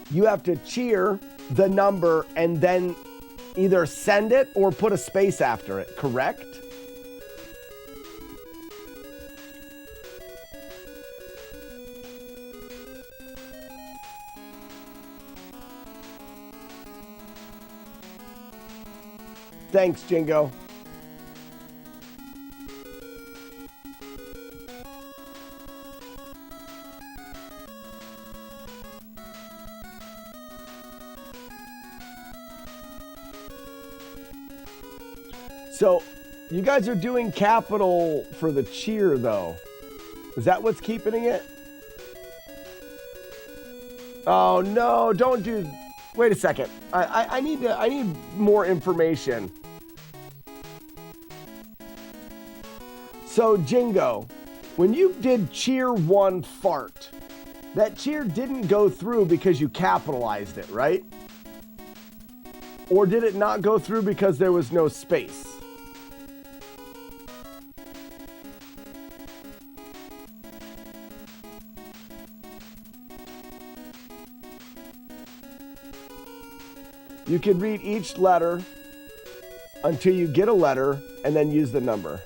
you have to cheer the number and then either send it or put a space after it, correct? Thanks, Jingo. So, you guys are doing capital for the cheer, though. Is that what's keeping it? Oh no! Don't do. Wait a second. I need more information. So, Jingo, when you did cheer 1 fart, that cheer didn't go through because you capitalized it, right? Or did it not go through because there was no space? You can read each letter until you get a letter and then use the number.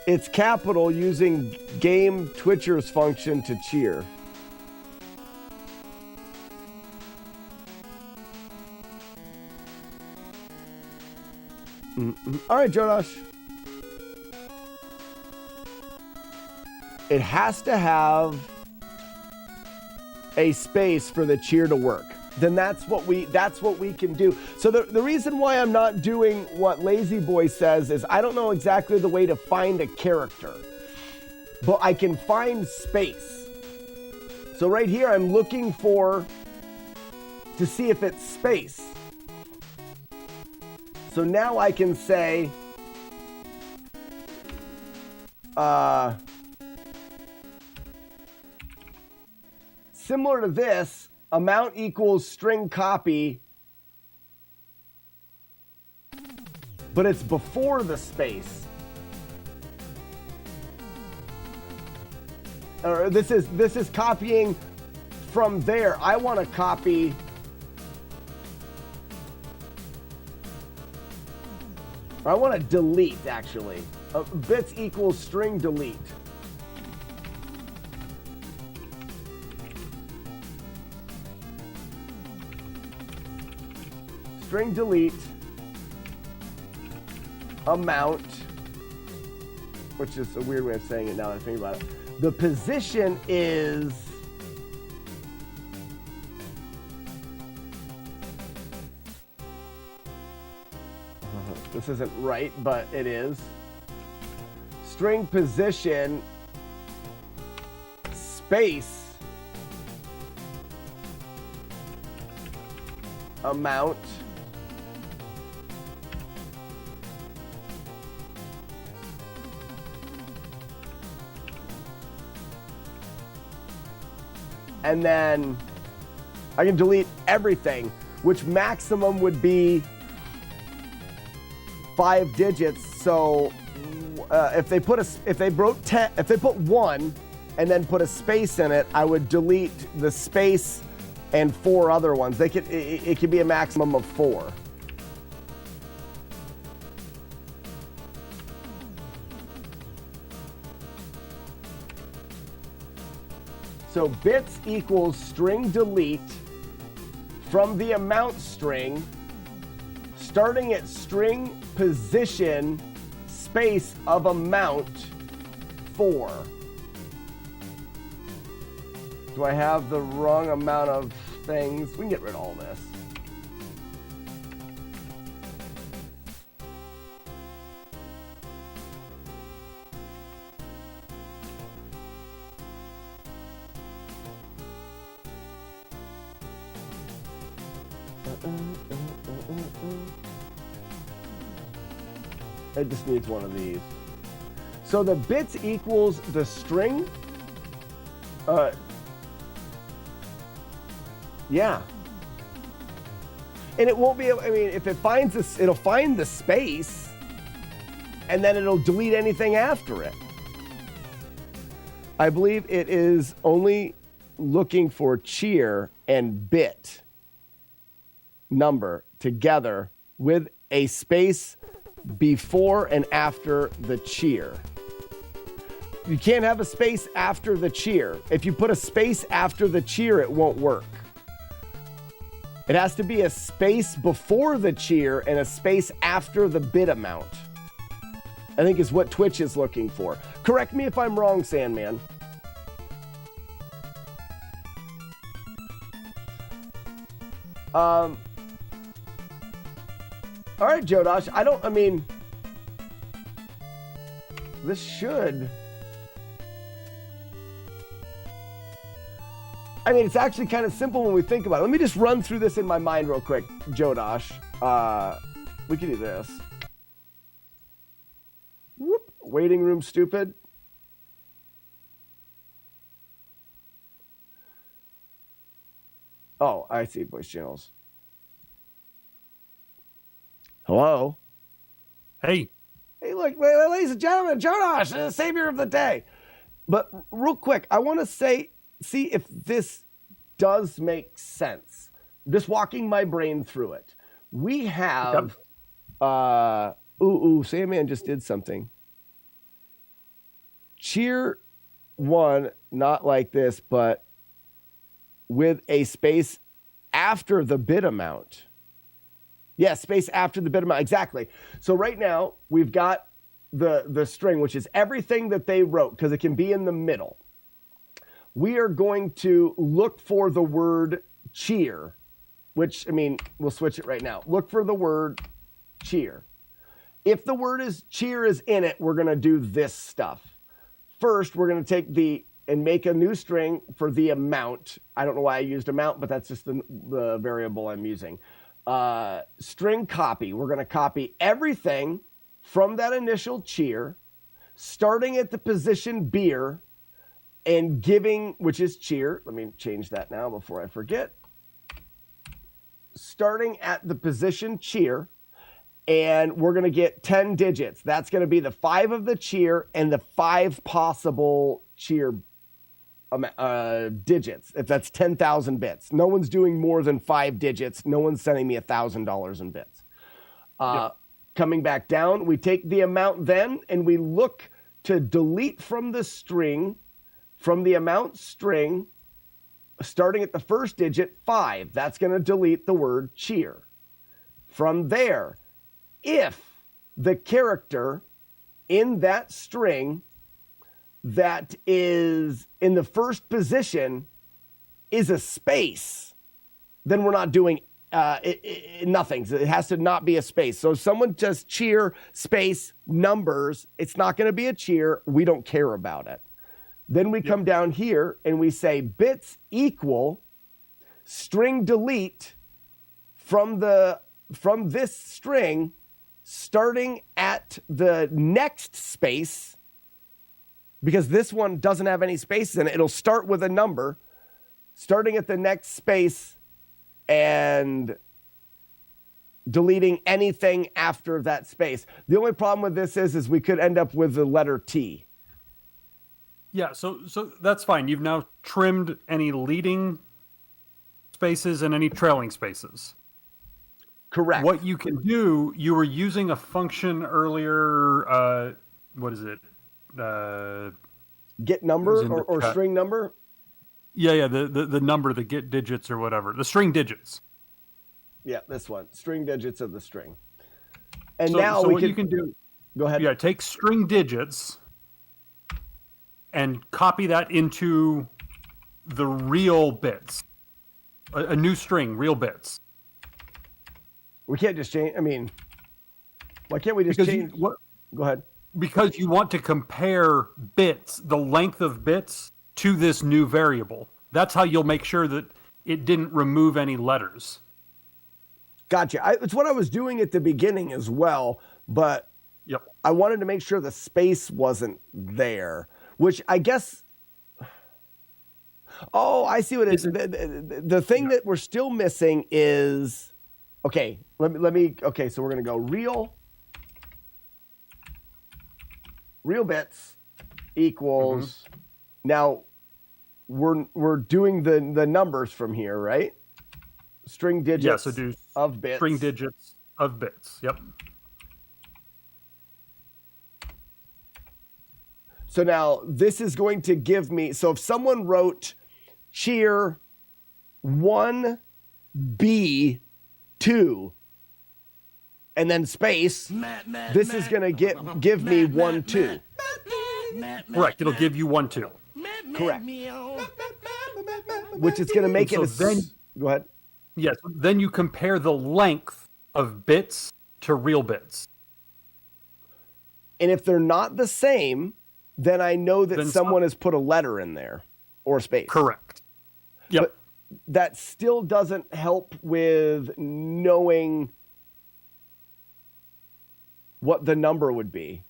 It's capital using game Twitcher's function to cheer. All right, Jodosh. It has to have a space for the cheer to work. Then that's what we can do. So the reason why I'm not doing what Lazy Boy says is I don't know exactly the way to find a character, but I can find space. So right here, I'm looking to see if it's space. So now I can say, similar to this, amount equals string copy, but it's before the space. Or this is copying from there. I want to copy I want to delete, actually. Bits equals string delete. String delete amount, which is a weird way of saying it now that I think about it. The position is this isn't right, but it is. String position space amount and then I can delete everything, which maximum would be 5 digits. So if they put 1 and then put a space in it, I would delete the space and 4 other ones. It could be a maximum of 4. So bits equals string delete from the amount string, starting at string position space of amount 4. Do I have the wrong amount of things? We can get rid of all this. It just needs one of these. So the bits equals the string. Yeah. And it won't be able, I mean, if it finds this, it'll find the space and then it'll delete anything after it. I believe it is only looking for cheer and bit number together with a space before and after the cheer. You can't have a space after the cheer. If you put a space after the cheer, it won't work. It has to be a space before the cheer and a space after the bit amount, I think is what Twitch is looking for. Correct me if I'm wrong, Sandman. All right, Jodosh. This should. It's actually kind of simple when we think about it. Let me just run through this in my mind real quick, Jodosh. We can do this. Whoop. Waiting room stupid. Oh, I see voice channels. Hello? Hey. Hey, look, ladies and gentlemen, Jodosh, the savior of the day. But real quick, I want to see if this does make sense. Just walking my brain through it. We have, Sandman just did something. Cheer 1, not like this, but with a space after the bit amount. Yeah, space after the bit amount. Exactly. So right now we've got the string, which is everything that they wrote, because it can be in the middle. We are going to look for the word cheer, which, I mean, we'll switch it right now. Look for the word cheer. If the word is cheer is in it, we're going to do this stuff. First, we're going to take and make a new string for the amount. I don't know why I used amount, but that's just the variable I'm using. String copy. We're going to copy everything from that initial cheer, starting at the position beer and giving, which is cheer. Let me change that now before I forget. Starting at the position cheer, and we're going to get 10 digits. That's going to be the 5 of the cheer and the 5 possible cheer digits, if that's 10,000 bits. No one's doing more than 5 digits. No one's sending me $1,000 in bits. Yep. Coming back down, we take the amount then, and we look to delete from the string, from the amount string, starting at the first digit, 5. That's going to delete the word cheer. From there, if the character in that string that is in the first position is a space, then we're not doing nothing. So it has to not be a space. So if someone just cheer, space, numbers, it's not going to be a cheer. We don't care about it. Then we come down here and we say bits equal string delete from this string starting at the next space, because this one doesn't have any spaces in it. It'll start with a number starting at the next space and deleting anything after that space. The only problem with this is we could end up with the letter T. Yeah, so that's fine. You've now trimmed any leading spaces and any trailing spaces. Correct. What you can do, you were using a function earlier, what is it? Get number or string number? Yeah, the number, the get digits or whatever. The string digits. Yeah, this one. String digits of the string. And so what you can do... Go ahead. Yeah, take string digits and copy that into the real bits. A new string, real bits. We can't just change... I mean, why can't we just change... Go ahead. Because you want to compare bits, the length of bits, to this new variable. That's how you'll make sure that it didn't remove any letters. Gotcha. It's what I was doing at the beginning as well, but I wanted to make sure the space wasn't there, which I guess... Oh, I see what it is. The thing that we're still missing is... Okay, let me... Okay, so we're going to go real bits equals... Now, we're doing the numbers from here, right? String digits of bits. String digits of bits, yep. So now this is going to give me... So if someone wrote cheer 1B2 and then space, this is going to give me 1-2. Correct. It'll give you 1-2. Correct. Which is going to make it... Go ahead. Yes. Then you compare the length of bits to real bits. And if they're not the same, then I know that someone has put a letter in there or space. Correct. Yep. But that still doesn't help with knowing what the number would be.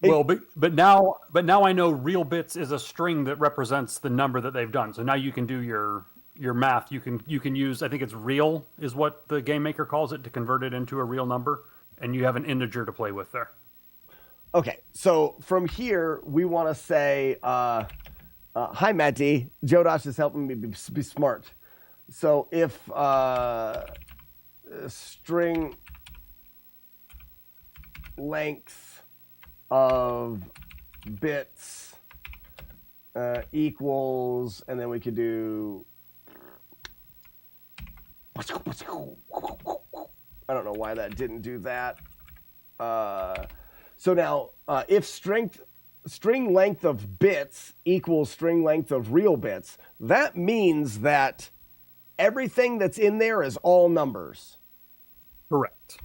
Well, but now I know real bits is a string that represents the number that they've done. So now you can do your math. You can use, I think it's real is what the game maker calls it, to convert it into a real number, and you have an integer to play with there. Okay, so from here we want to say, hi Matty, Joe Dosh is helping me be smart. So if string length of bits equals, and then we could do I don't know why that didn't do that. So now, if string length of bits equals string length of real bits, that means that everything that's in there is all numbers. Correct.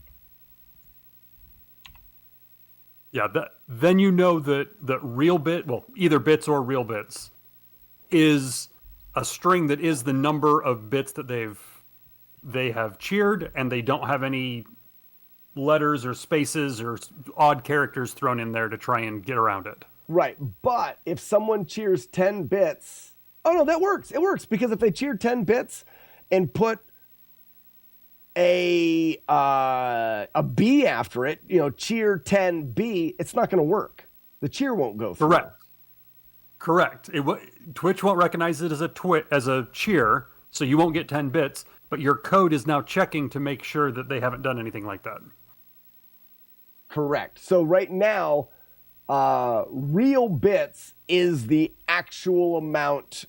Yeah, then you know that real bit, well, either bits or real bits, is a string that is the number of bits that they have cheered, and they don't have any letters or spaces or odd characters thrown in there to try and get around it. Right, but if someone cheers 10 bits, oh no, that works. It works because if they cheer 10 bits and put a B after it, cheer 10B, it's not going to work. The cheer won't go through. Correct. Twitch won't recognize it as a cheer, so you won't get 10 bits, but your code is now checking to make sure that they haven't done anything like that. Correct. So right now, real bits is the actual amount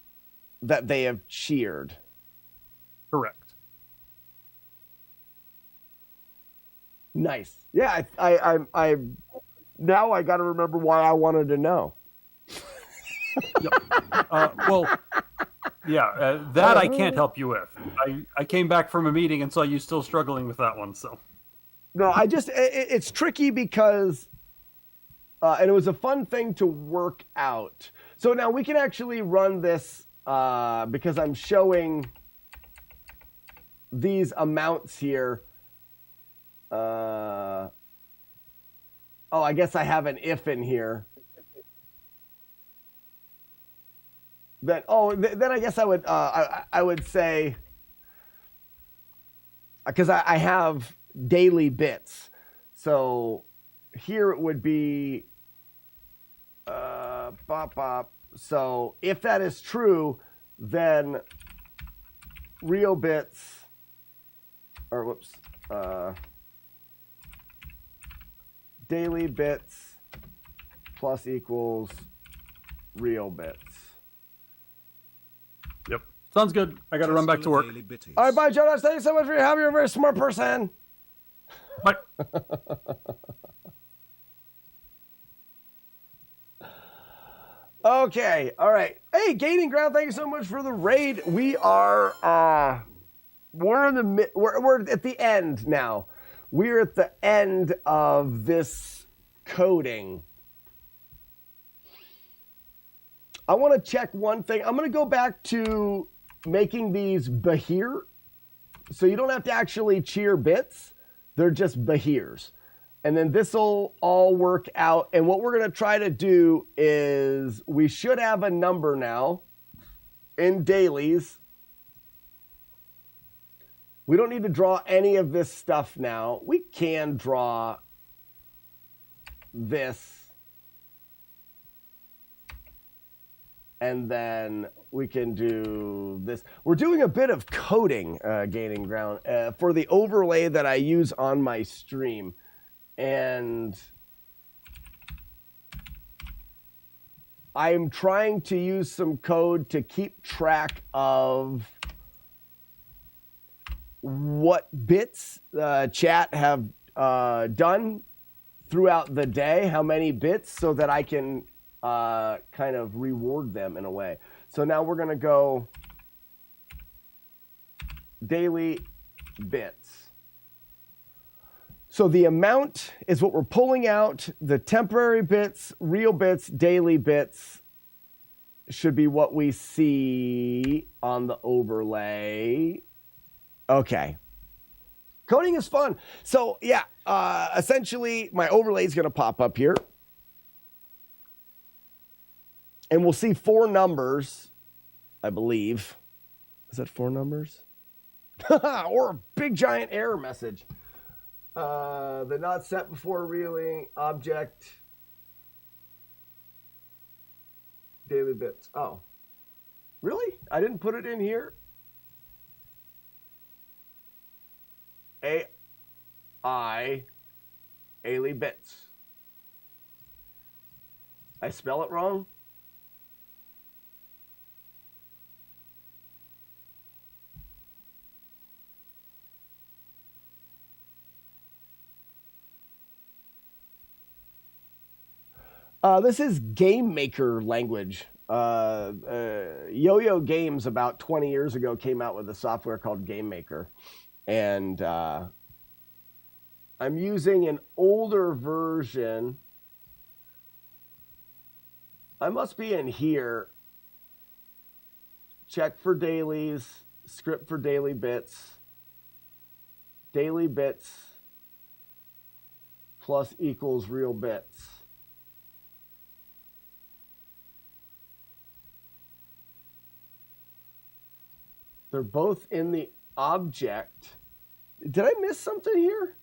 that they have cheered. Correct. Nice. Yeah, I now I got to remember why I wanted to know. That I can't help you with. I came back from a meeting and saw you still struggling with that one. So no, it's tricky because, and it was a fun thing to work out. So now we can actually run this because I'm showing these amounts here. I guess I have an if in here. Then I guess I would say, because I have daily bits, so here it would be So if that is true, then real bits, daily bits plus equals real bits. Yep. Sounds good. I got to run back to work. All right, bye, Jonas. Thank you so much for having. You're a very smart person. Bye. Okay. All right. Hey, Gaining Ground. Thank you so much for the raid. We are we're at the end now. We're at the end of this coding. I want to check one thing. I'm going to go back to making these Bahir. So you don't have to actually cheer bits. They're just Bahirs. And then this will all work out. And what we're going to try to do is we should have a number now in dailies. We don't need to draw any of this stuff now. We can draw this. And then we can do this. We're doing a bit of coding, Gaining Ground, for the overlay that I use on my stream. And I'm trying to use some code to keep track of what bits chat have done throughout the day, how many bits, so that I can kind of reward them in a way. So now we're going to go daily bits. So the amount is what we're pulling out. The temporary bits, real bits, daily bits should be what we see on the overlay. Okay. Coding is fun. So yeah, essentially my overlay is going to pop up here. And we'll see 4 numbers, I believe. Is that 4 numbers? Or a big giant error message. The not set before reeling object daily bits. Oh, really? I didn't put it in here. Aili bits. I spell it wrong. This is Game Maker language. Yo-Yo Games about 20 years ago came out with a software called Game Maker. And I'm using an older version. I must be in here. Check for dailies, script for daily bits. Daily bits plus equals real bits. They're both in the object. Did I miss something here?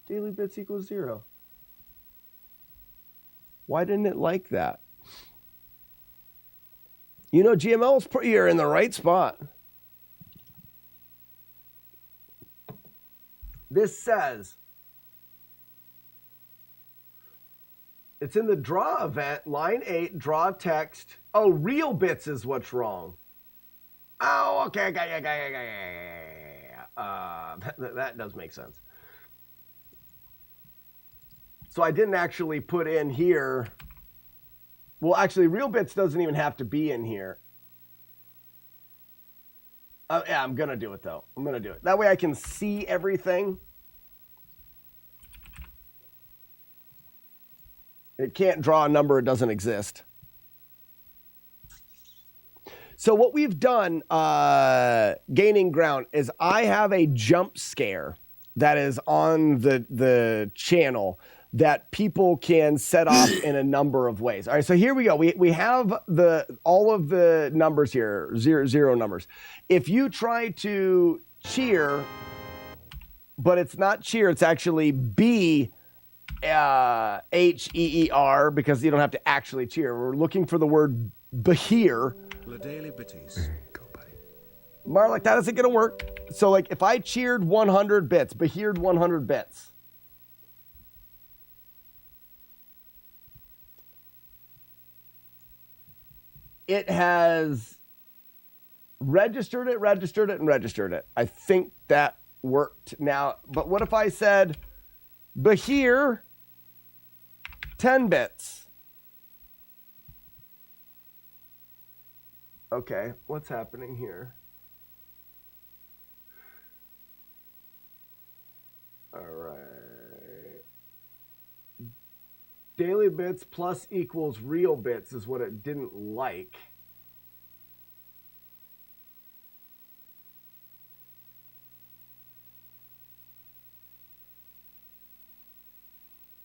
Daily bits equals 0. Why didn't it like that? You know, GML's you're in the right spot. This says, it's in the draw event, line 8, draw text. Oh, real bits is what's wrong. Oh, okay. That does make sense. So I didn't actually put in here. Well, actually, real bits doesn't even have to be in here. Yeah, I'm going to do it, though. I'm going to do it. That way I can see everything. It can't draw a number. It doesn't exist. So what we've done, gaining ground, is I have a jump scare that is on the channel that people can set off in a number of ways. All right, so here we go. We have all of the numbers here, zero numbers. If you try to cheer, but it's not cheer, it's actually B-H-E-E-R, because you don't have to actually cheer. We're looking for the word Bahir. The daily bitties. There you go, buddy. Marlik, that isn't going to work. So, like, if I cheered 100 bits, Bahir'd 100 bits. It has registered it. I think that worked. Now, but what if I said, Bahir, 10 bits? Okay, what's happening here? All right. Daily bits plus equals real bits is what it didn't like.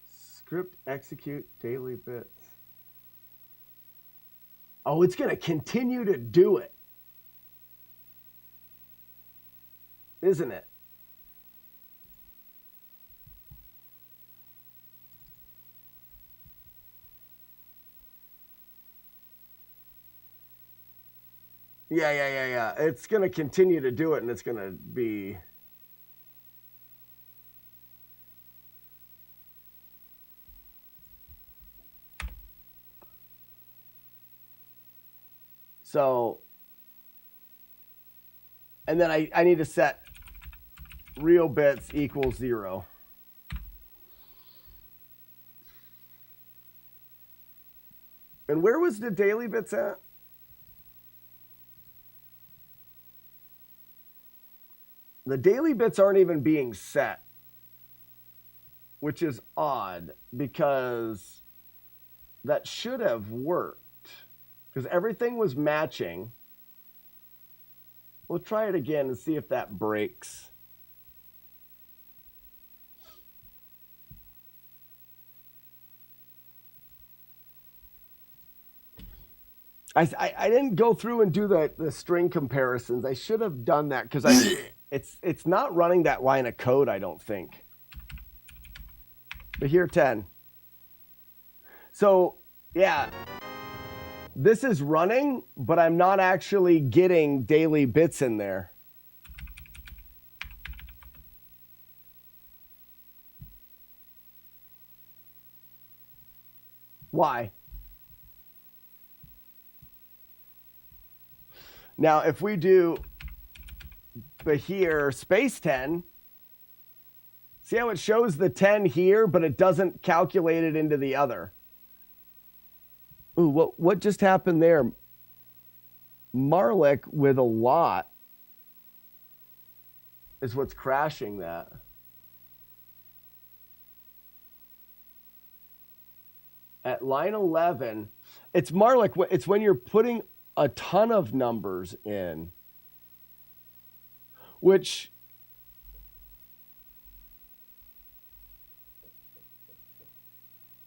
Script execute daily bits. Oh, it's going to continue to do it. Isn't it? Yeah. It's going to continue to do it, and it's going to be... So, and then I need to set real bits equals 0. And where was the daily bits at? The daily bits aren't even being set, which is odd because that should have worked. Because everything was matching. We'll try it again and see if that breaks. I didn't go through and do the string comparisons. I should have done that because it's not running that line of code, I don't think. But here, 10. So, yeah. This is running, but I'm not actually getting daily bits in there. Why? Now, if we do Bahir space 10, see how it shows the 10 here, but it doesn't calculate it into the other. Ooh, what just happened there? Marlick with a lot is what's crashing that. At line 11, it's Marlick. It's when you're putting a ton of numbers in, which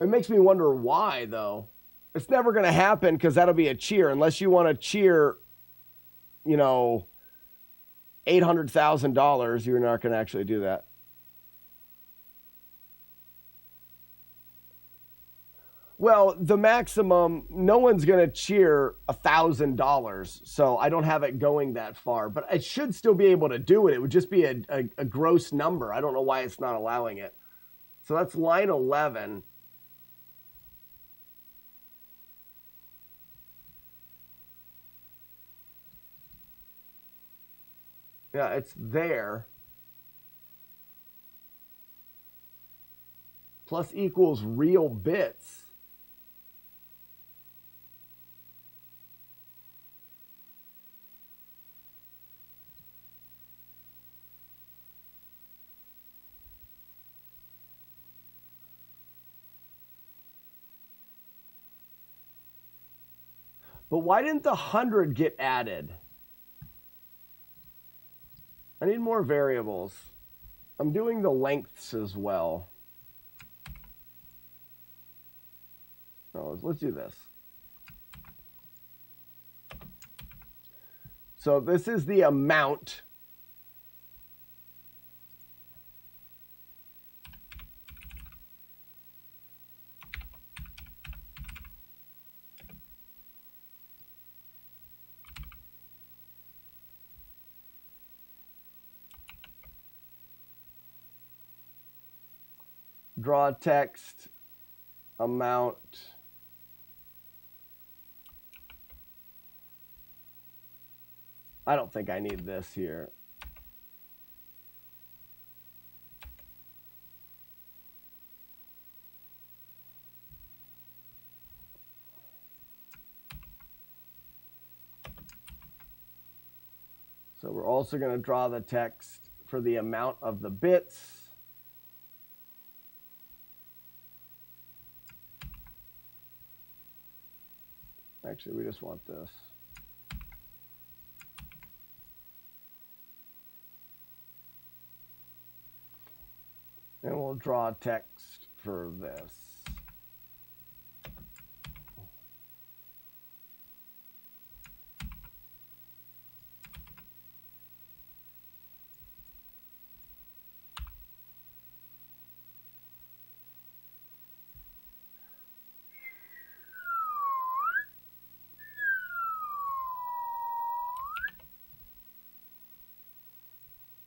it makes me wonder why, though. It's never going to happen because that'll be a cheer unless you want to cheer, you know, $800,000. You're not going to actually do that. Well, the maximum, no one's going to cheer $1,000, so I don't have it going that far. But I should still be able to do it. It would just be a gross number. I don't know why it's not allowing it. So that's line 11. Yeah, it's there. Plus equals real bits. But why didn't the 100 get added? I need more variables. I'm doing the lengths as well. No, let's do this. So this is the amount. Draw text, amount. I don't think I need this here. So we're also going to draw the text for the amount of the bits. Actually, we just want this. And we'll draw text for this.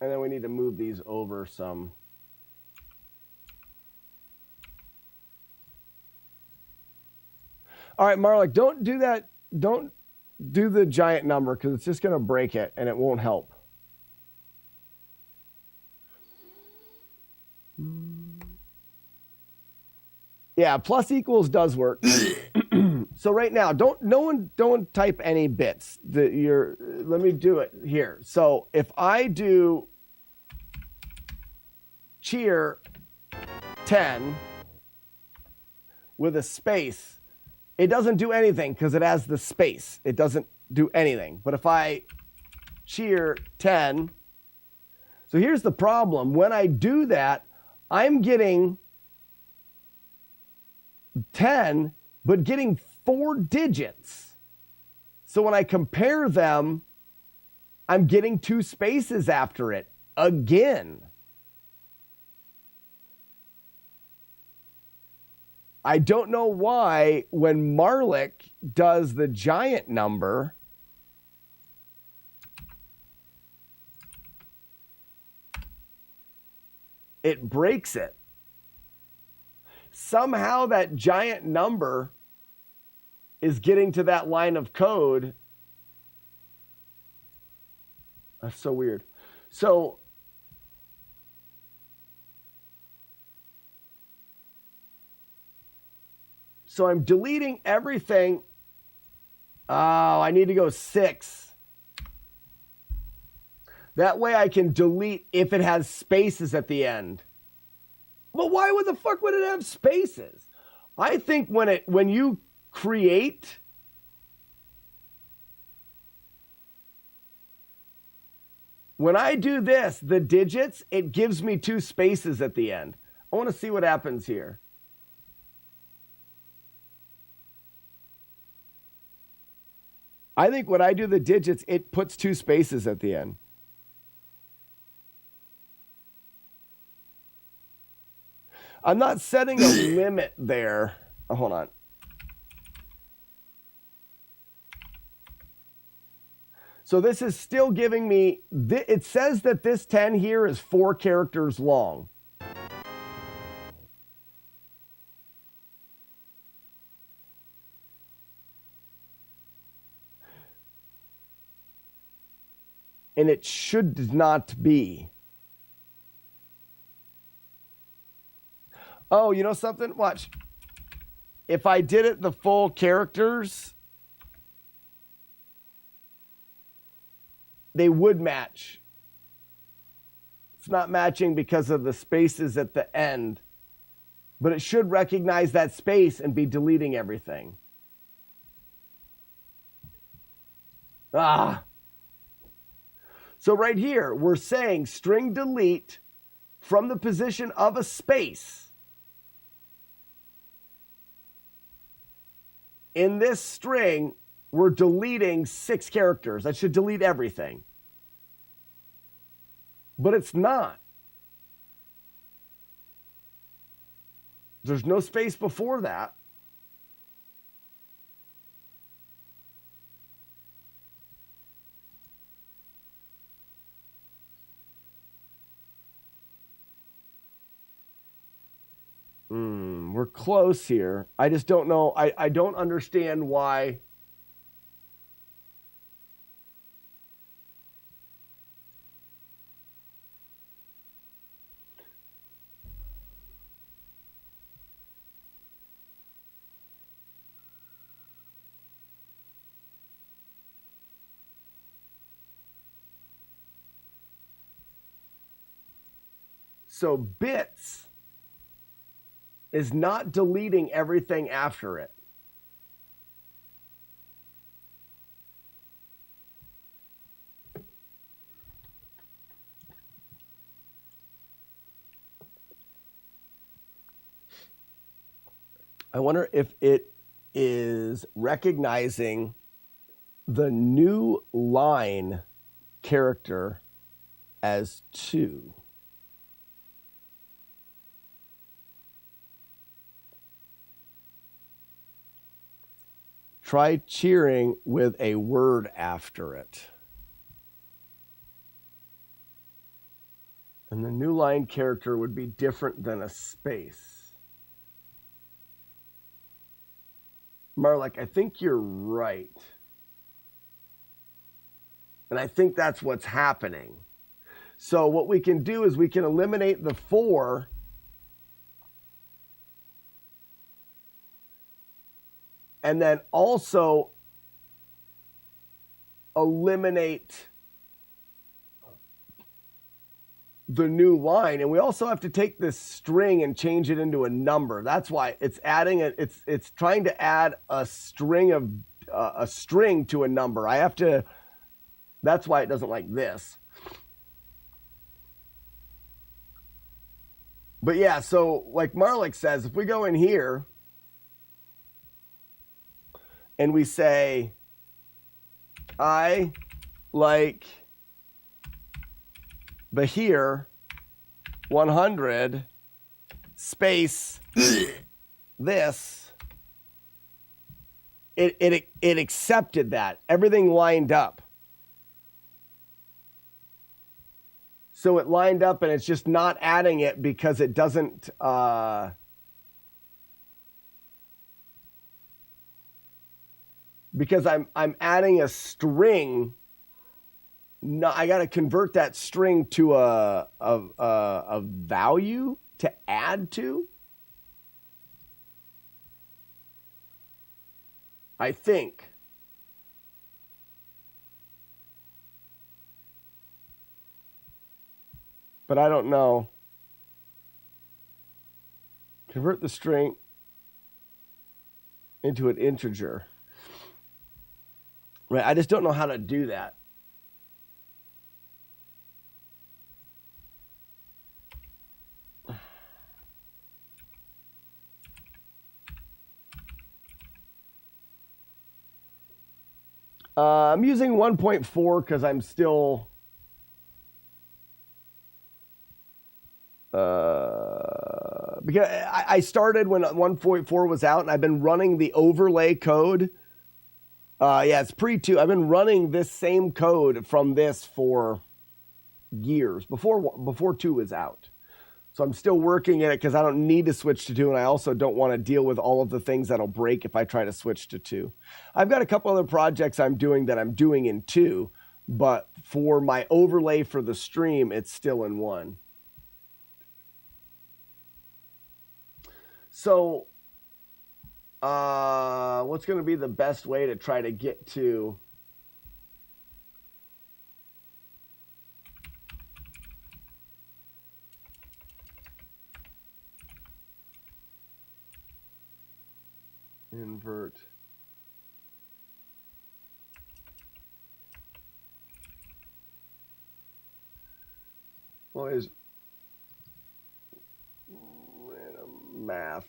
And then we need to move these over some. All right, Marlick, don't do that. Don't do the giant number because it's just going to break it and it won't help. Yeah, plus equals does work. So right now, don't type any bits. Let me do it here. So if I do cheer 10 with a space, it doesn't do anything because it has the space. It doesn't do anything. But if I cheer 10, so here's the problem. When I do that, I'm getting 10, but getting 4 digits. So when I compare them, I'm getting 2 spaces after it again. I don't know why when Marlick does the giant number, it breaks it. Somehow that giant number is getting to that line of code. That's so weird. So So I'm deleting everything. Oh, I need to go 6. That way I can delete if it has spaces at the end. Well, why would the fuck would it have spaces? I think when you create, when I do this, the digits, it gives me 2 spaces at the end. I want to see what happens here. I think when I do the digits, it puts 2 spaces at the end. I'm not setting a limit there. Oh, hold on. So this is still giving me, it says that this 10 here is 4 characters long. And it should not be. Oh, you know something? Watch. If I did it the full characters, they would match. It's not matching because of the spaces at the end, but it should recognize that space and be deleting everything. Ah. So right here, we're saying string delete from the position of a space. In this string, we're deleting 6 characters. That should delete everything. But it's not. There's no space before that. We're close here. I just don't know. I don't understand why. So bits is not deleting everything after it. I wonder if it is recognizing the new line character as 2. Try cheering with a word after it. And the new line character would be different than a space. Marlik, I think you're right. And I think that's what's happening. So what we can do is we can eliminate the 4 and then also eliminate the new line. And we also have to take this string and change it into a number. That's why it's adding it. It's trying to add a string to a number. I have to, that's why it doesn't like this. But yeah, so like Marlik says, if we go in here and we say, I like Bahir 100 space this, it accepted that. Everything lined up. So it lined up and it's just not adding it because it doesn't because I'm adding a string. No, I got to convert that string to a value to add to. I think. But I don't know. Convert the string into an integer. Right, I just don't know how to do that. I'm using 1.4 because I'm still because I started when 1.4 was out, and I've been running the overlay code. Yeah, it's pre-2. I've been running this same code from this for years before 2 is out. So I'm still working in it because I don't need to switch to 2, and I also don't want to deal with all of the things that'll break if I try to switch to 2. I've got a couple other projects I'm doing in 2, but for my overlay for the stream, it's still in 1. So, what's going to be the best way to try to get to... invert. What is random math?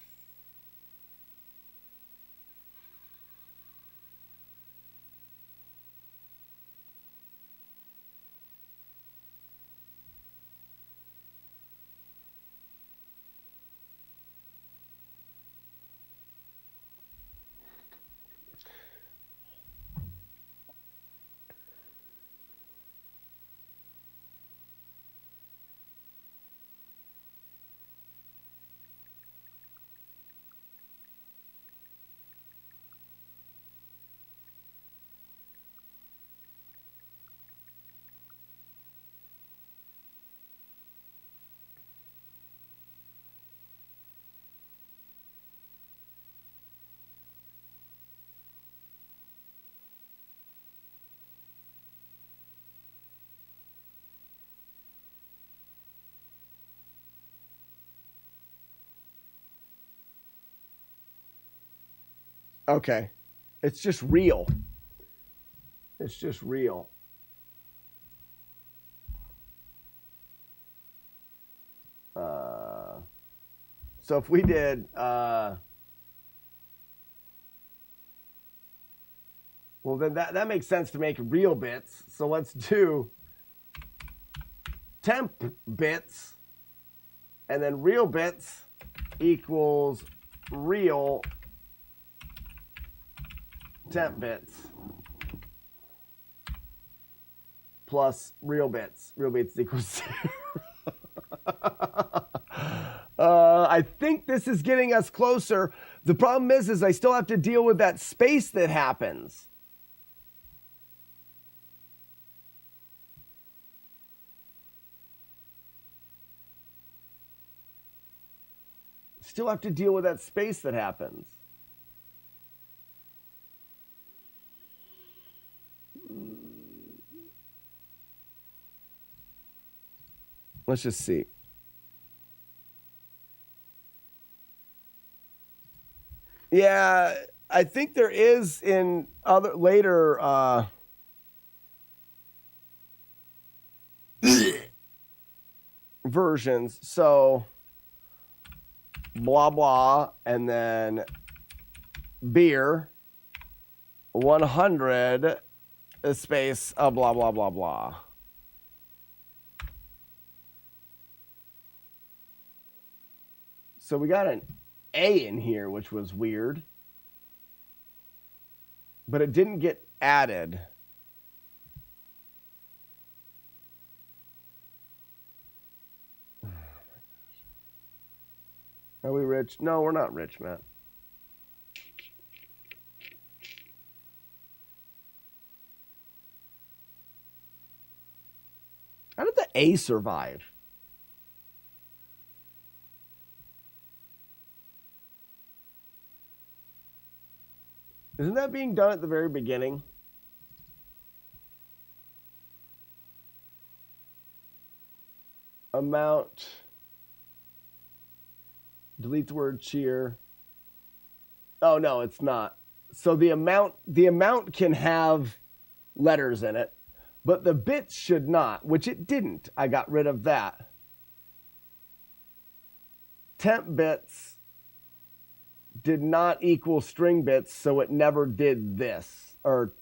Okay. It's just real. It's just real. So if we did, well, then that makes sense to make real bits. So let's do temp bits, and then real bits equals real temp bits plus real bits. Real bits equals 0. I think this is getting us closer. The problem is I still have to deal with that space that happens. Still have to deal with that space that happens. Let's just see. Yeah, I think there is in other later versions. So blah blah, and then beer 100 space blah blah blah blah. So we got an A in here, which was weird, but it didn't get added. Are we rich? No, we're not rich, Matt. How did the A survive? Isn't that being done at the very beginning? Amount. Delete the word cheer. Oh no, it's not. So the amount can have letters in it, but the bits should not, which it didn't. I got rid of that. Temp bits did not equal string bits, so it never did this. Or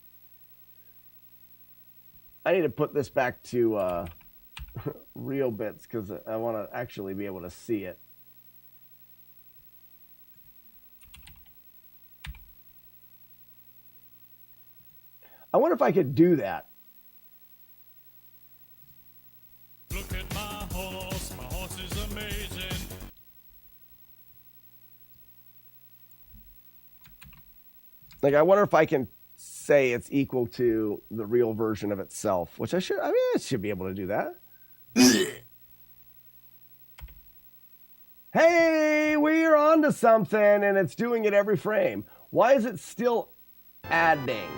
I need to put this back to real bits because I want to actually be able to see it. I wonder if I could do that. Look at my horse. My horse is amazing. Like, I wonder if I can say it's equal to the real version of itself, which I should be able to do that. Hey, we're on to something, and it's doing it every frame. Why is it still adding?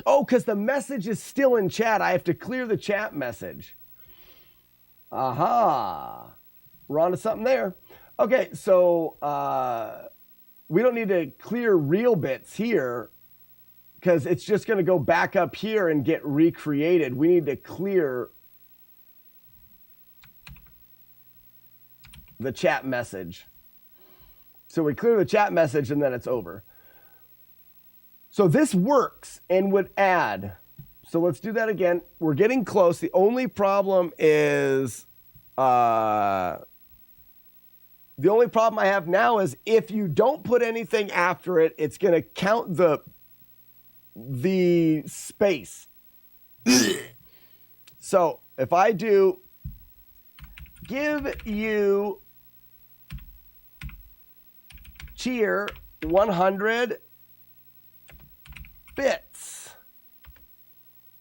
Oh, because the message is still in chat. I have to clear the chat message. Aha. We're on to something there. Okay, so we don't need to clear real bits here because it's just going to go back up here and get recreated. We need to clear the chat message. So we clear the chat message and then it's over. So this works and would add. So let's do that again. We're getting close. The only problem is the only problem I have now is if you don't put anything after it, it's going to count the space. So if I do give you cheer 100 bits,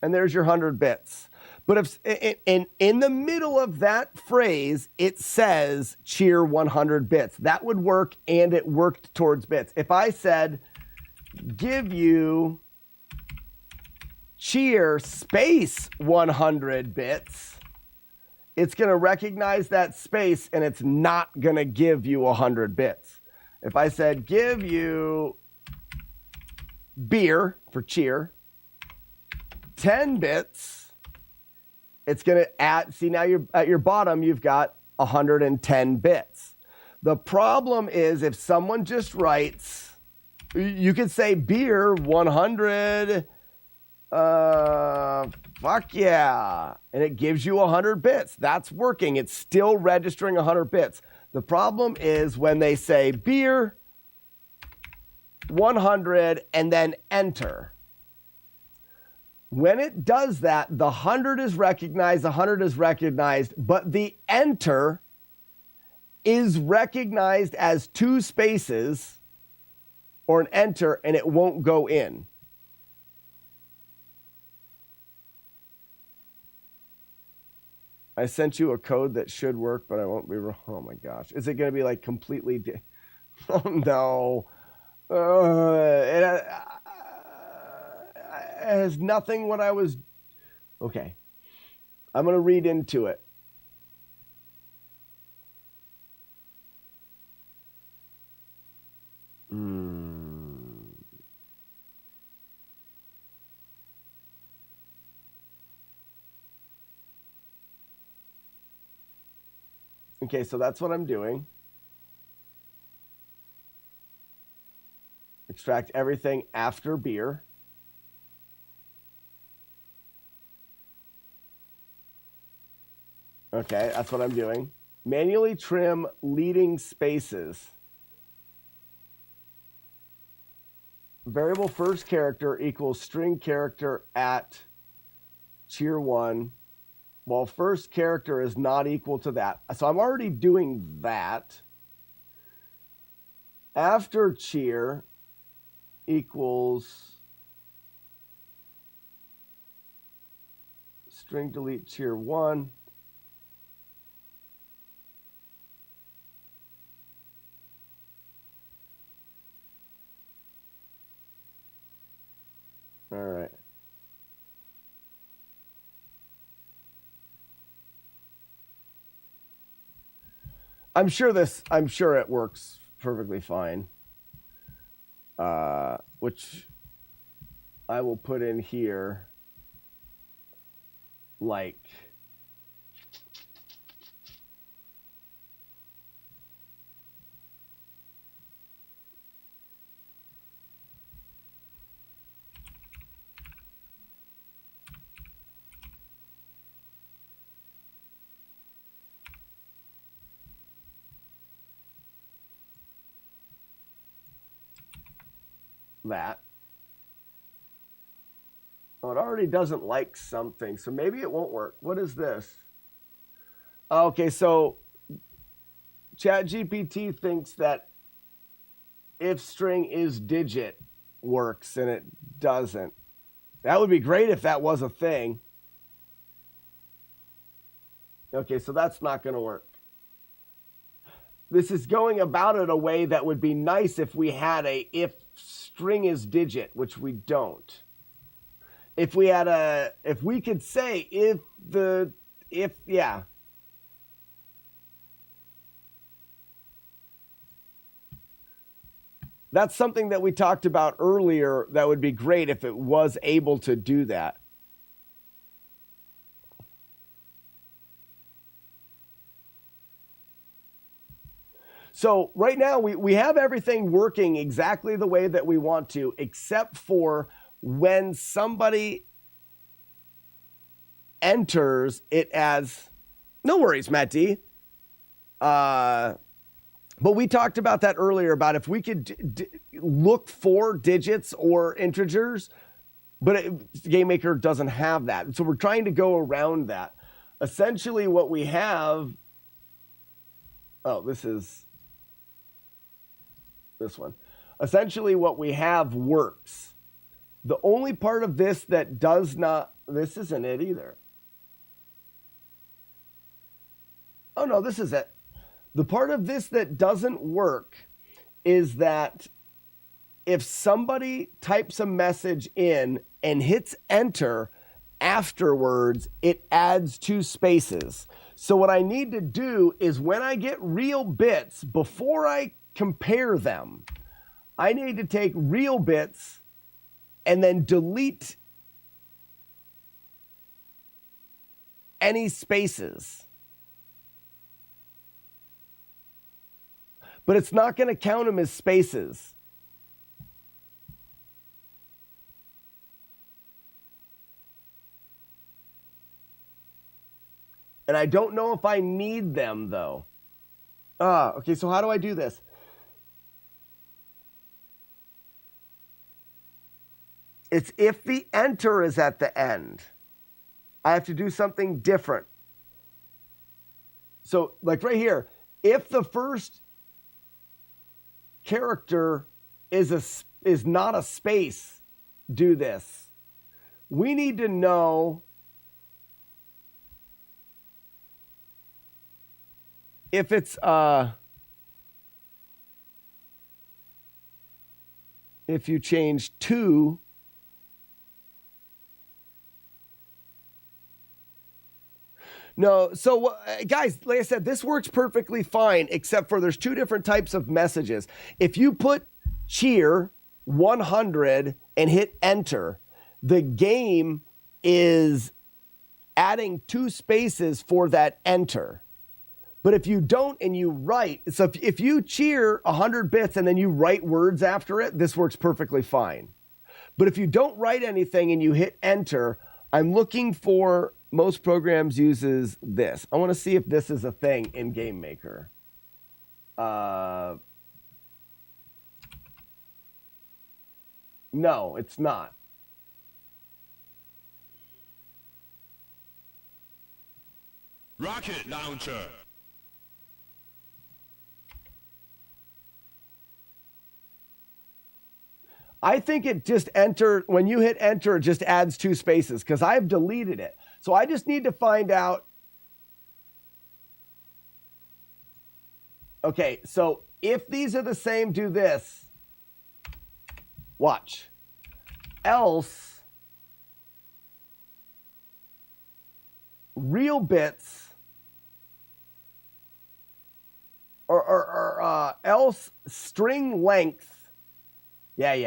and there's your 100 bits. But if in the middle of that phrase, it says cheer 100 bits, that would work, and it worked towards bits. If I said give you cheer space 100 bits, it's going to recognize that space, and it's not going to give you 100 bits. If I said give you beer for cheer 10 bits, it's going to add. See, now you're at your bottom, you've got 110 bits. The problem is if someone just writes, you could say beer 100, fuck yeah, and it gives you 100 bits. That's working. It's still registering 100 bits. The problem is when they say beer 100 and then enter. When it does that, the 100 is recognized, but the enter is recognized as two spaces or an enter, and it won't go in. I sent you a code that should work, but I won't be wrong. Oh my gosh. Is it going to be like completely? Oh no. It has nothing what I was. Okay. I'm going to read into it. Okay, so that's what I'm doing. Extract everything after beer. Okay, that's what I'm doing. Manually trim leading spaces. Variable first character equals string character at cheer 1. Well, first character is not equal to that. So I'm already doing that. After cheer equals string delete cheer 1. All right. I'm sure it works perfectly fine. Which I will put in here like that. Oh, it already doesn't like something, so maybe it won't work. What is this? Okay, so ChatGPT thinks that if string is digit works and it doesn't. That would be great if that was a thing. Okay, so that's not going to work. This is going about it a way that would be nice if we had a if string is digit, which we don't. If we could say yeah. That's something that we talked about earlier that would be great if it was able to do that. So right now we have everything working exactly the way that we want to, except for when somebody enters it as, no worries, Matt D. But we talked about that earlier about if we could look for digits or integers, but GameMaker doesn't have that. So we're trying to go around that. Essentially what we have, this is this one. Essentially what we have works. The only part of this that does not, this isn't it either. Oh no, this is it. The part of this that doesn't work is that if somebody types a message in and hits enter, afterwards it adds 2 spaces. So what I need to do is when I get real bits, before I compare them, I need to take real bits and then delete any spaces. But it's not going to count them as spaces. And I don't know if I need them, though. Okay, so how do I do this? It's if the enter is at the end. I have to do something different. So, like right here, if the first character is not a space, do this. We need to know if it's if you change 2 No, so guys, like I said, this works perfectly fine, except for there's 2 different types of messages. If you put cheer 100 and hit enter, the game is adding 2 spaces for that enter. But if you don't and you write, so if you cheer 100 bits and then you write words after it, this works perfectly fine. But if you don't write anything and you hit enter, I'm looking for, most programs uses this. I want to see if this is a thing in GameMaker. No, it's not. Rocket launcher. I think it just when you hit enter, it just adds 2 spaces because I've deleted it. So I just need to find out. Okay, so if these are the same, do this. Watch. Else, real bits or else string length. Yeah.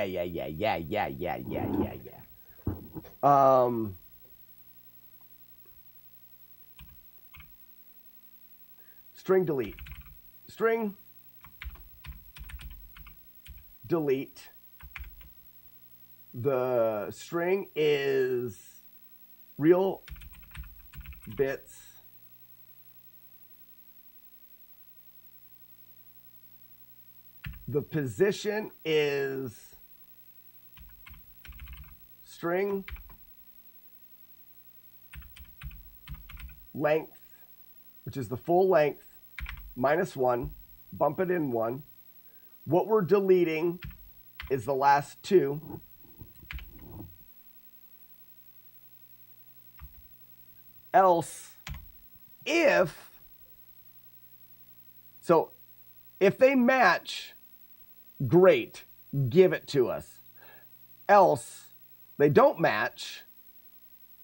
String delete. String delete. The string is real bits the position is string length, which is the full length, -1, bump it in 1. What we're deleting is the last 2. Else, if they match, great, give it to us. Else, they don't match,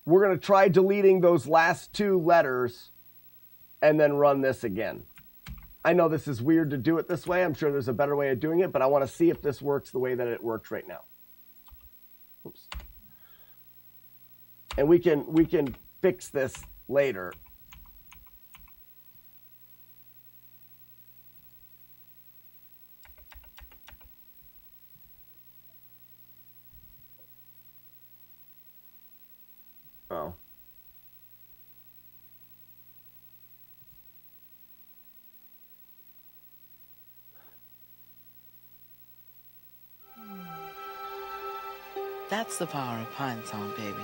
we're going to try deleting those last 2 letters and then run this again. I know this is weird to do it this way. I'm sure there's a better way of doing it, but I want to see if this works the way that it works right now. Oops. And we can fix this later. Oh. That's the power of Pine Song, baby.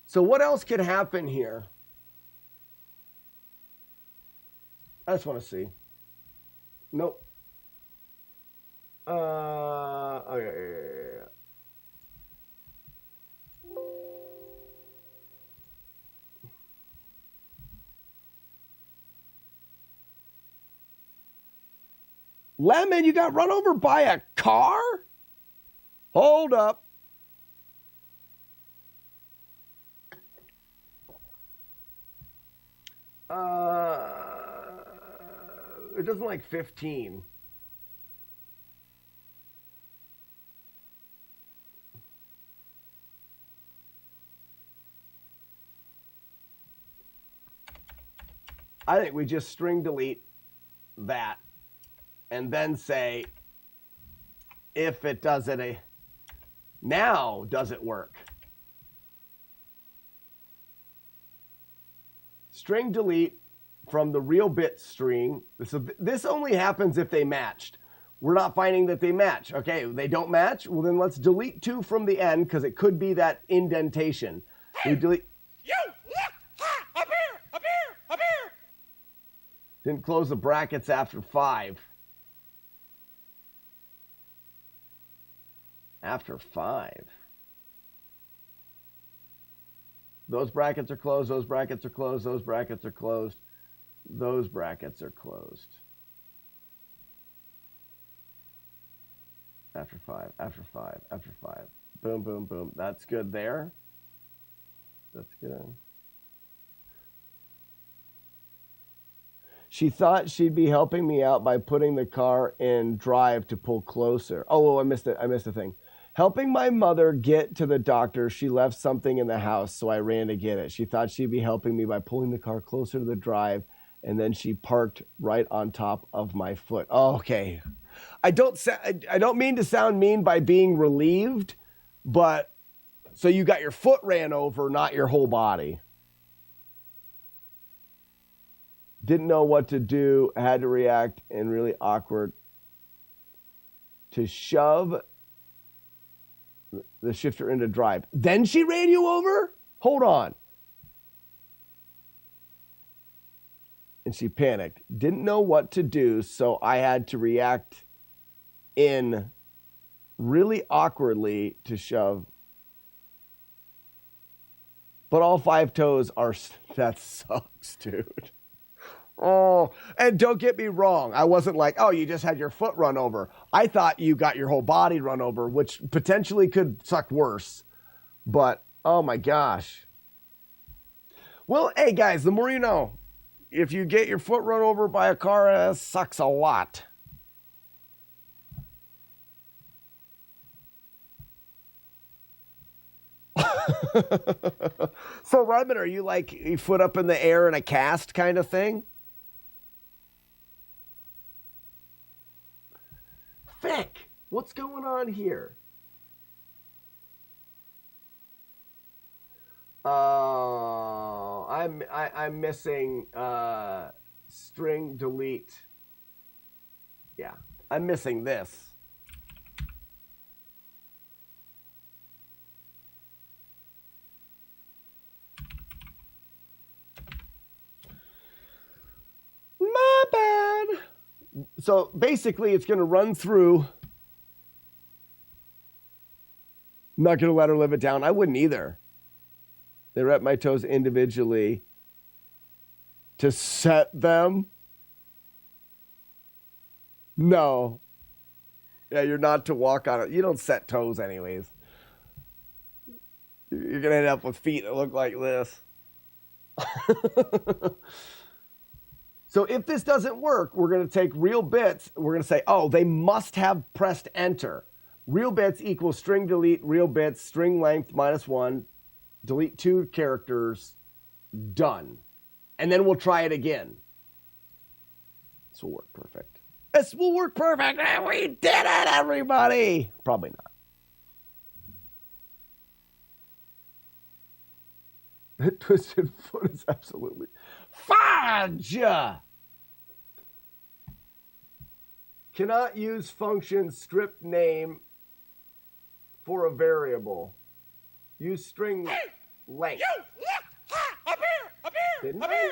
So what else could happen here? I just want to see. Nope. Okay. Lemon, you got run over by a car? Hold up. It doesn't like 15. I think we just string delete that and then say if it does it now does it work? String delete from the real bit string. This only happens if they matched. We're not finding that they match. Okay, they don't match. Well, then let's delete 2 from the end because it could be that indentation. Hey, we delete. You! Up here! Up here! Up here! Didn't close the brackets after 5. After 5. Those brackets are closed. Those brackets are closed. Those brackets are closed. Those brackets are closed. After 5, after 5, after 5. Boom, boom, boom. That's good there. That's good. She thought she'd be helping me out by putting the car in drive to pull closer. Oh, I missed it. I missed a thing. Helping my mother get to the doctor. She left something in the house, so I ran to get it. She thought she'd be helping me by pulling the car closer to the drive, and then she parked right on top of my foot. Oh, okay. I don't mean to sound mean by being relieved, but so you got your foot ran over, not your whole body. Didn't know what to do, had to react, and really awkward to shove the shifter into drive. Then she ran you over? Hold on. And she panicked. Didn't know what to do, so I had to react in really awkwardly to shove. But all 5 toes are... That sucks, dude. Oh, and don't get me wrong. I wasn't like, oh, you just had your foot run over. I thought you got your whole body run over, which potentially could suck worse. But, oh my gosh. Well, hey guys, the more you know. If you get your foot run over by a car, it sucks a lot. So, Robin, are you like your foot up in the air in a cast kind of thing? Fick, what's going on here? I'm missing string delete. Yeah, I'm missing this. My bad. So basically, it's going to run through. I'm not going to let her live it down. I wouldn't either. They rep my toes individually to set them. No. Yeah, you're not to walk on it. You don't set toes anyways. You're going to end up with feet that look like this. So if this doesn't work, we're going to take real bits. We're going to say, oh, they must have pressed enter. Real bits equals string delete, real bits, string length -1, delete 2 characters, done. And then we'll try it again. This will work perfect. This will work perfect. And we did it, everybody. Probably not. Twisted foot is absolutely fudge. Cannot use function strip name for a variable. Use string length. Up here! Didn't I?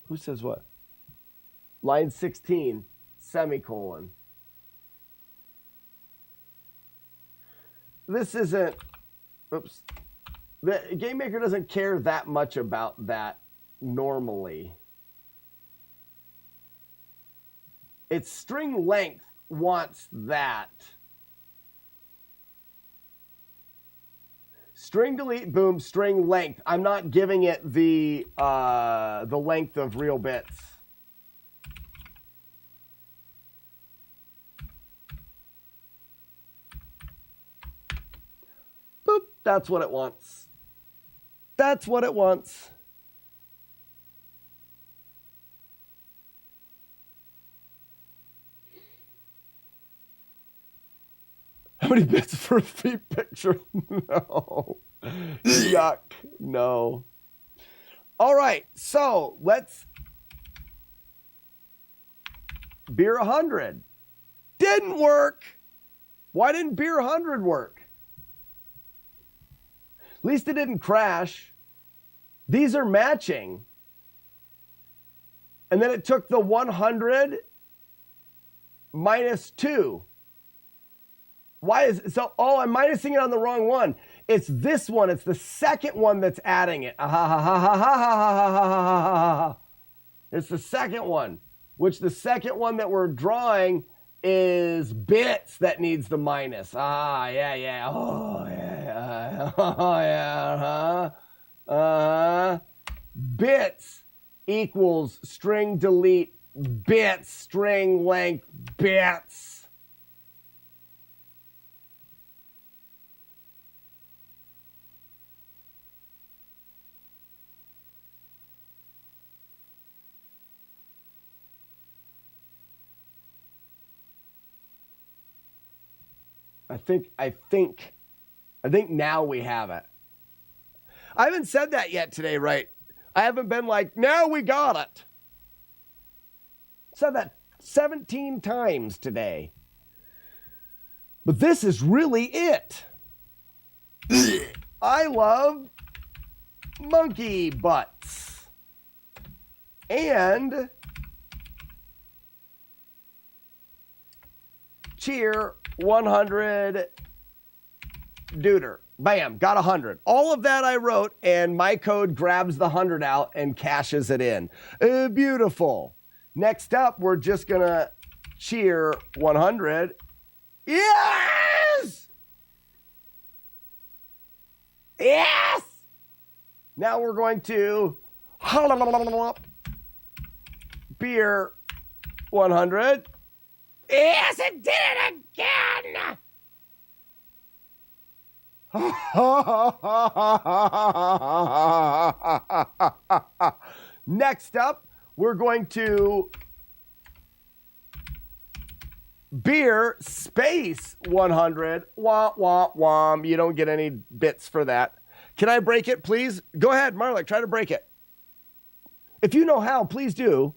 Who says what? Line 16, semicolon. This isn't, oops. The Game Maker doesn't care that much about that normally. Its string length wants that. String delete, boom, string length. I'm not giving it the length of real bits. Boop, that's what it wants. That's what it wants. How many bits for a feet picture? No. Yuck. No. All right. So let's. Beer 100. Didn't work. Why didn't Beer 100 work? At least it didn't crash. These are matching. And then it took the 100 minus 2. Why is it so? Oh, I'm minusing it on the wrong one. It's this one. It's the second one that's adding it. It's the second one, which the second one that we're drawing is bits that needs the minus. Ah, yeah, yeah. Oh, yeah. Oh, yeah. Bits equals string delete bits, string length bits. I think now we have it. I haven't said that yet today, right? I haven't been like, now we got it. Said that 17 times today. But this is really it. I love monkey butts. And cheer 100 duder. Bam, got 100. All of that I wrote, and my code grabs the 100 out and cashes it in. Beautiful. Next up, we're just going to cheer 100. Yes! Yes! Now we're going to beer 100. Yes, it did it again! Next up, we're going to beer space 100. Wah, wah, wah. You don't get any bits for that. Can I break it, please? Go ahead, Marlik, try to break it. If you know how, please do.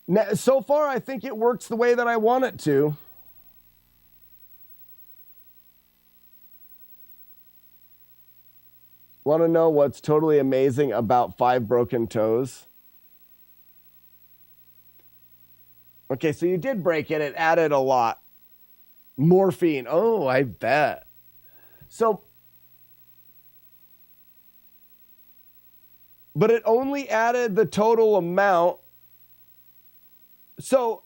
Now, so far, I think it works the way that I want it to. Want to know what's totally amazing about 5 broken toes? Okay, so you did break it. It added a lot. Morphine. Oh, I bet. So, but it only added the total amount. So,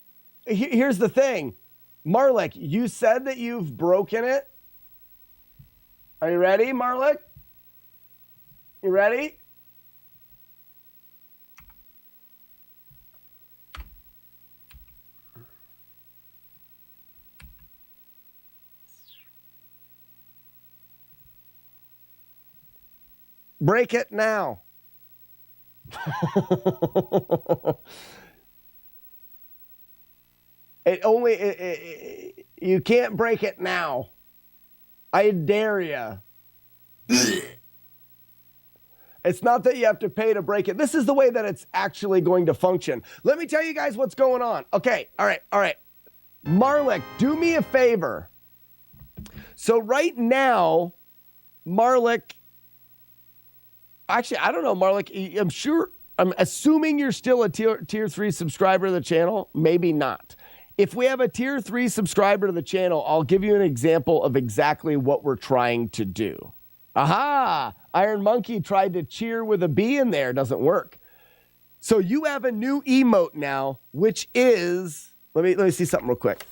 here's the thing. Marlik, you said that you've broken it. Are you ready, Marlik? You ready? Break it now. You can't break it now. I dare you. It's not that you have to pay to break it. This is the way that it's actually going to function. Let me tell you guys what's going on. Okay, all right. Marlik, do me a favor. So right now, Marlik, actually, I don't know, Marlik, I'm assuming you're still a tier 3 subscriber to the channel. Maybe not. If we have a tier 3 subscriber to the channel, I'll give you an example of exactly what we're trying to do. Aha! Iron Monkey tried to cheer with a B in there. Doesn't work. So you have a new emote now, which is, let me see something real quick.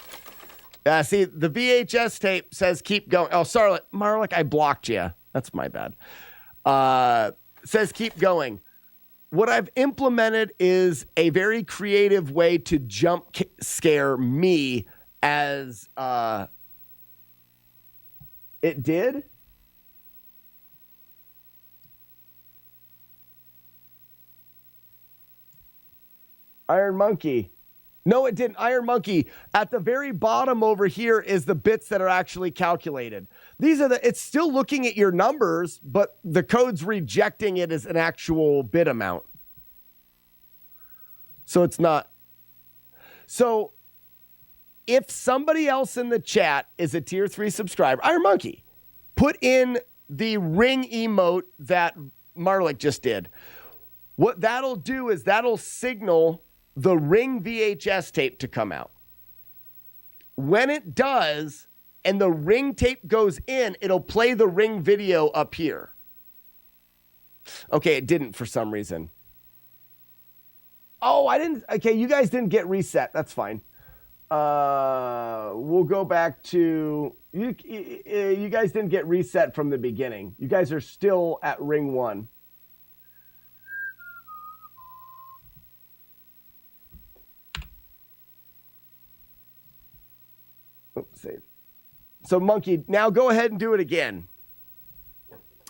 See, the VHS tape says keep going. Oh, sorry, Marlik, I blocked you. That's my bad. Says keep going. What I've implemented is a very creative way to jump scare me as it did. Iron Monkey. No, it didn't. Iron Monkey. At the very bottom over here is the bits that are actually calculated. It's still looking at your numbers, but the code's rejecting it as an actual bit amount. So it's not. So if somebody else in the chat is a tier 3 subscriber, Iron Monkey, put in the ring emote that Marlik just did. What that'll do is that'll signal the ring VHS tape to come out. When it does, and the ring tape goes in, it'll play the ring video up here. Okay, it didn't for some reason. Oh, I didn't. Okay, you guys didn't get reset. That's fine. We'll go back to you guys didn't get reset from the beginning. You guys are still at ring 1. Oops, save. So Monkey, now go ahead and do it again.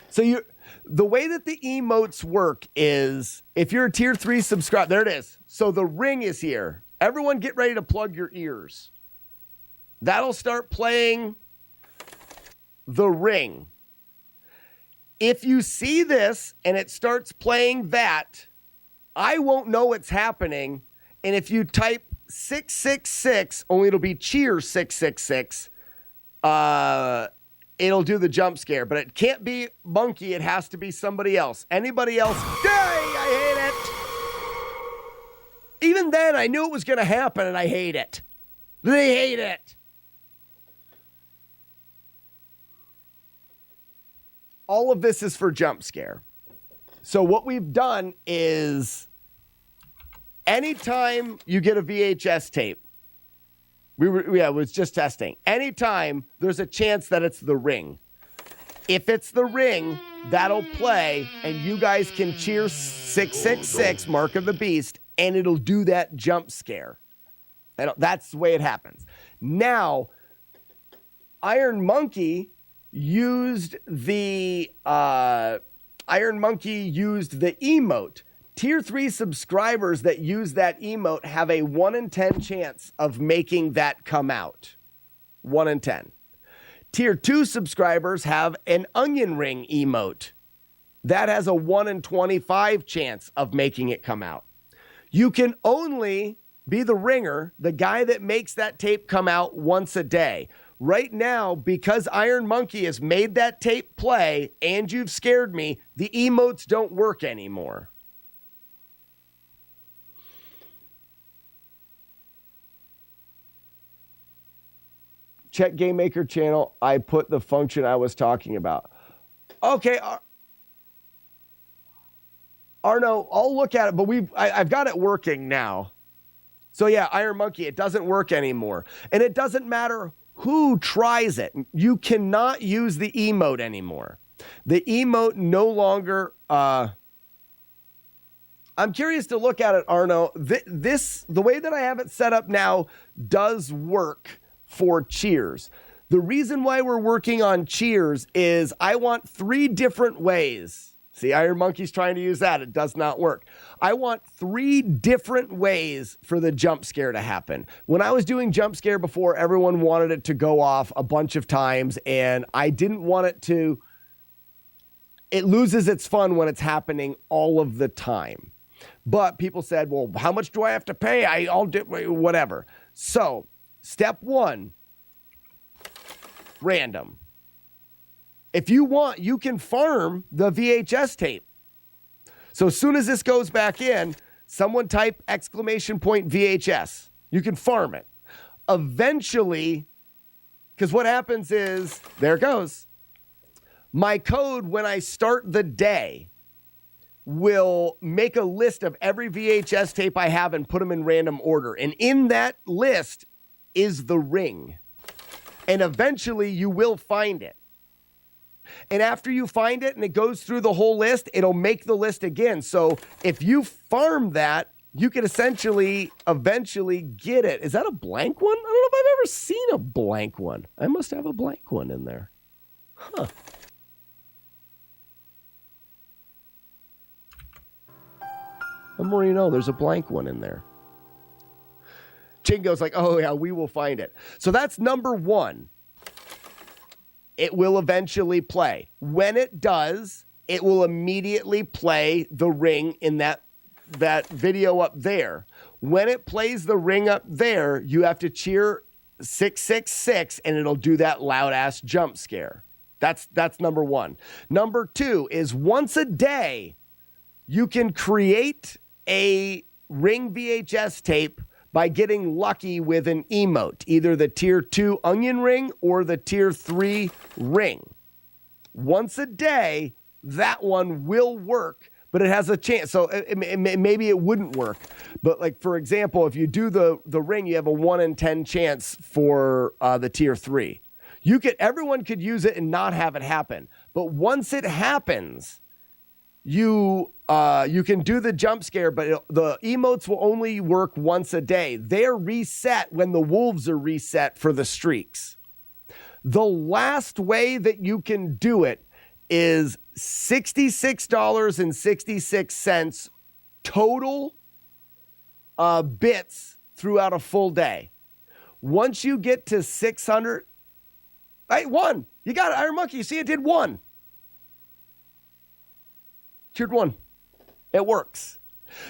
So the way that the emotes work is if you're a tier 3 subscriber, there it is. So the ring is here. Everyone get ready to plug your ears. That'll start playing the ring. If you see this and it starts playing that, I won't know it's happening. And if you type 666, only it'll be cheer 666, it'll do the jump scare. But it can't be Monkey. It has to be somebody else. Anybody else? Yay, I hate it. even then, I knew it was going to happen, and I hate it. They hate it. All of this is for jump scare. So what we've done is anytime you get a VHS tape, it was just testing. Anytime there's a chance that it's The Ring. If it's The Ring, that'll play, and you guys can cheer 666, Mark of the Beast, and it'll do that jump scare. And that's the way it happens. Now, Iron Monkey used the emote. Tier 3 subscribers that use that emote have a 1 in 10 chance of making that come out. 1 in 10. Tier 2 subscribers have an onion ring emote. That has a 1 in 25 chance of making it come out. You can only be the ringer, the guy that makes that tape come out once a day. Right now, because Iron Monkey has made that tape play and you've scared me, the emotes don't work anymore. Check Game Maker channel. I put the function I was talking about. Okay, Arno, I'll look at it, but I've got it working now. So yeah, Iron Monkey, it doesn't work anymore. And it doesn't matter who tries it. You cannot use the emote anymore. The emote no longer... I'm curious to look at it, Arno. The way that I have it set up now does work for cheers. The reason why we're working on cheers is I want 3 different ways. See, Iron Monkey's trying to use that. It does not work. I want 3 different ways for the jump scare to happen. When I was doing jump scare before, everyone wanted it to go off a bunch of times, and I didn't want it to. It loses its fun when it's happening all of the time. But people said, well, how much do I have to pay? I'll do whatever. So, step 1, random. If you want, you can farm the VHS tape. So as soon as this goes back in, someone type !VHS. You can farm it. Eventually, because what happens is, there it goes. My code, when I start the day, will make a list of every VHS tape I have and put them in random order. And in that list is The Ring. And eventually you will find it. And after you find it and it goes through the whole list, it'll make the list again. So if you farm that, you can eventually get it. Is that a blank one? I don't know if I've ever seen a blank one. I must have a blank one in there. Huh. The more you know, there's a blank one in there. Chingo's like, oh yeah, we will find it. So that's number 1. It will eventually play. When it does, it will immediately play The Ring in that video up there. When it plays The Ring up there, you have to cheer 666 and it'll do that loud ass jump scare. That's number 1. Number 2 is once a day, you can create a Ring VHS tape by getting lucky with an emote, either the tier 2 onion ring or the tier 3 ring. Once a day, that one will work, but it has a chance. So maybe it wouldn't work. But like, for example, if you do the ring, you have a 1 in 10 chance for the tier 3. Everyone could use it and not have it happen. But once it happens, you can do the jump scare, but the emotes will only work once a day. They're reset when the wolves are reset for the streaks. The last way that you can do it is $66.66 total bits throughout a full day. Once you get to 600, right, 1. You got it, Iron Monkey. You see, it did 1. Cheered 1. It works.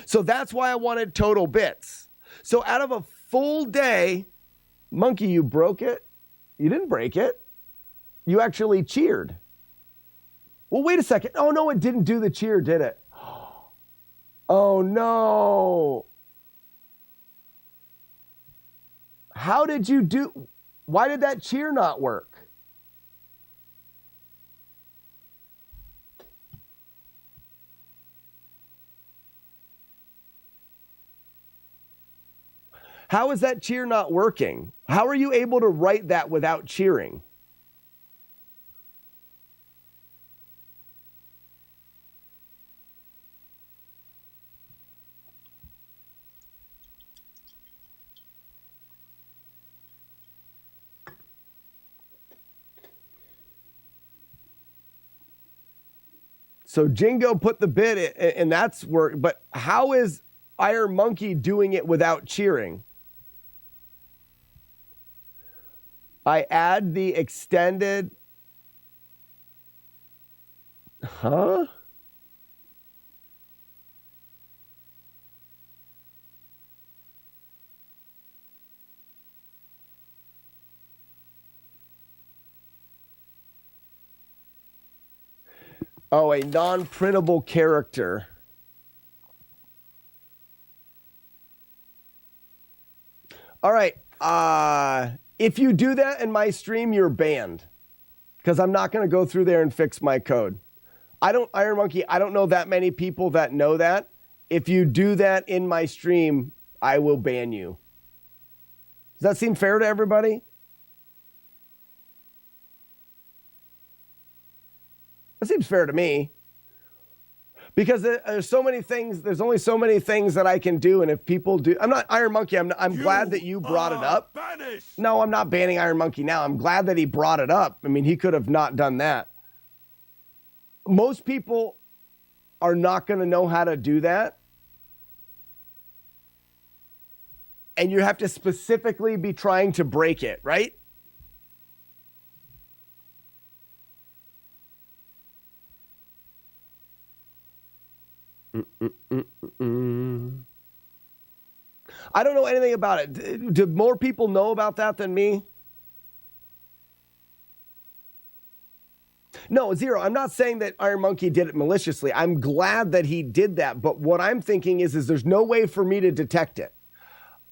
So that's why I wanted total bits. So out of a full day, Monkey, you broke it. You didn't break it. You actually cheered. Well, wait a second. Oh, no, it didn't do the cheer, did it? Oh, no. How did you do? Why did that cheer not work? How is that cheer not working? How are you able to write that without cheering? So Jingo put the bit in, and that's work. But how is Iron Monkey doing it without cheering? I add the extended. Huh? Oh, a non-printable character. All right. If you do that in my stream, you're banned. Because I'm not going to go through there and fix my code. Iron Monkey, I don't know that many people that know that. If you do that in my stream, I will ban you. Does that seem fair to everybody? That seems fair to me. Because there's so many things, there's only so many things that I can do. And if people do, I'm not Iron Monkey. I'm glad that you brought it up. Banished. No, I'm not banning Iron Monkey now. I'm glad that he brought it up. I mean, he could have not done that. Most people are not going to know how to do that. And you have to specifically be trying to break it, right? I don't know anything about it. Do more people know about that than me? No, Zero. I'm not saying that Iron Monkey did it maliciously. I'm glad that he did that. But what I'm thinking is there's no way for me to detect it.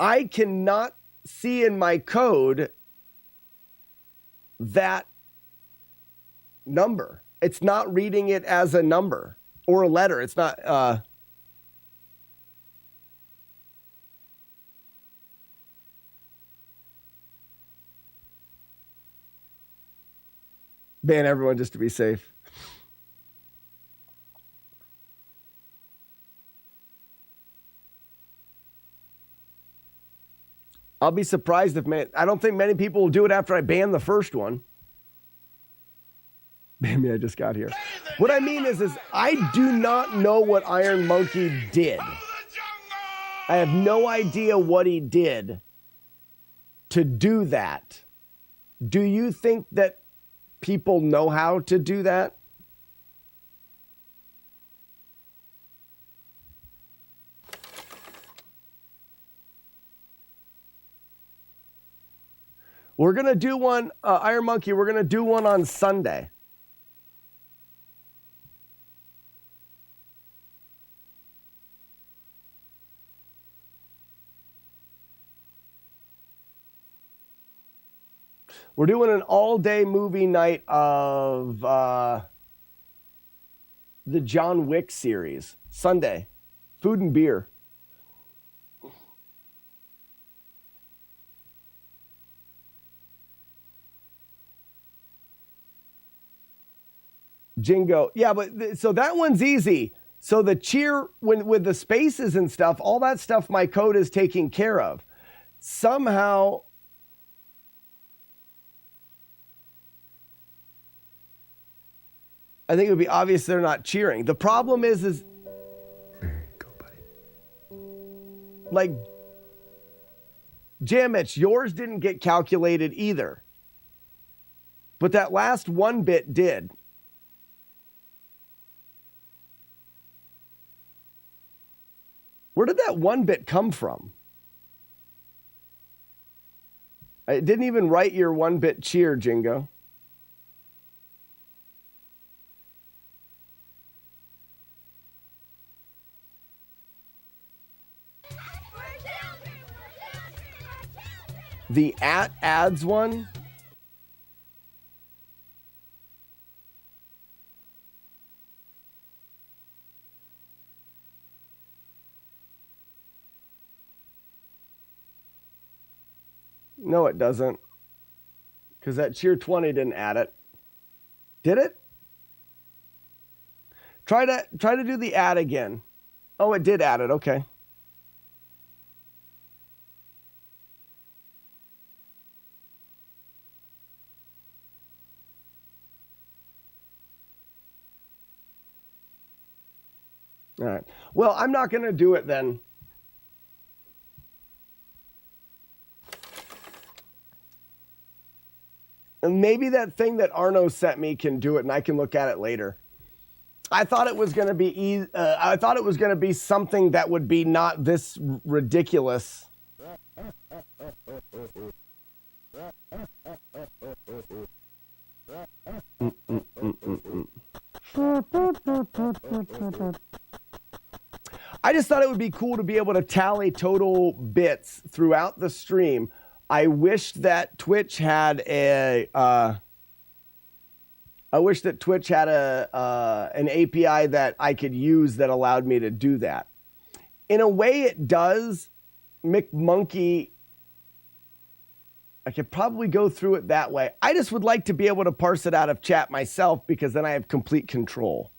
I cannot see in my code that number. It's not reading it as a number or a letter. It's not. Ban everyone just to be safe. I'll be surprised if I don't think many people will do it after I ban the first one. Maybe I just got here. What I mean is I do not know what Iron Monkey did. I have no idea what he did to do that. Do you think that people know how to do that? We're going to do one, Iron Monkey, we're going to do one on Sunday. We're doing an all-day movie night of the John Wick series. Sunday. Food and beer. Jingo. Yeah, but so that one's easy. So the cheer, with the spaces and stuff, all that stuff my code is taking care of. Somehow, I think it would be obvious they're not cheering. The problem is There you go, buddy. like, Jamich, yours didn't get calculated either. But that last one bit did. Where did that one bit come from? It didn't even write your one bit cheer, Jingo. The @ads one. No, it doesn't. Because that Cheer 20 didn't add it. Did it? Try to do the ad again. Oh, it did add it. Okay. All right. Well, I'm not going to do it then. And maybe that thing that Arno sent me can do it, and I can look at it later. I thought it was going to be I thought it was going to be something that would be not this ridiculous. I just thought it would be cool to be able to tally total bits throughout the stream. I wished that Twitch had an API that I could use that allowed me to do that. In a way, it does. McMonkey, I could probably go through it that way. I just would like to be able to parse it out of chat myself because then I have complete control.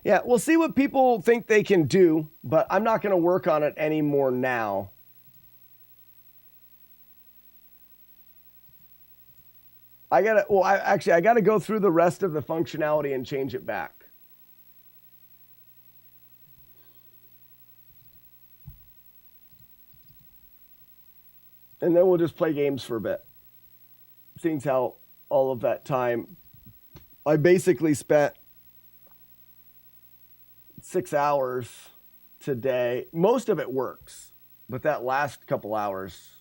Yeah, we'll see what people think they can do, but I'm not going to work on it anymore now. I gotta go through the rest of the functionality and change it back. And then we'll just play games for a bit. Seeing how all of that time, I basically spent 6 hours today. Most of it works, but that last couple hours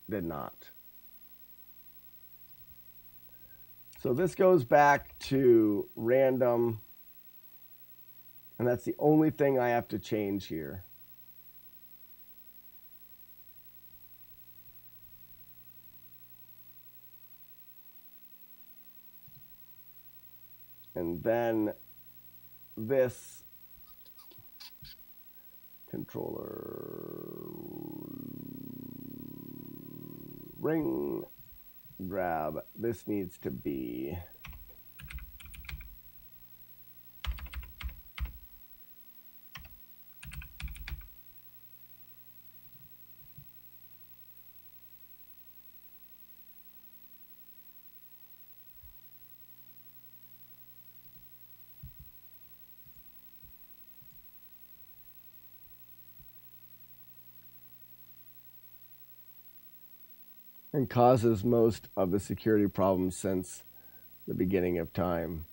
did not. So this goes back to random, and that's the only thing I have to change here. And then this controller ring grab, this needs to be and causes most of the security problems since the beginning of time.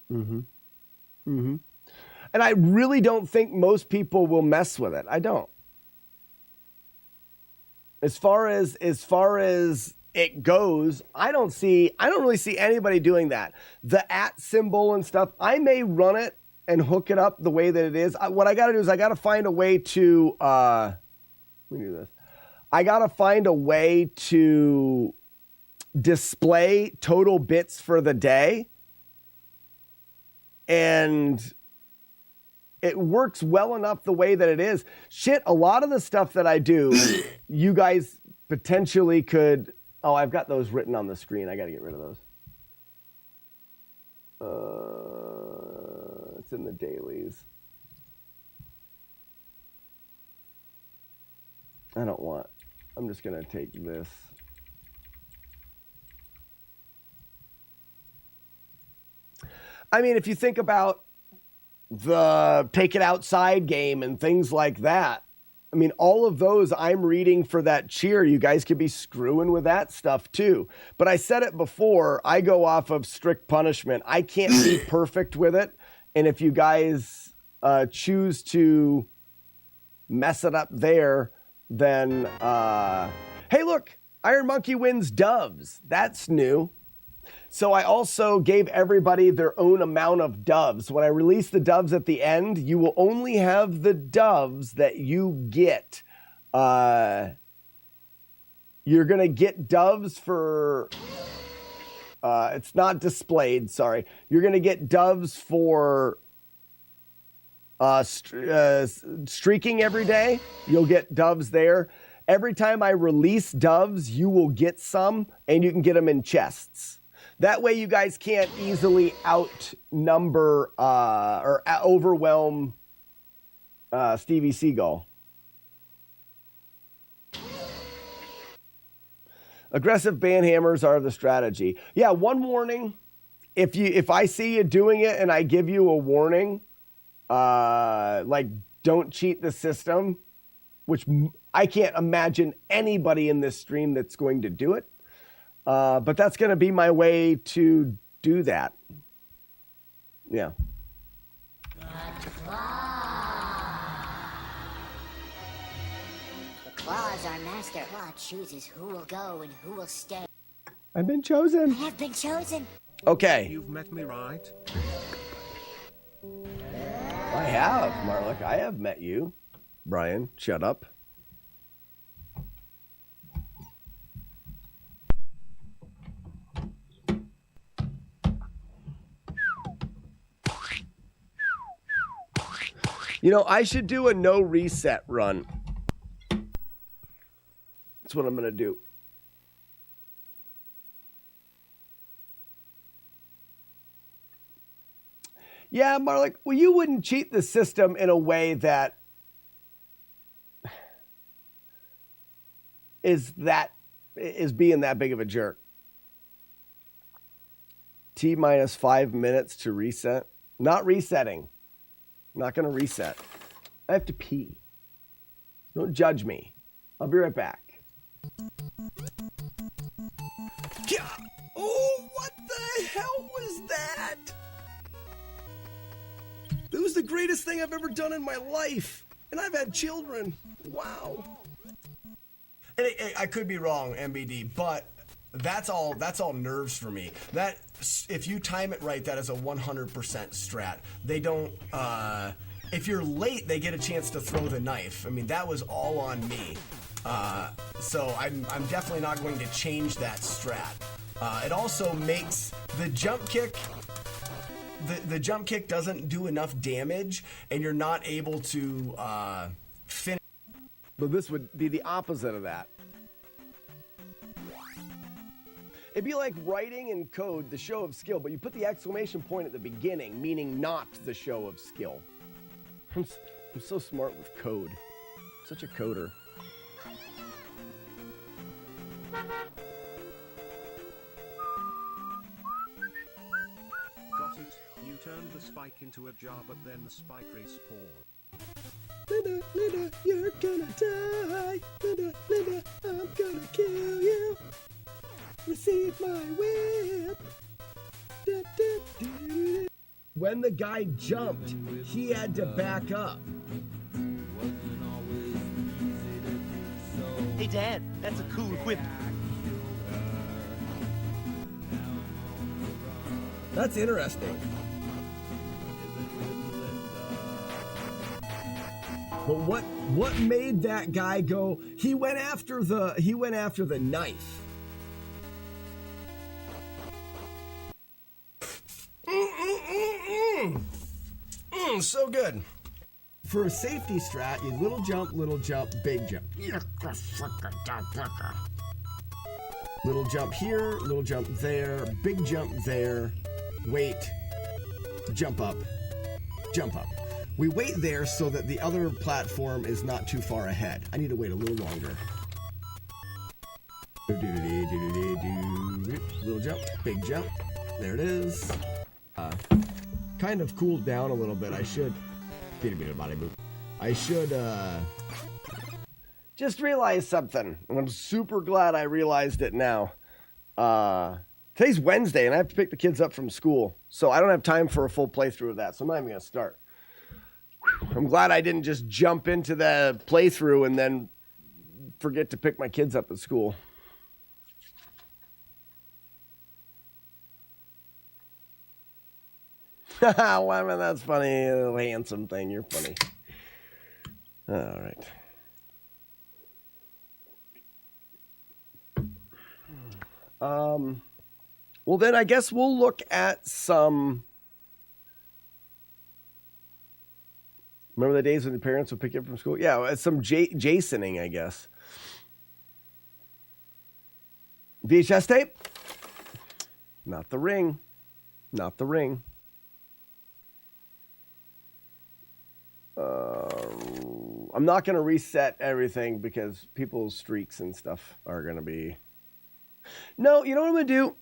And I really don't think most people will mess with it. I don't. As far as it goes, I don't really see anybody doing that. The @ symbol and stuff, I may run it and hook it up the way that it is. What I got to do is I got to find a way to let me do this. I got to find a way to display total bits for the day. And it works well enough the way that it is. Shit, a lot of the stuff that I do, you guys potentially could... Oh, I've got those written on the screen. I got to get rid of those. It's in the dailies. I don't want... I'm just going to take this. I mean, if you think about the take it outside game and things like that, I mean, all of those I'm reading for that cheer. You guys could be screwing with that stuff too. But I said it before, I go off of strict punishment. I can't be perfect with it. And if you guys choose to mess it up there, then, hey, look, Iron Monkey wins doves. That's new. So I also gave everybody their own amount of doves. When I release the doves at the end, you will only have the doves that you get. You're going to get doves for... it's not displayed, sorry. You're going to get doves for streaking every day. You'll get doves there. Every time I release doves, you will get some, and you can get them in chests. That way you guys can't easily outnumber or overwhelm Stevie Seagull. Aggressive banhammers are the strategy. Yeah, one warning. If I see you doing it and I give you a warning, like don't cheat the system, which I can't imagine anybody in this stream that's going to do it. But that's going to be my way to do that. Yeah. Claw is our master. Claw chooses who will go and who will stay. I've been chosen. I have been chosen. Okay. You've met me, right? I have, Marlick. I have met you. Brian, shut up. You know, I should do a no reset run. That's what I'm going to do. Yeah, Marlick, well, you wouldn't cheat the system in a way that is being that big of a jerk. T minus 5 minutes to reset. Not resetting. I'm not going to reset. I have to pee. Don't judge me. I'll be right back. Oh, what the hell was that? It was the greatest thing I've ever done in my life. And I've had children. Wow. And I could be wrong, MBD, but that's all nerves for me. That if you time it right, that is a 100% strat. They don't if you're late, they get a chance to throw the knife. I mean, that was all on me. So I'm definitely not going to change that strat. It also makes the jump kick. The jump kick doesn't do enough damage, and you're not able to finish. But this would be the opposite of that. It'd be like writing in code the show of skill, but you put the exclamation point at the beginning, meaning not the show of skill. I'm so smart with code. I'm such a coder. Got it. You turned the spike into a jar, but then the spike respawned. Linda, Linda, you're gonna die. Linda, Linda, I'm gonna kill you. Receive my whip. Da, da, da, da. When the guy jumped, he had to back up. Hey, Dad, that's a cool whip. That's interesting. But what made that guy go? He went after the knife. So good. For a safety strat, you little jump, big jump. Little jump here, little jump there, big jump there. Wait, jump up, jump up. We wait there so that the other platform is not too far ahead. I need to wait a little longer. Little jump, big jump. There it is. Kind of cooled down a little bit. I should just realize something, and I'm super glad I realized it now. Today's Wednesday, and I have to pick the kids up from school, so I don't have time for a full playthrough of that, so I'm not even going to start. I'm glad I didn't just jump into the playthrough and then forget to pick my kids up at school. Lemon, that's funny. Little handsome thing. You're funny. All right. Well, then I guess we'll look at some. Remember the days when the parents would pick you up from school? Yeah, some Jasoning, I guess. VHS tape? Not the ring. Not the ring. I'm not going to reset everything because people's streaks and stuff are going to be... No, you know what I'm going to do?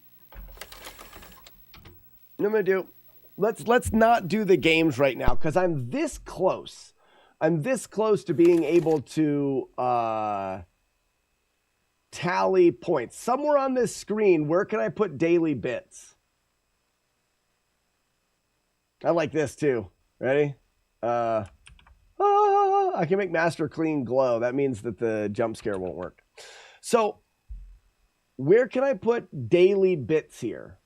You know what I'm going to do? Let's not do the games right now because I'm this close. I'm this close to being able to tally points. Somewhere on this screen, where can I put daily bits? I like this too. Ready? I can make master clean glow. That means that the jump scare won't work. So where can I put daily bits here?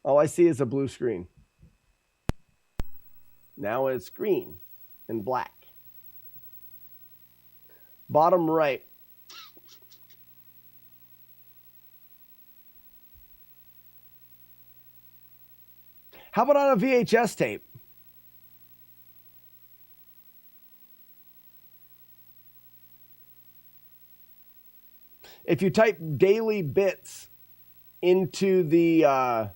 All I see is a blue screen. Now it's green and black. Bottom right. How about on a VHS tape? If you type daily bits into the...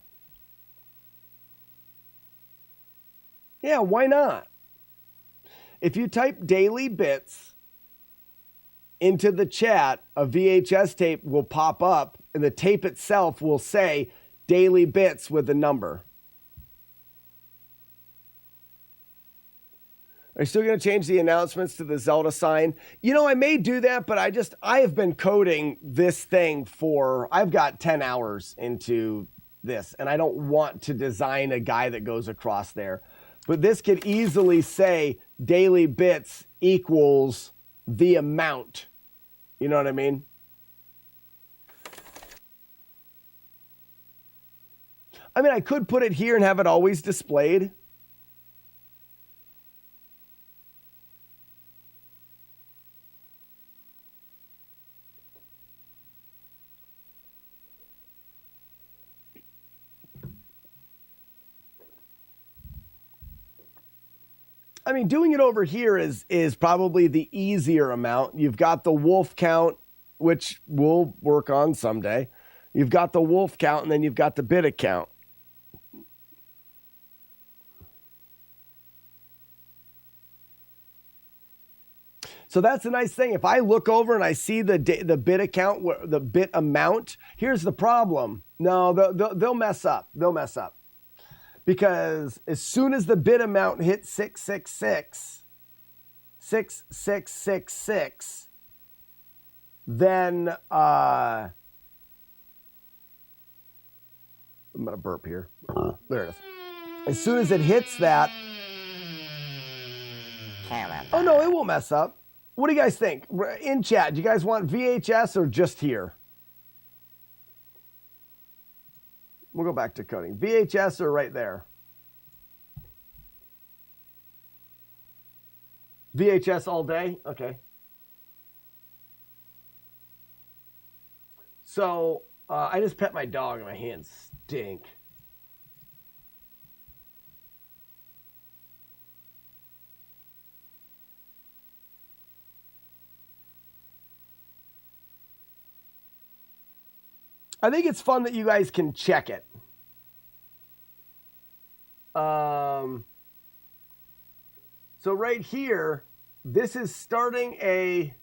Yeah, why not? If you type daily bits into the chat, a VHS tape will pop up and the tape itself will say daily bits with the number. Are you still going to change the announcements to the Zelda sign? You know, I may do that, but I have been coding this thing I've got 10 hours into this, and I don't want to design a guy that goes across there. But this could easily say daily bits equals the amount. You know what I mean? I mean, I could put it here and have it always displayed. I mean, doing it over here is probably the easier amount. You've got the wolf count, which we'll work on someday. You've got the wolf count, and then you've got the bit account. So that's a nice thing. If I look over and I see the bit account, the bit amount, here's the problem. No, they'll mess up. They'll mess up. Because as soon as the bit amount hits 666, then I'm going to burp here. There it is. As soon as it hits that, oh no, it won't mess up. What do you guys think? In chat, do you guys want VHS or just here? We'll go back to coding. VHS or right there? VHS all day? Okay. So I just pet my dog and my hands stink. I think it's fun that you guys can check it. So right here, this is starting a...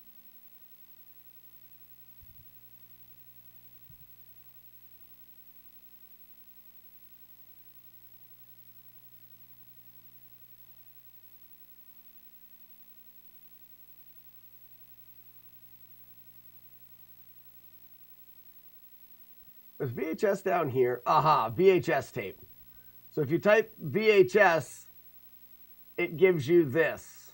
There's VHS down here. Aha, VHS tape. So if you type VHS, it gives you this.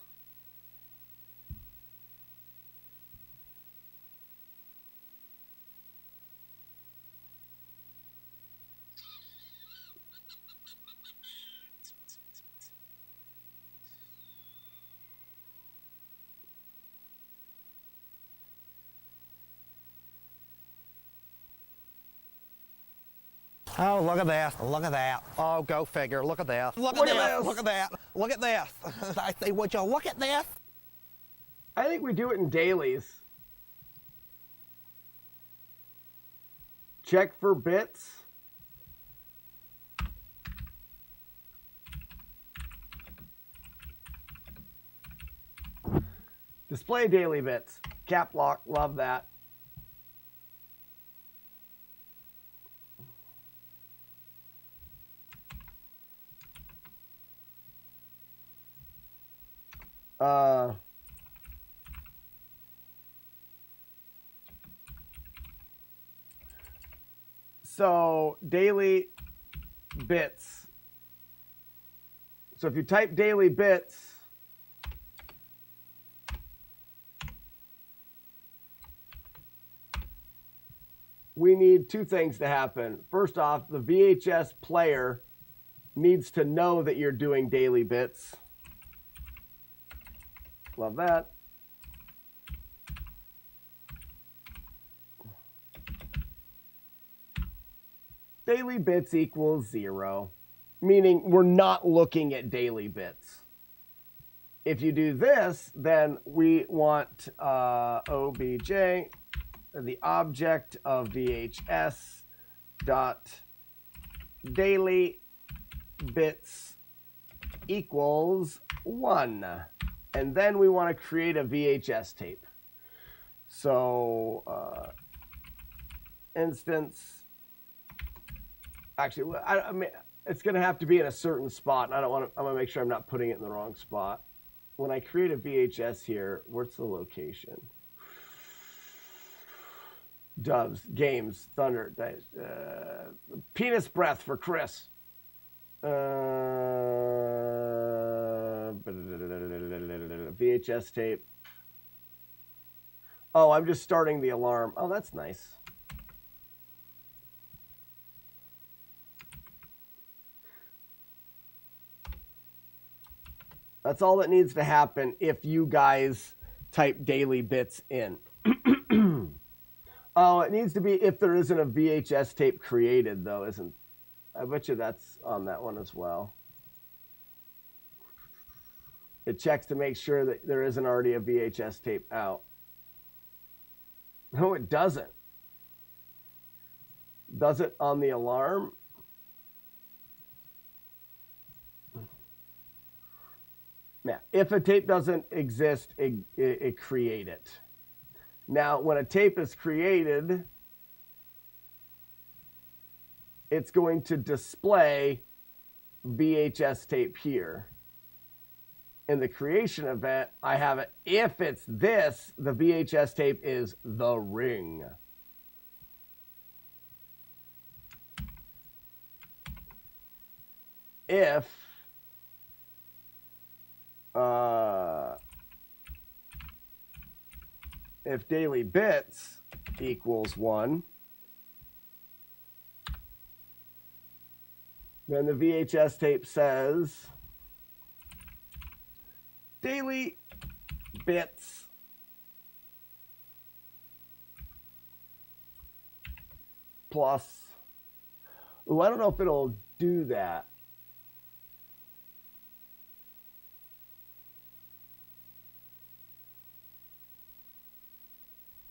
Oh, look at this. Look at that. Oh, go figure. Look at this. Look at this. Look at that. Look at this. I say, would you look at this? I think we do it in dailies. Check for bits. Display daily bits. Cap lock, love that. So daily bits. So if you type daily bits, we need two things to happen. First off, the VHS player needs to know that you're doing daily bits. Love that. Daily bits equals 0, meaning we're not looking at daily bits. If you do this, then we want obj, the object of VHS dot daily bits equals 1. And then we want to create a VHS tape. So instance, actually, I mean, it's going to have to be in a certain spot. And I don't want to, I'm going to make sure I'm not putting it in the wrong spot. When I create a VHS here, what's the location? Doves, games, thunder, penis breath for Chris. VHS tape. Oh, I'm just starting the alarm. Oh, that's nice. That's all that needs to happen if you guys type daily bits in. Oh, it needs to be if there isn't a VHS tape created, though, isn't? I bet you that's on that one as well. It checks to make sure that there isn't already a VHS tape out. No, it doesn't. Does it on the alarm? Yeah, if a tape doesn't exist, it create it. Now, when a tape is created, it's going to display VHS tape here. In the creation event, I have it. If it's this, the VHS tape is the ring. If daily bits equals 1, then the VHS tape says daily bits plus. Oh, I don't know if it'll do that.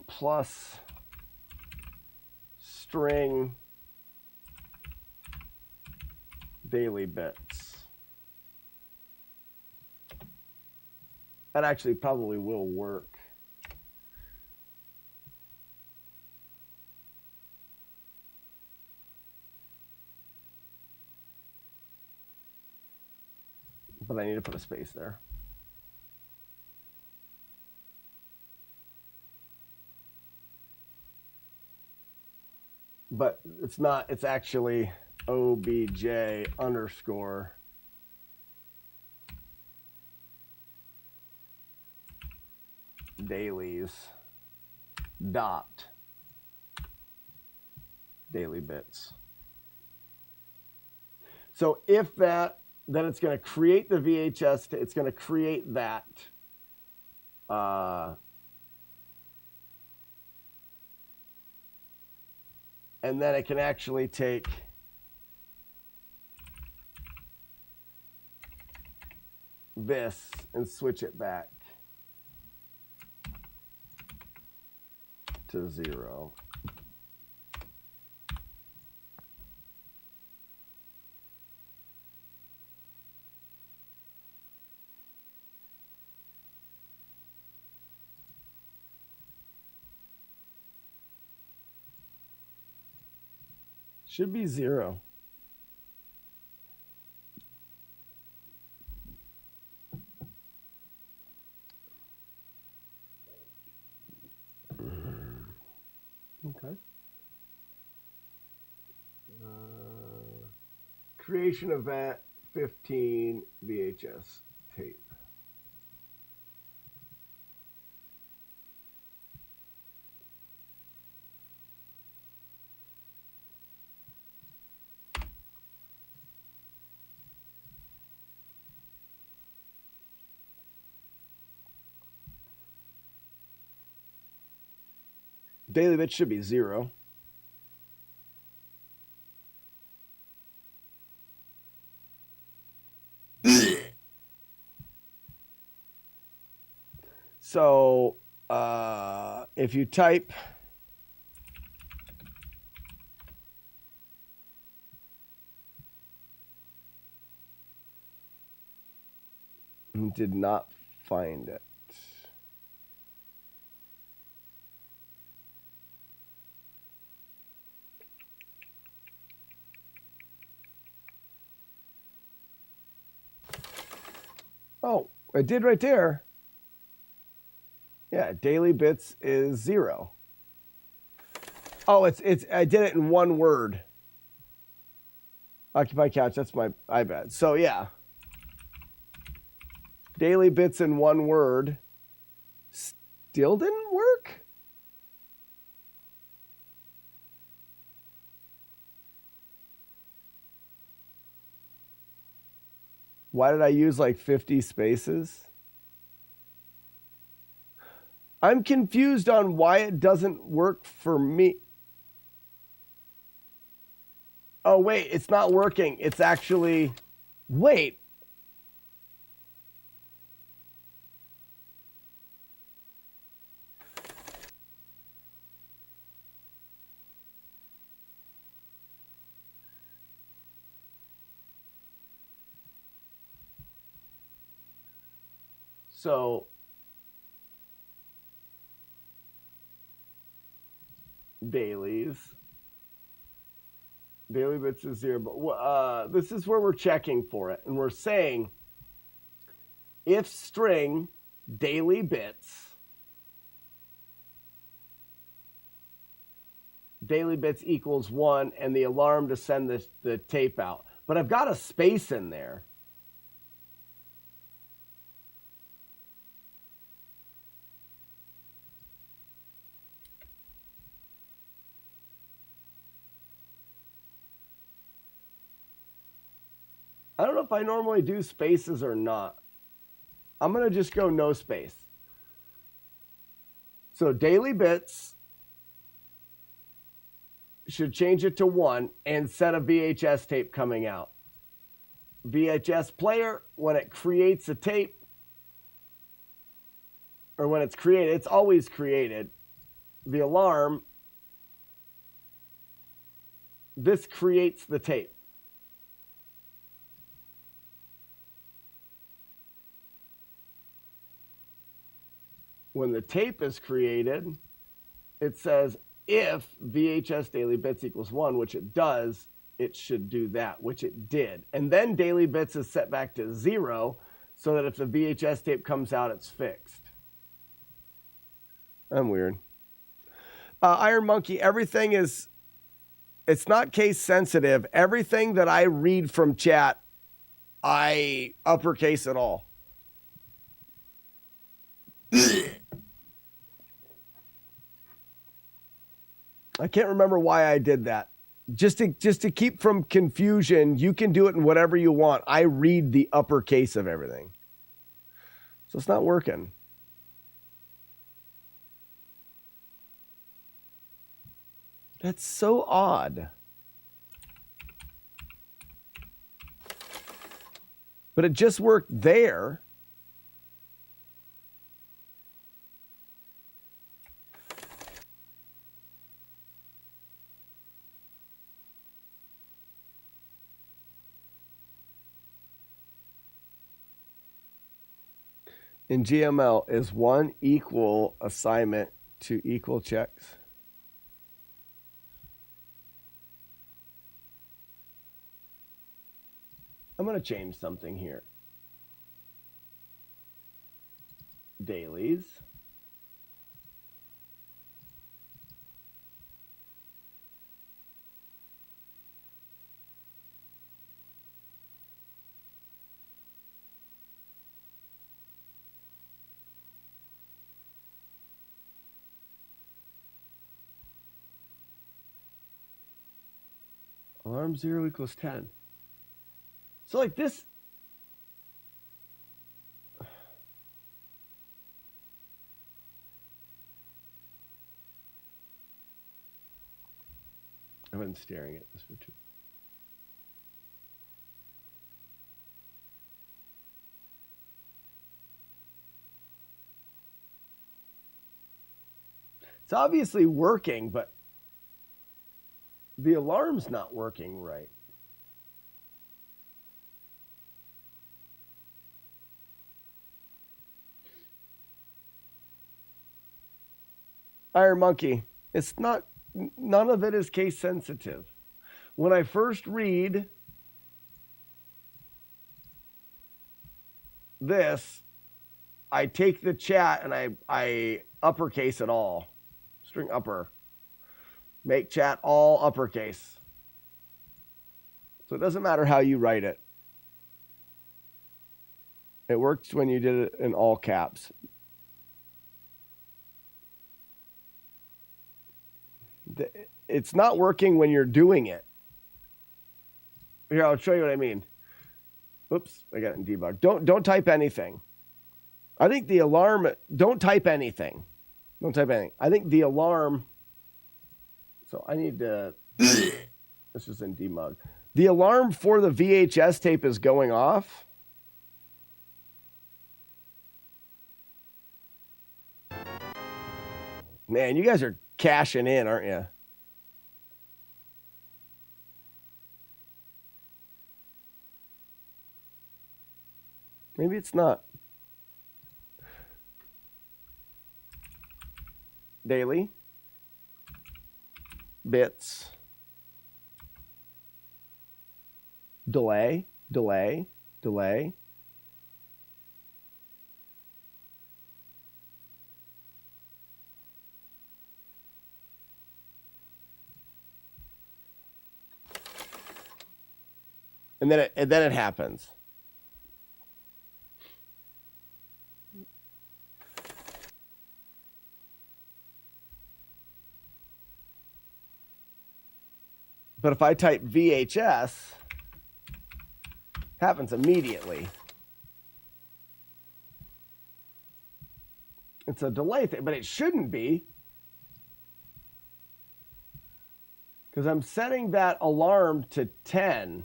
Plus string daily bits. That actually probably will work. But I need to put a space there. But it's not, it's actually obj underscore dailies dot daily bits. So if that, then it's going to create the VHS, it's going to create that and then it can actually take this and switch it back to 0. Should be 0. Okay. Creation event 15 VHS tape. Daily bit should be 0. So if you type did not find it. Oh, I did right there. Yeah, daily bits is 0. Oh, it's I did it in one word. Occupy couch, that's my iPad. So yeah. Daily bits in one word still didn't work? Why did I use like 50 spaces? I'm confused on why it doesn't work for me. Oh, wait, it's not working. It's actually, wait. So dailies. Daily bits is 0, but this is where we're checking for it. And we're saying if string daily bits equals 1 and the alarm to send the tape out. But I've got a space in there. I don't know if I normally do spaces or not. I'm going to just go no space. So daily bits should change it to 1 and set a VHS tape coming out. VHS player, when it creates a tape, or when it's created, it's always created. The alarm, this creates the tape. When the tape is created, it says if VHS daily bits equals 1, which it does, it should do that, which it did. And then daily bits is set back to 0 so that if the VHS tape comes out, it's fixed. I'm weird. Iron Monkey, everything is, it's not case sensitive. Everything that I read from chat, I uppercase it all. I can't remember why I did that. Just to keep from confusion, you can do it in whatever you want. I read the uppercase of everything. So it's not working. That's so odd. But it just worked there. in GML is one equal assignment to equal checks? I'm going to change something here. Dailies. Alarm 0 equals 10. So like this. I've been staring at this for too. It's obviously working, but the alarm's not working right. Iron Monkey, it's not, none of it is case sensitive. When I first read this, I take the chat and I uppercase it all. String upper. Make chat all uppercase. So it doesn't matter how you write it. It works when you did it in all caps. It's not working when you're doing it. Here, I'll show you what I mean. Oops, I got it in debug. Don't type anything. I think the alarm, don't type anything. Don't type anything. I think the alarm, so I need to, this is in debug. The alarm for the VHS tape is going off. Man, you guys are cashing in, aren't you? Maybe it's not. Daily. Bits. Delay. Delay. Delay. And then it happens. But if I type VHS, happens immediately. It's a delay thing, but it shouldn't be. Because I'm setting that alarm to 10.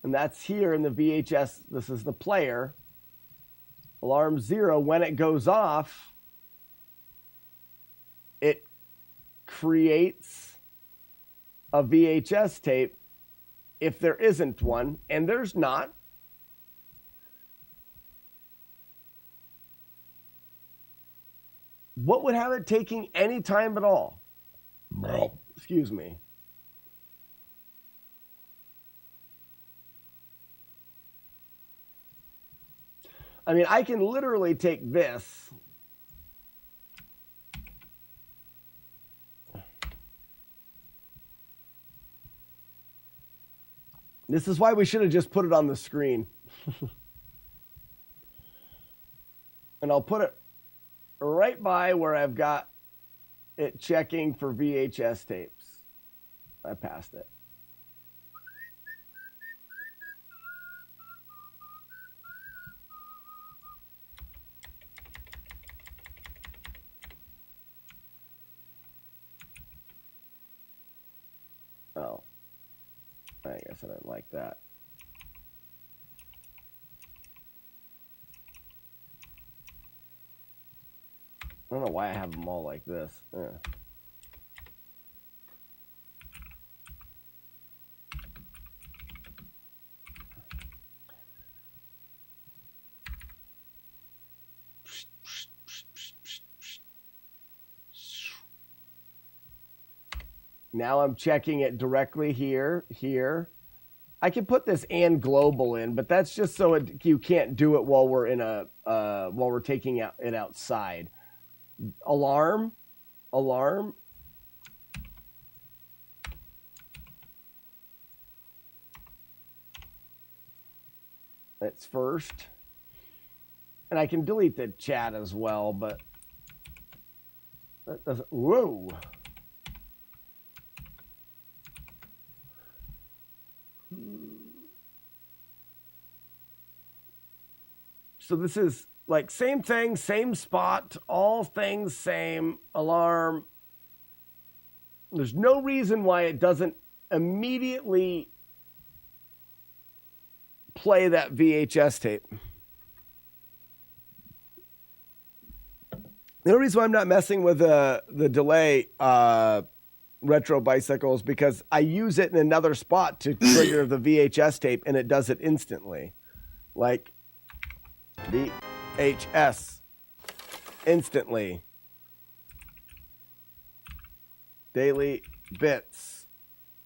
And that's here in the VHS. This is the player. Alarm 0, when it goes off, it creates a VHS tape if there isn't one, and there's not. What would have it taking any time at all? No. Excuse me. I mean, I can literally take this. This is why we should have just put it on the screen. And I'll put it right by where I've got it checking for VHS tapes. I passed it. Oh, I guess I didn't like that. I don't know why I have them all like this. Now I'm checking it directly here. I can put this and global in, but that's just so you can't do it while we're in while we're taking it outside. Alarm. That's first. And I can delete the chat as well, but that doesn't. Whoa. So this is like same thing, same spot, all things same, alarm. There's no reason why it doesn't immediately play that VHS tape. The only reason why I'm not messing with the delay retro bicycles because I use it in another spot to trigger the VHS tape and it does it instantly. Like VHS instantly. Daily bits.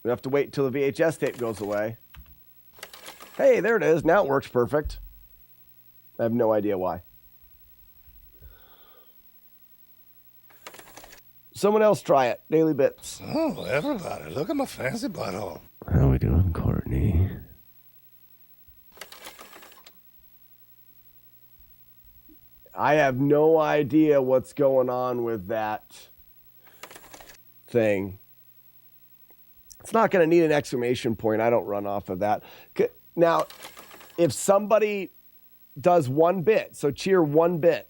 We have to wait until the VHS tape goes away. Hey, there it is. Now it works perfect. I have no idea why. Someone else try it. Daily bits. Oh, everybody, look at my fancy butthole. How we doing, Courtney? I have no idea what's going on with that thing. It's not going to need an exclamation point. I don't run off of that. Now, if somebody does 1 bit, so cheer 1 bit.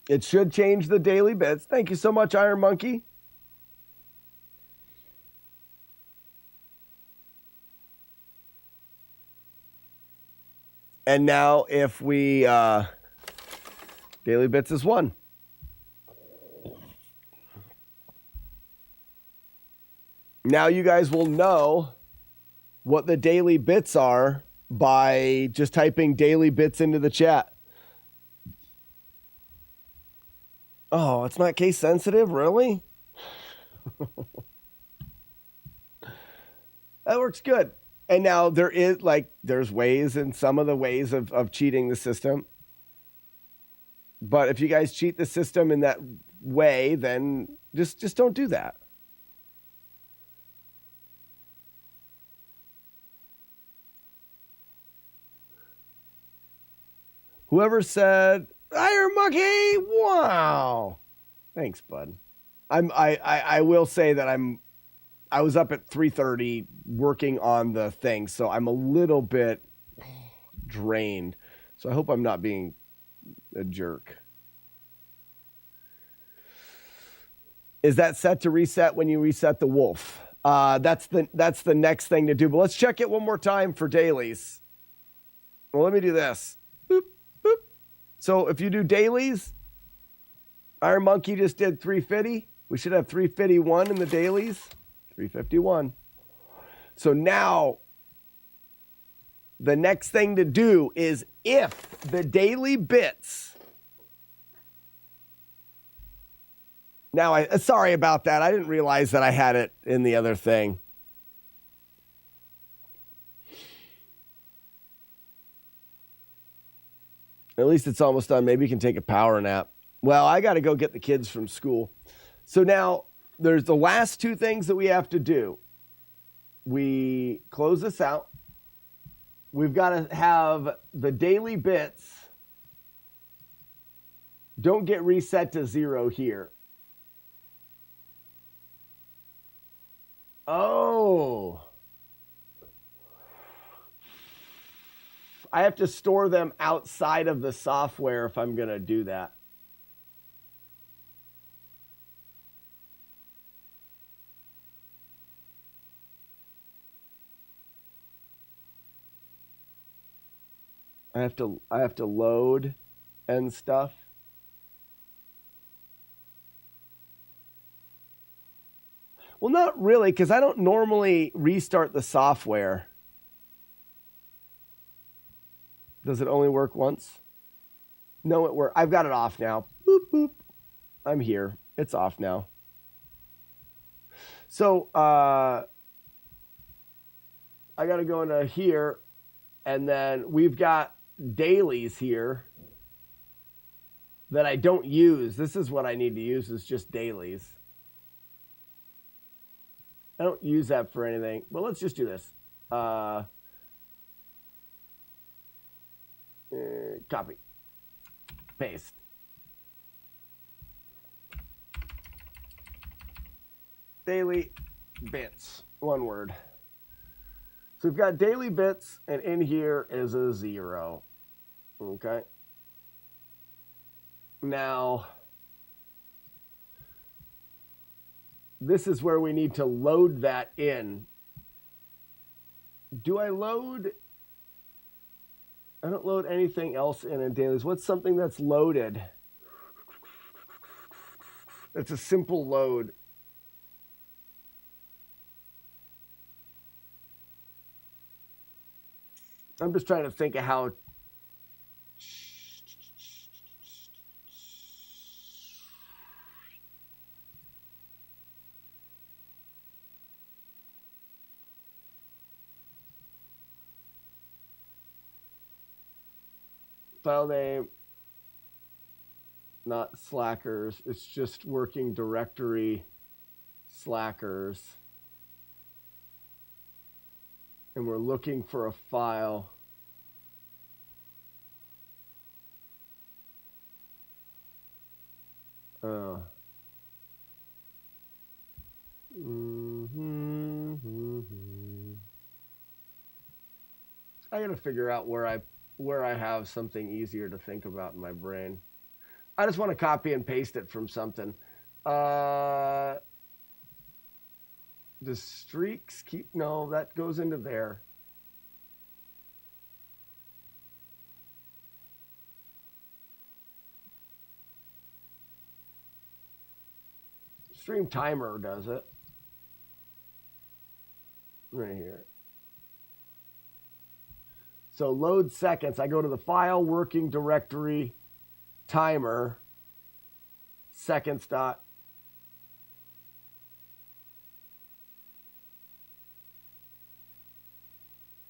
It should change the daily bits. Thank you so much, Iron Monkey. And now if we, daily bits is 1. Now you guys will know what the daily bits are by just typing daily bits into the chat. Oh, it's not case sensitive, really? That works good. And now there's ways and some of the ways of cheating the system. But if you guys cheat the system in that way, then just don't do that. Whoever said Iron Monkey, wow. Thanks, bud. I will say that I was up at 3:30 working on the thing, so I'm a little bit drained. So I hope I'm not being a jerk. Is that set to reset when you reset the wolf? That's the next thing to do. But let's check it one more time for dailies. Well, let me do this. Boop, boop. So if you do dailies, Iron Monkey just did 350. We should have 351 in the dailies. 351. So now the next thing to do is if the daily bits. Now, sorry about that. I didn't realize that I had it in the other thing. At least it's almost done. Maybe you can take a power nap. Well, I got to go get the kids from school. So now there's the last 2 things that we have to do. We close this out. We've got to have the daily bits don't get reset to 0 here. Oh. I have to store them outside of the software if I'm going to do that. I have to load and stuff. Well, not really, because I don't normally restart the software. Does it only work once? No, it worked. I've got it off now. Boop, boop. I'm here. It's off now. So I got to go into here, and then we've got dailies here that I don't use. This is what I need to use, is just dailies. I don't use that for anything. Well, let's just do this. Copy. Paste. Daily bits. One word. So we've got daily bits, and in here is a 0. Okay. Now, this is where we need to load that in. Do I load? I don't load anything else in dailies. What's something that's loaded? It's a simple load. I'm just trying to think of how. File name, not slackers. It's just working directory slackers. And we're looking for a file. I gotta figure out where I have something easier to think about in my brain. I just want to copy and paste it from something. The streaks keep, no, that goes into there. Stream timer does it. Right here. So load seconds. I go to the file, working directory, timer, seconds dot.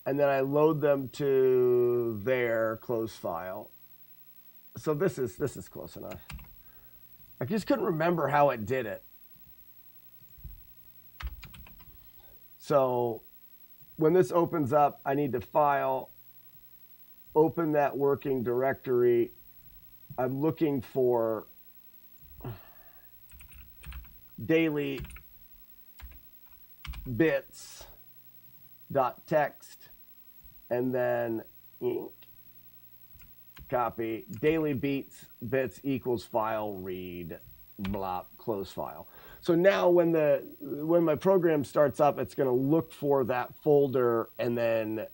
And then I load them to their close file. So this is close enough. I just couldn't remember how it did it. So when this opens up, I need to file, open that working directory. I'm looking for daily bits dot text, and then ink, copy, daily bits equals file read, blah, close file. So now when my program starts up, it's going to look for that folder and then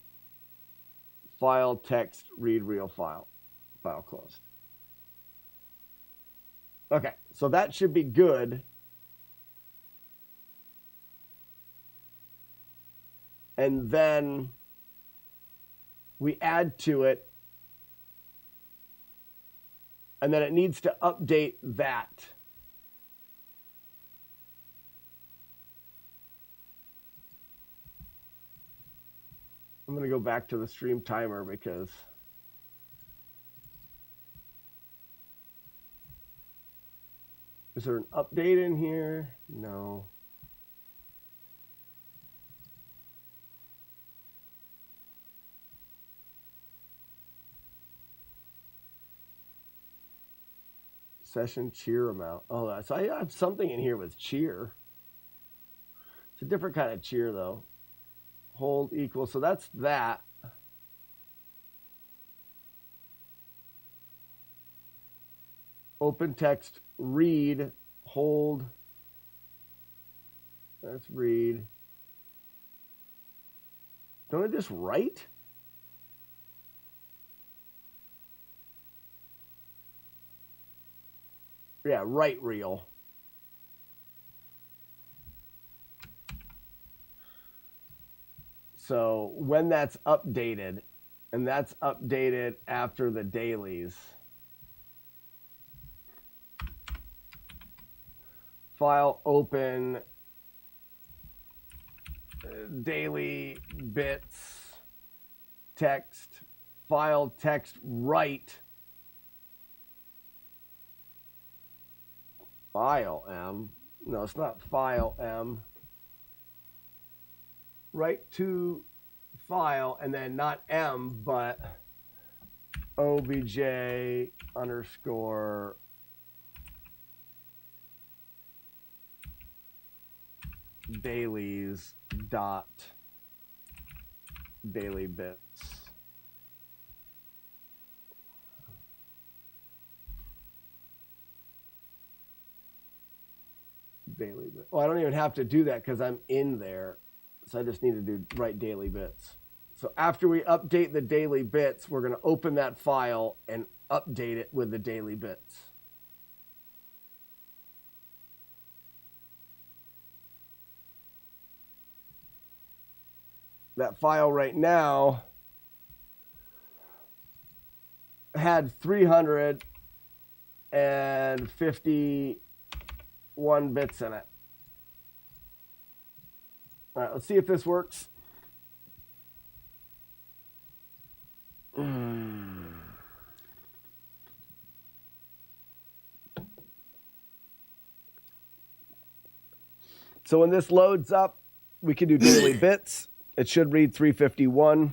file text read real file, file closed. Okay, so that should be good. And then we add to it, and then it needs to update that. I'm going to go back to the stream timer because is there an update in here? No. Session cheer amount. Oh, so I have something in here with cheer. It's a different kind of cheer though. Hold equal. So that's that. Open text read hold. That's read. Don't I just write? Yeah, write real. So when that's updated, and that's updated after the dailies, file open daily bits text file text write file M. No, it's not file M. Write to file and then not M, but obj underscore dailies dot daily bits. Daily bit. Well, I don't even have to do that because I'm in there. So I just need to do write daily bits. So after we update the daily bits, we're going to open that file and update it with the daily bits. That file right now had 351 bits in it. All right, let's see if this works. So when this loads up, we can do daily bits. It should read 351.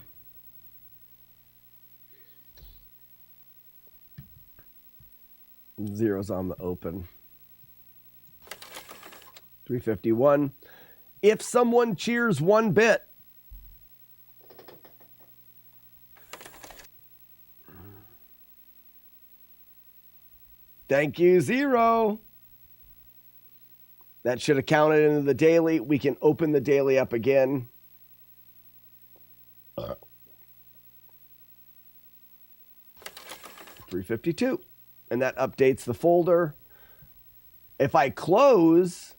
Zero's on the open. 351. If someone cheers 1 bit, thank you, 0. That should have counted into the daily. We can open the daily up again. 352. And that updates the folder. If I close,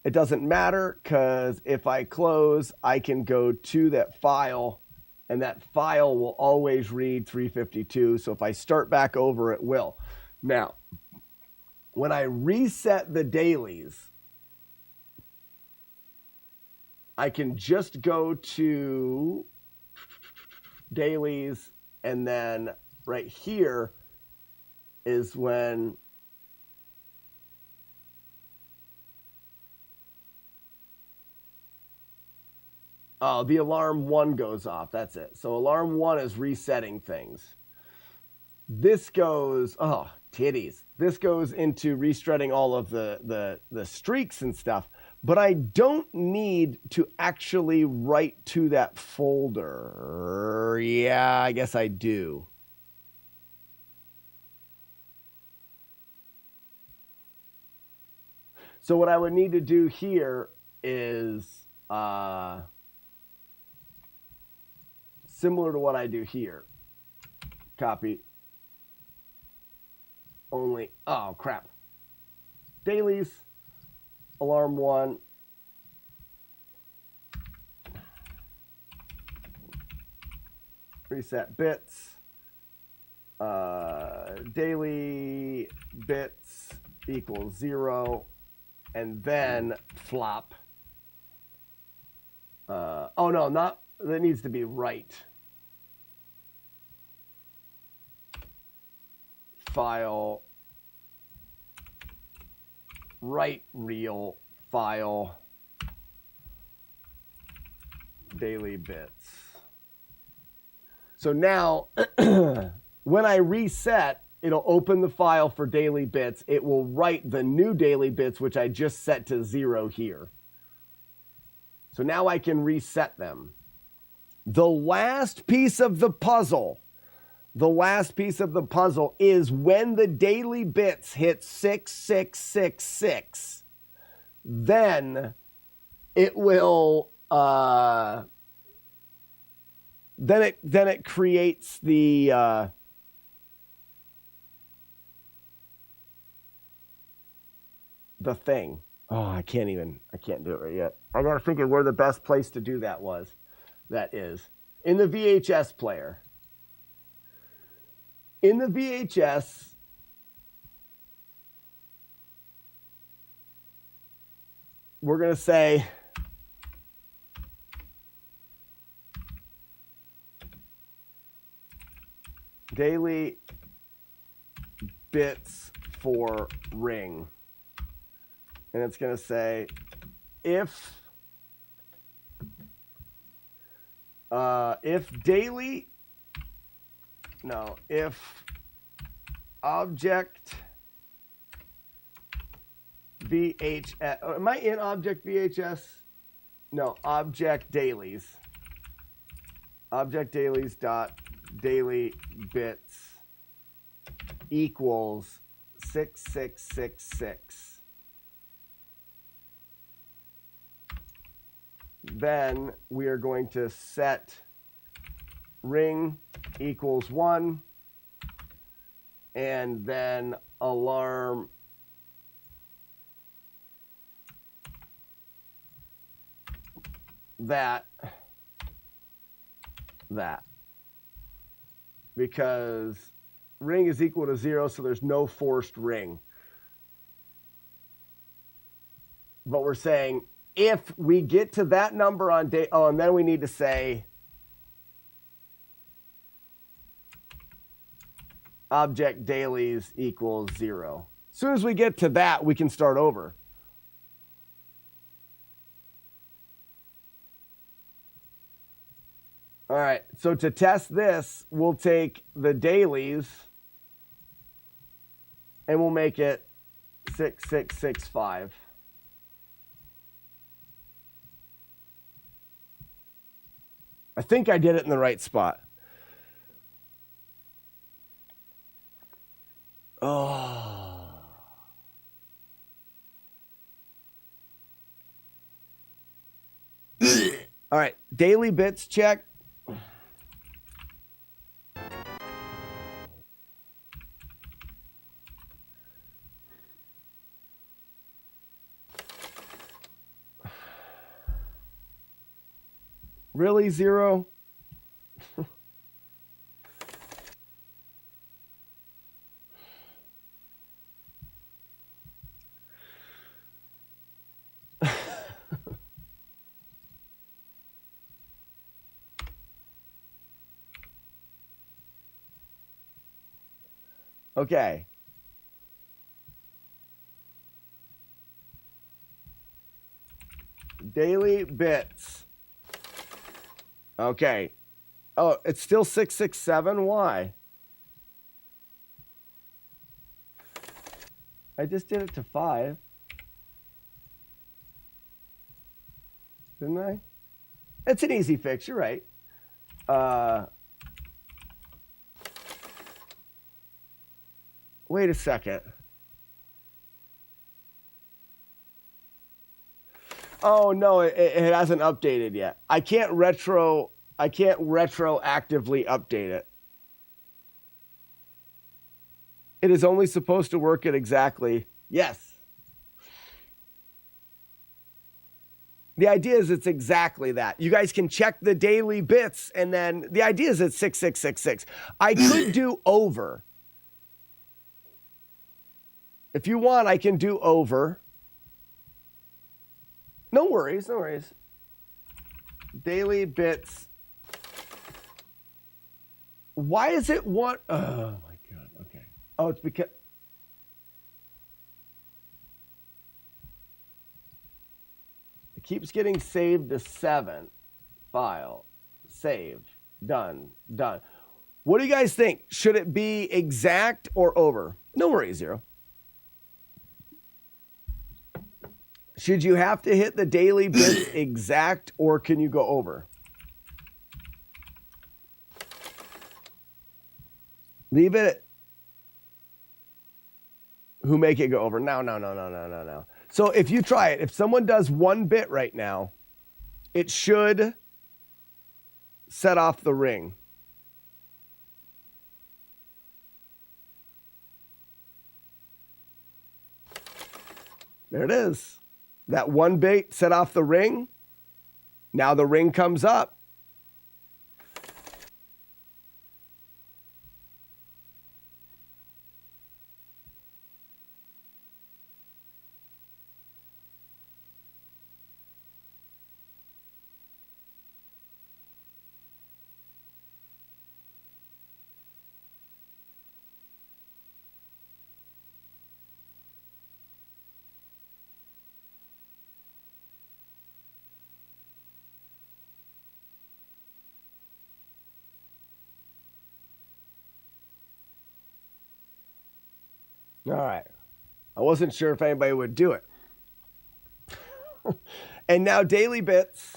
it doesn't matter because if I close, I can go to that file and that file will always read 352. So if I start back over, it will. Now, when I reset the dailies, I can just go to dailies and then right here is when the alarm 1 goes off. That's it. So alarm 1 is resetting things. This goes, oh, titties. This goes into resetting all of the streaks and stuff. But I don't need to actually write to that folder. Yeah, I guess I do. So what I would need to do here is similar to what I do here. Copy. Only, oh crap. Dailies, alarm 1. Reset bits. Daily bits equals 0. And then flop. Oh no, not, that needs to be right. File, write real file, daily bits. So now, when I reset, it'll open the file for daily bits. It will write the new daily bits, which I just set to 0 here. So now I can reset them. The last piece of the puzzle is when the daily bits hit 6666, then it will, then it creates the thing. Oh, I can't do it right yet. I gotta think of where the best place to do that was. That is in the VHS player. In the VHS, we're going to say daily bits for ring. And it's going to say if object VHS, am I in object VHS? No, object dailies. Object dailies dot daily bits equals 6666. Then we are going to set ring equals 1 and then alarm that because ring is equal to 0, so there's no forced ring. But we're saying if we get to that number on day, oh, and then we need to say object dailies equals 0. As soon as we get to that, we can start over. All right, so to test this, we'll take the dailies and we'll make it 6665. I think I did it in the right spot. Oh. All right, daily bits check. Really, 0? Okay. Daily bits. Okay. Oh, it's still 667. Why? I just did it to 5. Didn't I? It's an easy fix. You're right. Wait a second. Oh no, it hasn't updated yet. I can't retroactively update it. It is only supposed to work at exactly, yes. The idea is it's exactly that. You guys can check the daily bits and then the idea is it's 6666. I could do over. If you want, I can do over. No worries, no worries. Daily bits. Why is it one? Oh my God, okay. Oh, it's because. It keeps getting saved to 7. File, save, done, done. What do you guys think? Should it be exact or over? No worries, 0. Should you have to hit the daily bits exact or can you go over? Leave it. Who make it go over? No. So if you try it, if someone does 1 bit right now, it should set off the ring. There it is. That 1 bit set off the ring. Now the ring comes up. All right. I wasn't sure if anybody would do it. And now Daily Bits.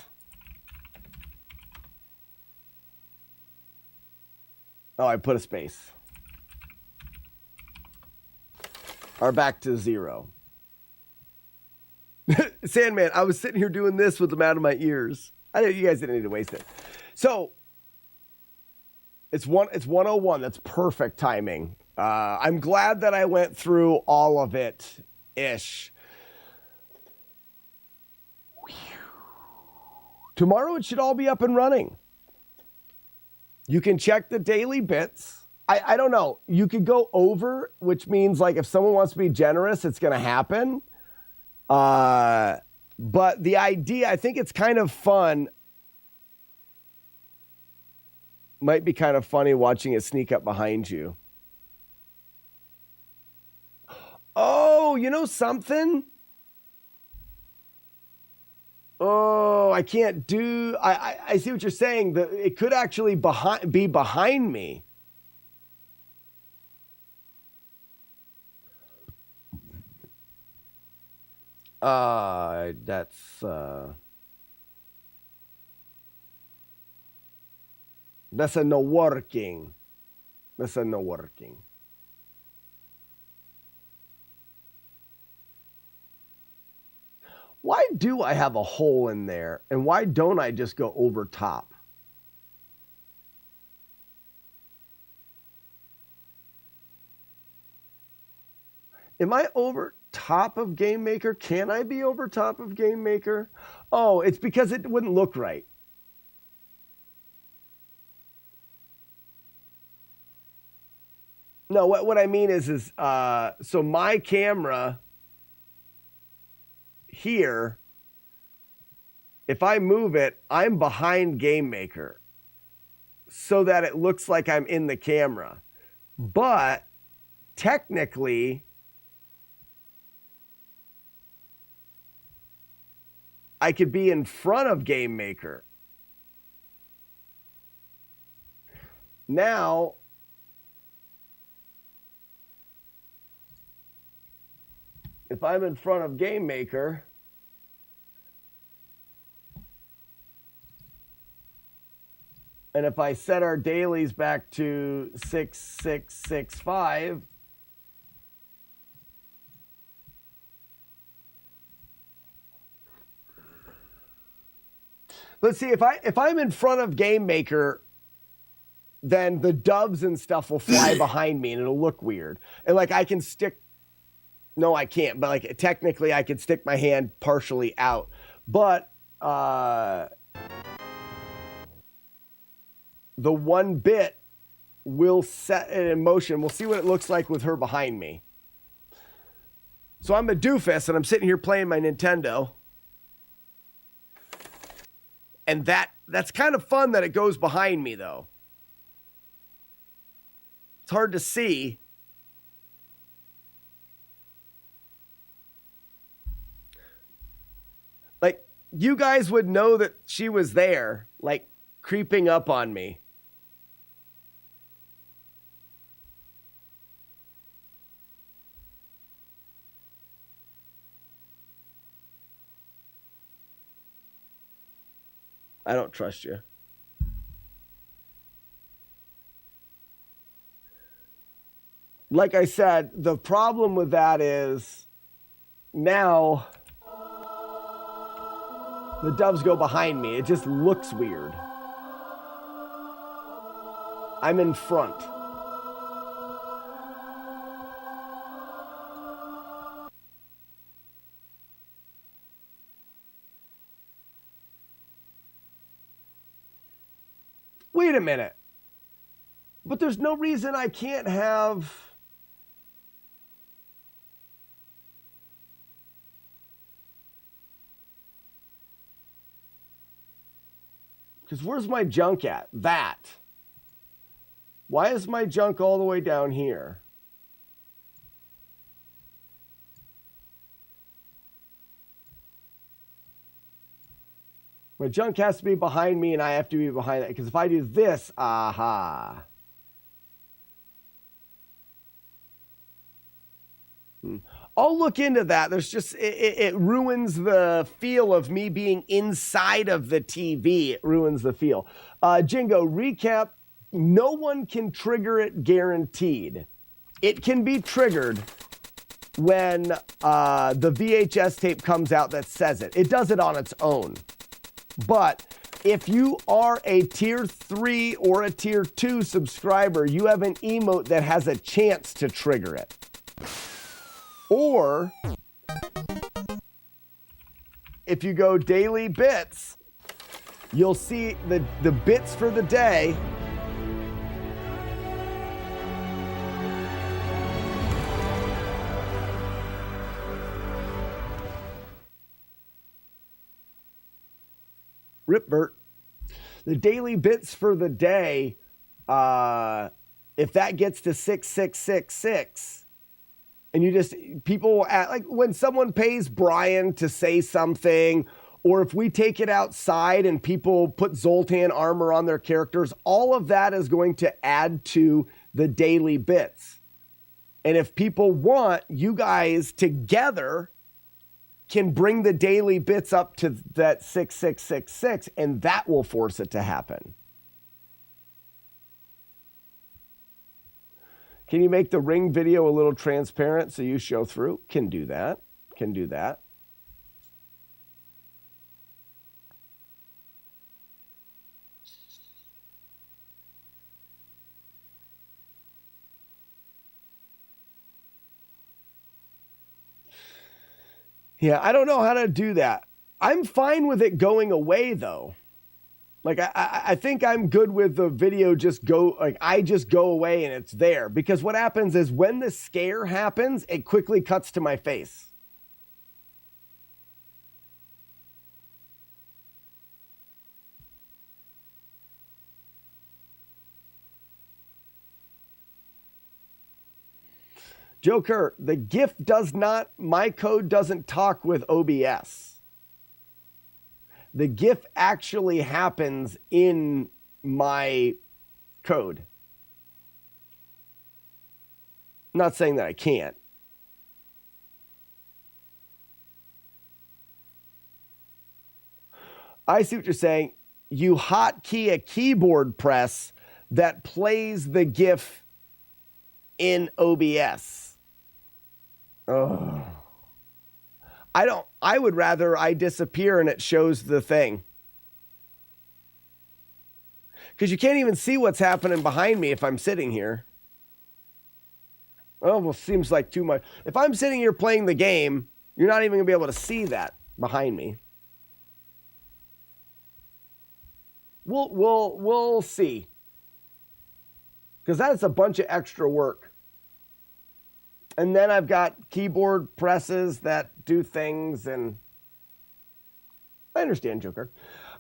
Oh, I put a space. Are back to 0. Sandman, I was sitting here doing this with them out of my ears. You guys didn't need to waste it. So it's 101. That's perfect timing. I'm glad that I went through all of it ish. Tomorrow it should all be up and running. You can check the daily bits. I don't know. You could go over, which means like if someone wants to be generous, it's going to happen. But the idea, I think it's kind of fun. Might be kind of funny watching it sneak up behind you. Oh, you know something? Oh, I can't do. I see what you're saying. It could actually be behind me. That's a no working. That's a no working. Why do I have a hole in there? And why don't I just go over top? Am I over top of Game Maker? Can I be over top of Game Maker? Oh, it's because it wouldn't look right. No, what I mean is so my camera here, if I move it, I'm behind Game Maker so that it looks like I'm in the camera. But technically, I could be in front of Game Maker. Now, if I'm in front of Game Maker, and if I set our dailies back to 6665, let's see, if I'm in front of Game Maker, then the doves and stuff will fly behind me and it'll look weird. And like I can stick, no, I can't, but like technically I could stick my hand partially out. But the one bit will set it in motion. We'll see what it looks like with her behind me. So I'm a doofus and I'm sitting here playing my Nintendo. And that's kind of fun that it goes behind me, though. It's hard to see. Like, you guys would know that she was there, like, creeping up on me. I don't trust you. Like I said, the problem with that is now the doves go behind me. It just looks weird. I'm in front. Wait a minute. But there's no reason I can't have... Because where's my junk at? That. Why is my junk all the way down here? My junk has to be behind me and I have to be behind it. Because if I do this, aha. I'll look into that. There's just, it ruins the feel of me being inside of the TV. It ruins the feel. Jingo, recap. No one can trigger it guaranteed. It can be triggered when the VHS tape comes out that says it. It does it on its own. But if you are a tier 3 or a tier 2 subscriber, you have an emote that has a chance to trigger it. Or if you go daily bits, you'll see the bits for the day. Rip Bert. The daily bits for the day, if that gets to 6666, and you just, people will act, like when someone pays Brian to say something, or if we take it outside and people put Zoltan armor on their characters, all of that is going to add to the daily bits. And if people want, you guys together can bring the daily bits up to that 6666, and that will force it to happen. Can you make the ring video a little transparent so you show through? Can do that. Can do that. Yeah, I don't know how to do that. I'm fine with it going away, though. Like, I think I'm good with the video just go, like, I just go away and it's there. Because what happens is when the scare happens, it quickly cuts to my face. Joker, the GIF does not, my code doesn't talk with OBS. The GIF actually happens in my code. I'm not saying that I can't. I see what you're saying. You hotkey a keyboard press that plays the GIF in OBS. Oh. I would rather I disappear and it shows the thing. Because you can't even see what's happening behind me if I'm sitting here. Oh, well, seems like too much. If I'm sitting here playing the game, you're not even going to be able to see that behind me. We'll see. Because that's a bunch of extra work. And then I've got keyboard presses that do things, and I understand, Joker.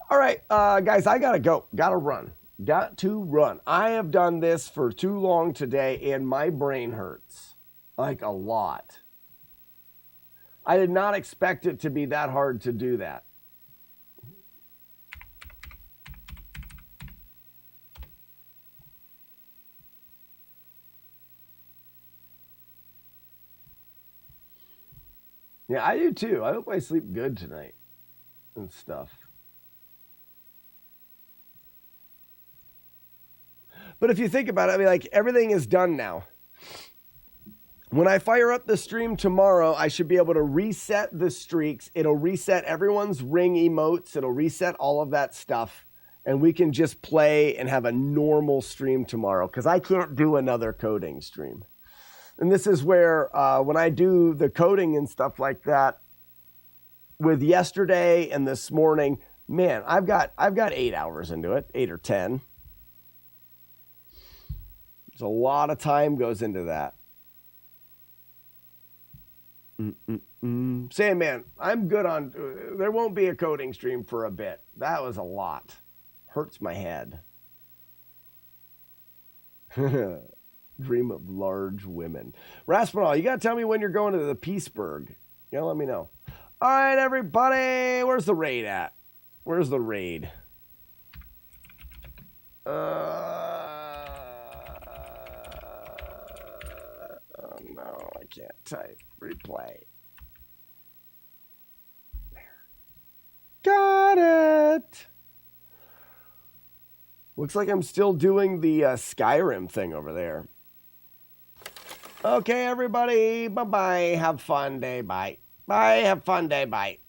All right, guys, I gotta go. Gotta run. Got to run. I have done this for too long today, and my brain hurts. Like a lot. I did not expect it to be that hard to do that. Yeah, I do too. I hope I sleep good tonight and stuff. But if you think about it, I mean, like, everything is done now. When I fire up the stream tomorrow, I should be able to reset the streaks. It'll reset everyone's ring emotes. It'll reset all of that stuff. And we can just play and have a normal stream tomorrow, because I can't do another coding stream. And this is where, when I do the coding and stuff like that, with yesterday and this morning, man, I've got 8 hours into it, 8 or 10. There's a lot of time goes into that. Sandman, I'm good on, there won't be a coding stream for a bit. That was a lot. Hurts my head. Dream of large women. Raspinall, you got to tell me when you're going to the Peaceburg. You got to let me know. All right, everybody. Where's the raid at? Where's the raid? Oh, no. Oh, I can't type. Replay. Got it. Looks like I'm still doing the Skyrim thing over there. Okay, everybody. Bye-bye. Have fun day. Bye. Bye. Have fun day. Bye.